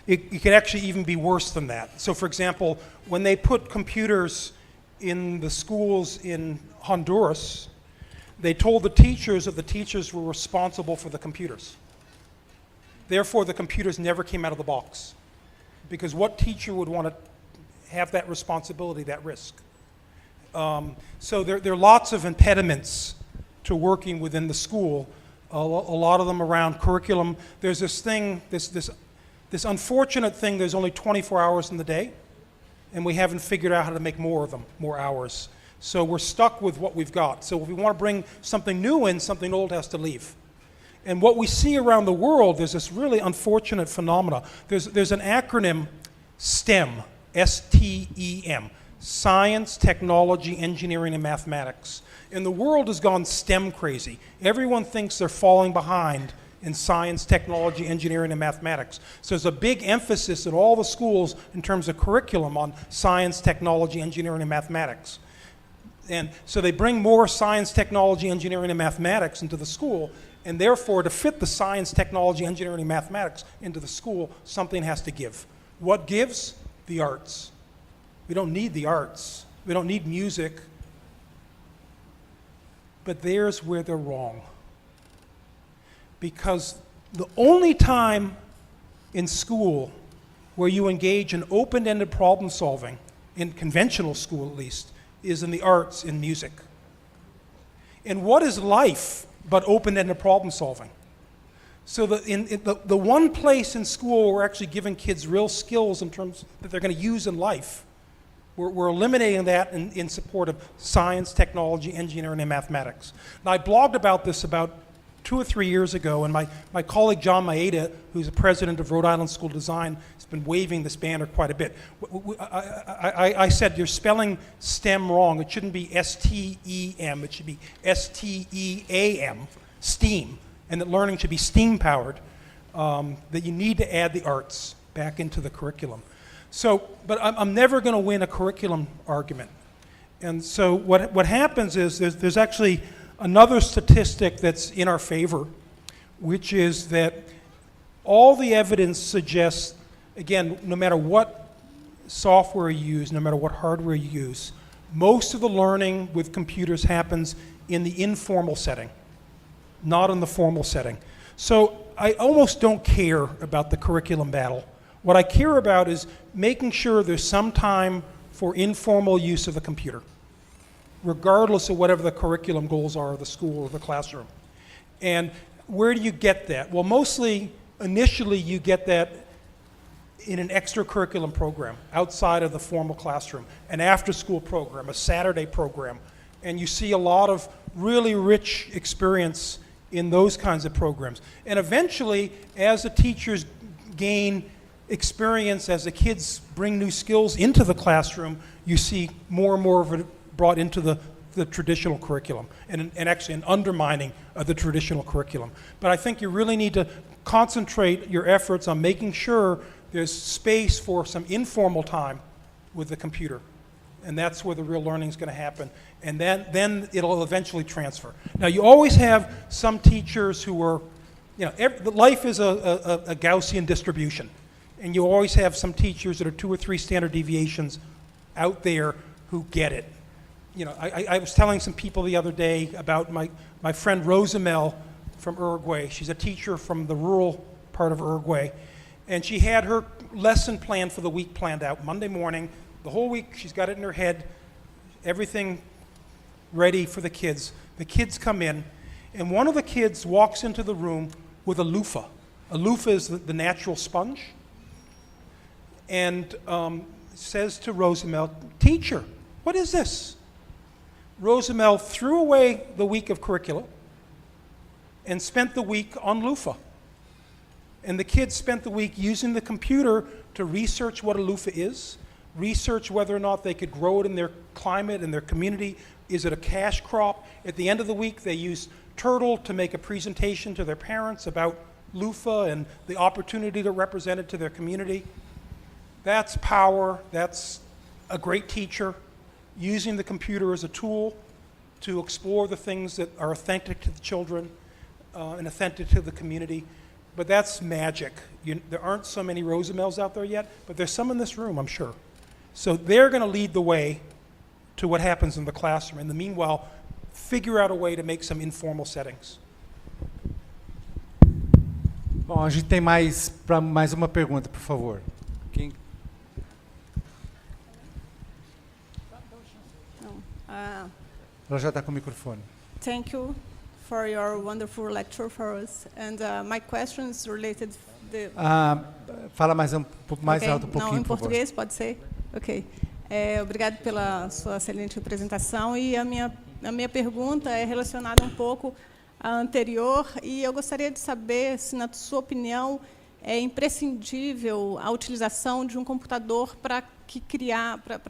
it could actually even be worse than that. So, for example, when they put computers in the schools in Honduras, they told the teachers that the teachers were responsible for the computers. Therefore, the computers never came out of the box, because what teacher would want to have that responsibility, that risk? So there are lots of impediments to working within the school, a lot of them around curriculum. There's this thing, this unfortunate thing, there's only 24 hours in the day, and we haven't figured out how to make more of them, more hours. So we're stuck with what we've got. So if we want to bring something new in, something old has to leave. And what we see around the world, there's this really unfortunate phenomena. There's an acronym, STEM, S-T-E-M, Science, Technology, Engineering, and Mathematics. And the world has gone STEM crazy. Everyone thinks they're falling behind in science, technology, engineering, and mathematics. So there's a big emphasis in all the schools in terms of curriculum on science, technology, engineering, and mathematics. And so they bring more science, technology, engineering, and mathematics into the school, and therefore to fit the science, technology, engineering, and mathematics into the school, something has to give. What gives? The arts. We don't need the arts. We don't need music. But there's where they're wrong. Because the only time in school where you engage in open-ended problem solving, in conventional school at least, is in the arts, in music. And what is life but open-ended problem solving? So the one place in school where we're actually giving kids real skills in terms that they're going to use in life, we're eliminating that in support of science, technology, engineering, and mathematics. Now, I blogged about this about 2 or 3 years ago, and my colleague John Maeda, who's the president of Rhode Island School of Design, has been waving this banner quite a bit. I said, you're spelling STEM wrong. It shouldn't be S-T-E-M. It should be S-T-E-A-M, STEAM, and that learning should be STEAM-powered, that you need to add the arts back into the curriculum. So, but I'm never going to win a curriculum argument. And so what happens is there's actually another statistic that's in our favor, which is that all the evidence suggests, again, no matter what software you use, no matter what hardware you use, most of the learning with computers happens in the informal setting, not in the formal setting. So I almost don't care about the curriculum battle. What I care about is making sure there's some time for informal use of the computer, regardless of whatever the curriculum goals are of the school or the classroom. And where do you get that? Well, mostly, initially, you get that in an extracurriculum program outside of the formal classroom, an after-school program, a Saturday program. And you see a lot of really rich experience in those kinds of programs. And eventually, as the teachers gain experience, as the kids bring new skills into the classroom, you see more and more of it brought into the traditional curriculum, and actually an undermining of the traditional curriculum. But I think you really need to concentrate your efforts on making sure there's space for some informal time with the computer. And that's where the real learning is going to happen. And then it'll eventually transfer. Now, you always have some teachers who are, life is a Gaussian distribution. And you always have some teachers that are 2 or 3 standard deviations out there who get it. I was telling some people the other day about my friend Rosamel from Uruguay. She's a teacher from the rural part of Uruguay. And she had her lesson plan for the week planned out. Monday morning, the whole week, she's got it in her head, everything ready for the kids. The kids come in, and one of the kids walks into the room with a loofah. A loofah is the natural sponge. And says to Rosamel, "Teacher, what is this?" Rosamel threw away the week of curricula and spent the week on loofah. And the kids spent the week using the computer to research what a loofah is, research whether or not they could grow it in their climate, in their community. Is it a cash crop? At the end of the week, they used Turtle to make a presentation to their parents about loofah and the opportunity that represented to their community. That's power. That's a great teacher using the computer as a tool to explore the things that are authentic to the children and authentic to the community. But that's magic. There aren't so many Rosamels out there yet, but there's some in this room, I'm sure. So they're going to lead the way to what happens in the classroom. In the meanwhile, figure out a way to make some informal settings. Bom, a gente tem mais uma pergunta, por favor. Quem? Ela já está com o microfone. Thank you for your wonderful lecture for us. And my question is related fala mais alto um pouquinho, não, em por português, favor. pode ser? Ok. Obrigado pela sua excelente apresentação. E a minha pergunta é relacionada um pouco à anterior. E eu gostaria de saber se, na sua opinião, é imprescindível a utilização de um computador para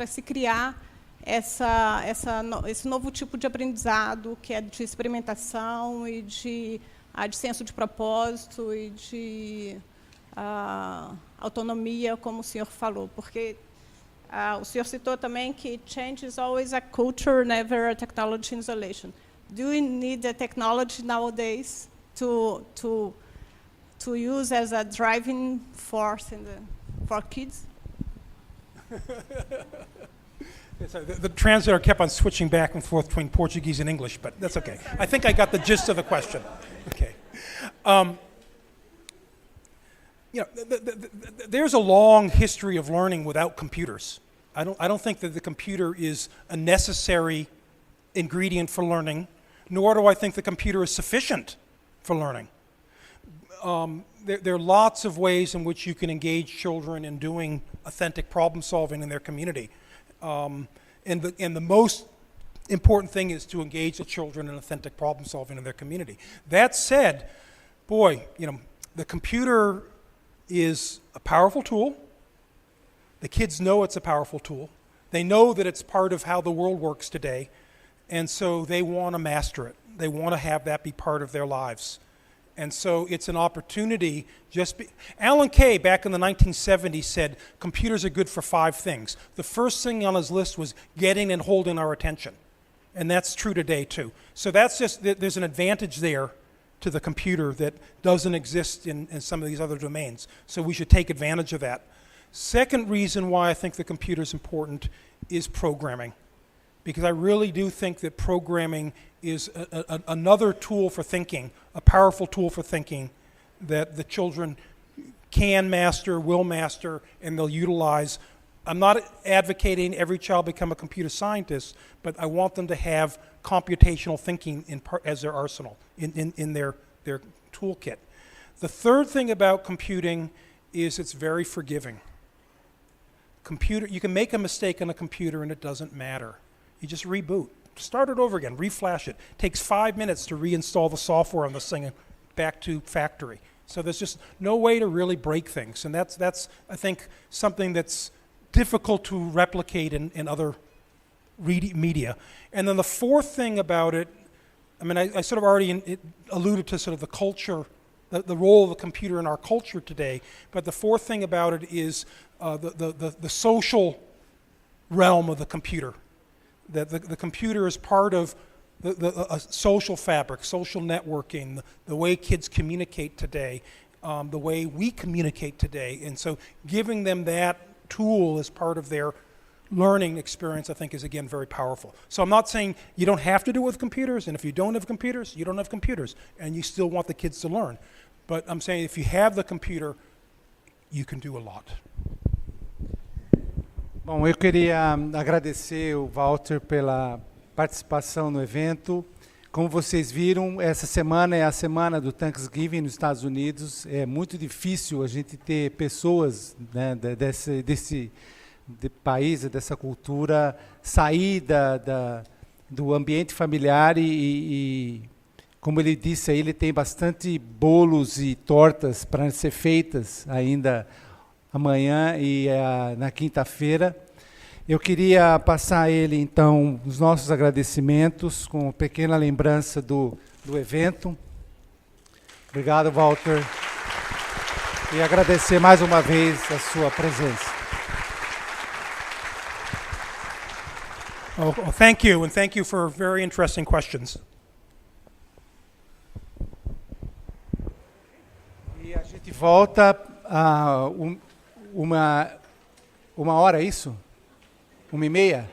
se criar esse novo tipo de aprendizado, que é de experimentação e de senso de propósito e de autonomia, como o senhor falou. Porque o senhor citou também que change is always a culture, never a technology installation. Do we need the technology nowadays to use as a driving force for kids? The translator kept on switching back and forth between Portuguese and English, but that's okay. I think I got the gist of the question. Okay. There's a long history of learning without computers. I don't think that the computer is a necessary ingredient for learning, nor do I think the computer is sufficient for learning. There are lots of ways in which you can engage children in doing authentic problem solving in their community. And the most important thing is to engage the children in authentic problem solving in their community. That said, boy, the computer is a powerful tool. The kids know it's a powerful tool. They know that it's part of how the world works today, and so they want to master it. They want to have that be part of their lives. And so it's an opportunity. Alan Kay, back in the 1970s, said computers are good for 5 things. The first thing on his list was getting and holding our attention. And that's true today, too. So there's an advantage there to the computer that doesn't exist in some of these other domains. So we should take advantage of that. Second reason why I think the computer is important is programming. Because I really do think that programming is another tool for thinking, a powerful tool for thinking that the children can master, will master, and they'll utilize. I'm not advocating every child become a computer scientist, but I want them to have computational thinking as their arsenal, in their toolkit. The third thing about computing is it's very forgiving. You can make a mistake on a computer and it doesn't matter. You just reboot. Start it over again, reflash it. Takes 5 minutes to reinstall the software on this thing and back to factory. So there's just no way to really break things. And that's I think, something that's difficult to replicate in other media. And then the fourth thing about it, I sort of already alluded to sort of the culture, the role of the computer in our culture today. But the fourth thing about it is the social realm of the computer. That the computer is part of a social fabric, social networking, the way kids communicate today, the way we communicate today. And so giving them that tool as part of their learning experience, I think, is, again, very powerful. So I'm not saying you don't have to do it with computers, and if you don't have computers, you don't have computers, and you still want the kids to learn. But I'm saying if you have the computer, you can do a lot. Bom, eu queria agradecer o Walter pela participação no evento. Como vocês viram, essa semana é a semana do Thanksgiving nos Estados Unidos. É muito difícil a gente ter pessoas, né, desse país, dessa cultura, sair do ambiente familiar e, como ele disse, aí ele tem bastante bolos e tortas para ser feitas ainda amanhã e na quinta-feira. Eu queria passar a ele, então, os nossos agradecimentos com uma pequena lembrança do evento. Obrigado, Walter. E agradecer mais uma vez a sua presença. Oh, thank you, and thank you for very interesting questions. E a gente volta a uma hora, é isso? 1h30?